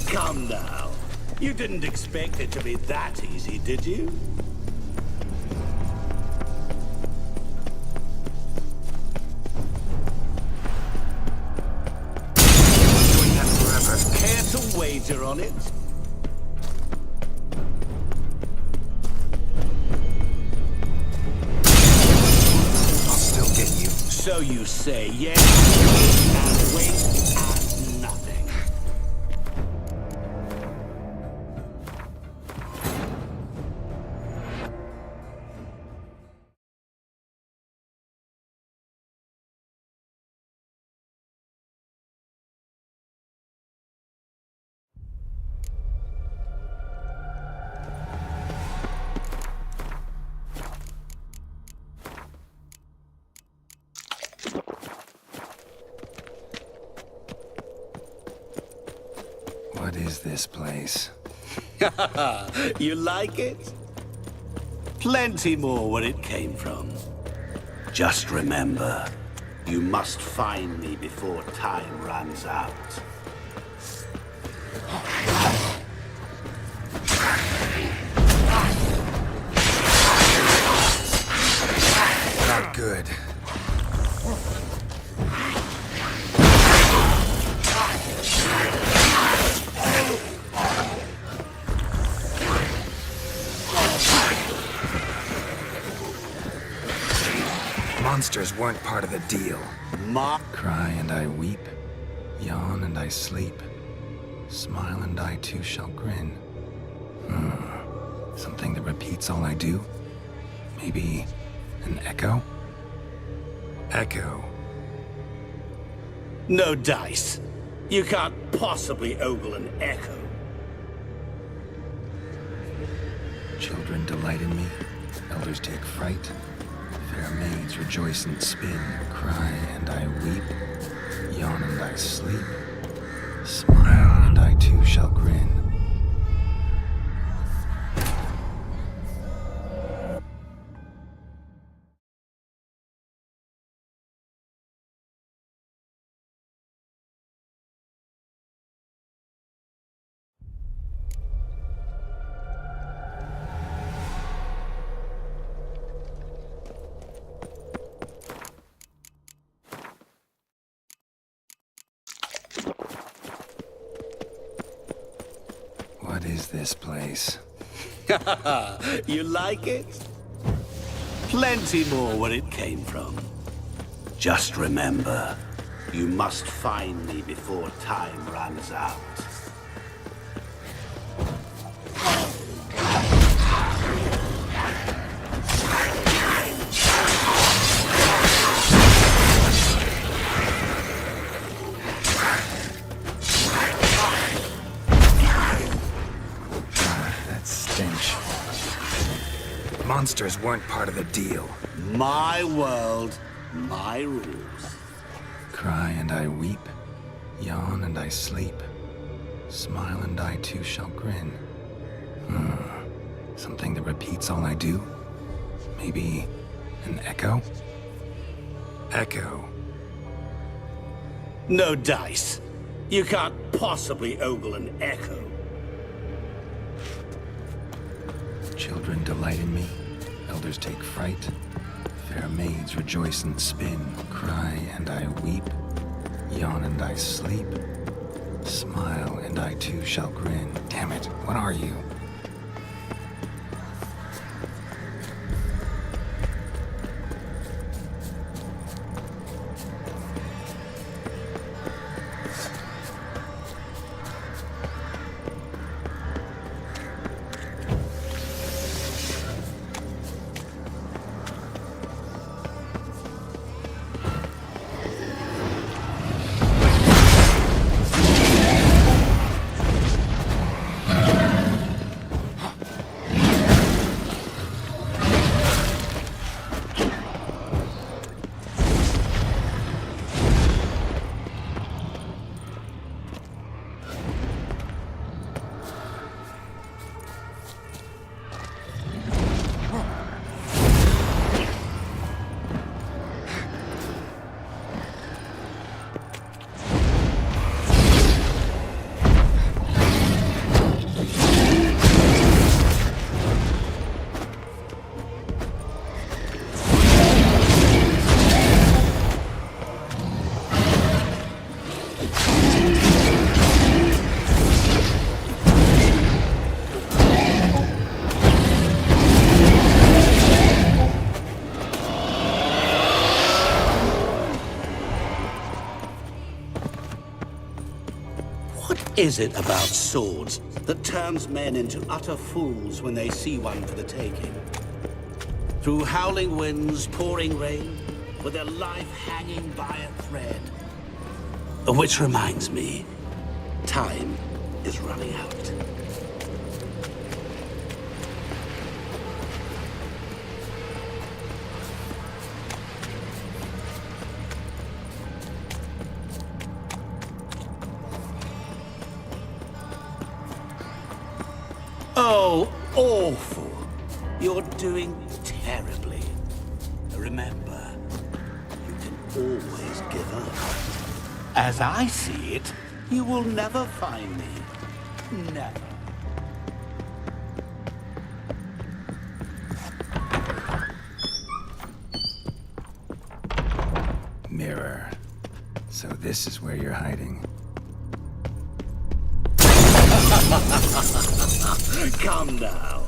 Come now. You didn't expect it to be that easy, did you? Doing that forever. Care to wager on it? I'll still get you. So you say, yes, and wait and nothing. What is this place? You like it? Plenty more where it came from. Just remember, you must find me before time runs out. Not good. Monsters weren't part of the deal. Cry and I weep, yawn and I sleep, smile and I too shall grin. Something that repeats all I do? Maybe an echo? Echo. No dice. You can't possibly ogle an echo. Children delight in me, elders take fright. Fair maids rejoice and spin, cry and I weep, yawn and I sleep, smile and I too shall grin. What is this place? You like it? Plenty more where it came from. Just remember, you must find me before time runs out. Monsters weren't part of the deal. My world, my rules. Cry and I weep, yawn and I sleep, smile and I too shall grin. Something that repeats all I do? Maybe an echo? Echo. No dice. You can't possibly ogle an echo. Children delight in me, elders take fright. Fair maids rejoice and spin, cry and I weep, yawn and I sleep, smile and I too shall grin. Damn it, what are you? What is it about swords that turns men into utter fools when they see one for the taking? Through howling winds, pouring rain, with their life hanging by a thread. Which reminds me, time is running out. Oh, awful. You're doing terribly. Remember, you can always give up. As I see it, you will never find me. Never. Mirror. So this is where you're hiding. Come now.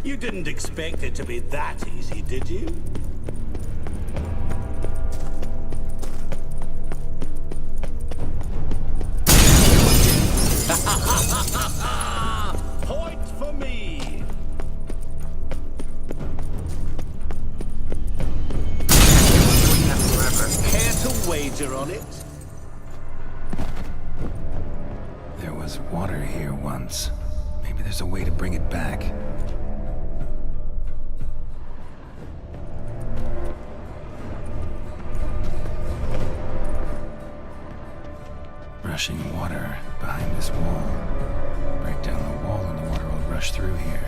You didn't expect it to be that easy, did you? Point for me. Care to wager on it? There was water here once. Maybe there's a way to bring it back. Rushing water behind this wall. Break down the wall and the water will rush through here.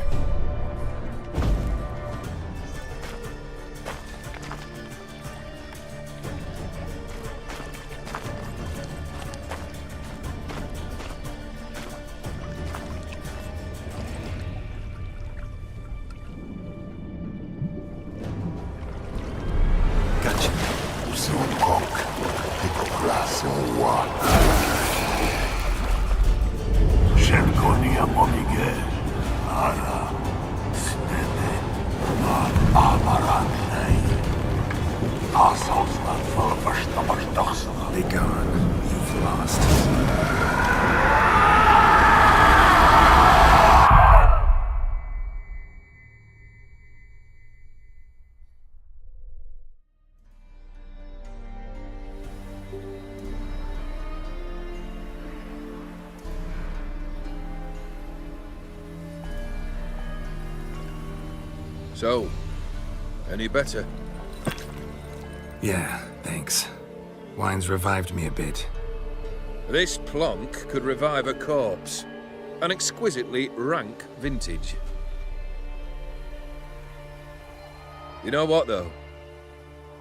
Be gone. You've lost. So, any better? Yeah, thanks. Wine's revived me a bit. This plonk could revive a corpse. An exquisitely rank vintage. You know what, though?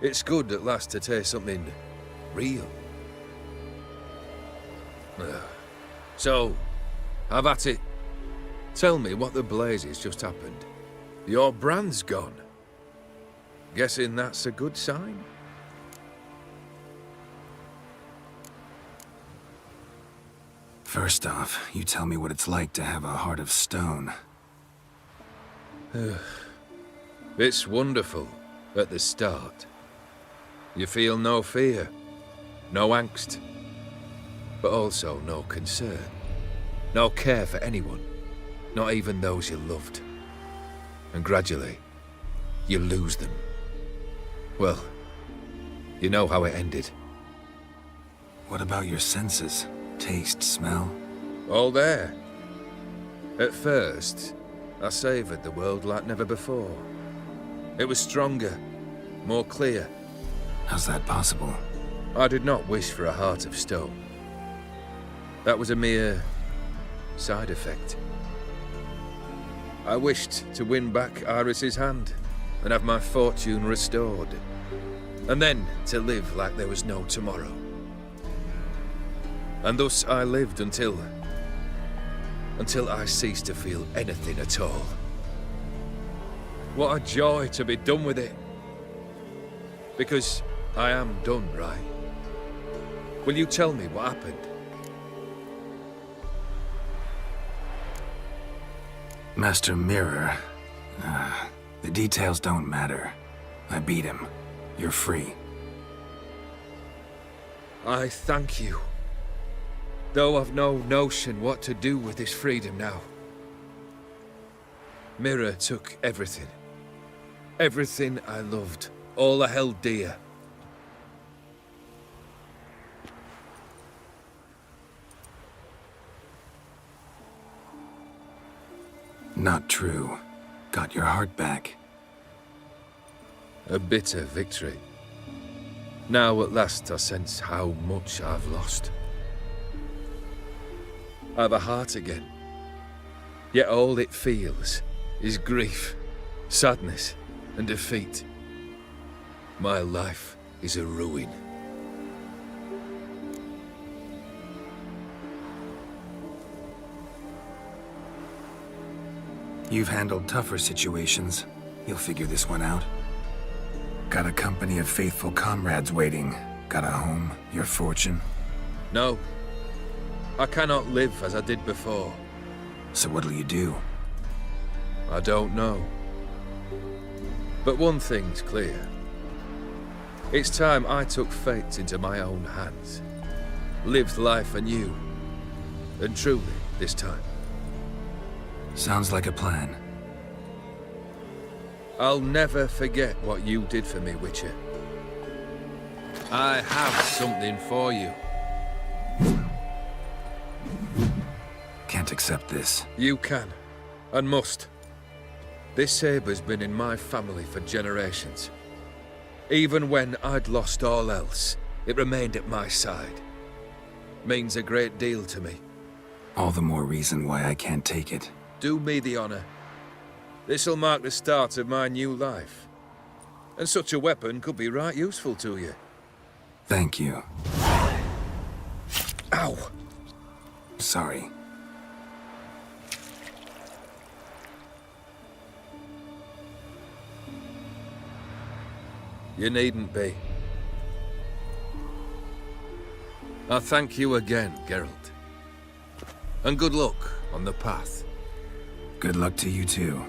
It's good at last to taste something real. So, have at it. Tell me what the blazes just happened. Your brand's gone. Guessing that's a good sign? First off, you tell me what it's like to have a heart of stone. It's wonderful at the start. You feel no fear, no angst, but also no concern, no care for anyone, not even those you loved. And gradually, you lose them. Well, you know how it ended. What about your senses? Taste, smell? All there. At first, I savoured the world like never before. It was stronger, more clear. How's that possible? I did not wish for a heart of stone. That was a mere side effect. I wished to win back Iris's hand and have my fortune restored. And then to live like there was no tomorrow. And thus I lived until I ceased to feel anything at all. What a joy to be done with it. Because I am done, right? Will you tell me what happened? Master Mirror. The details don't matter. I beat him. You're free. I thank you. Though I've no notion what to do with this freedom now. Mirror took everything. Everything I loved. All I held dear. Not true. Got your heart back. A bitter victory. Now at last I sense how much I've lost. I've a heart again. Yet all it feels is grief, sadness, and defeat. My life is a ruin. You've handled tougher situations. You'll figure this one out. Got a company of faithful comrades waiting. Got a home, your fortune. No. I cannot live as I did before. So what'll you do? I don't know. But one thing's clear. It's time I took fate into my own hands. Lived life anew. And truly, this time. Sounds like a plan. I'll never forget what you did for me, Witcher. I have something for you. Can't accept this. You can, and must. This sabre's been in my family for generations. Even when I'd lost all else, it remained at my side. Means a great deal to me. All the more reason why I can't take it. Do me the honor. This'll mark the start of my new life. And such a weapon could be right useful to you. Thank you. Ow! Sorry. You needn't be. I thank you again, Geralt. And good luck on the path. Good luck to you too.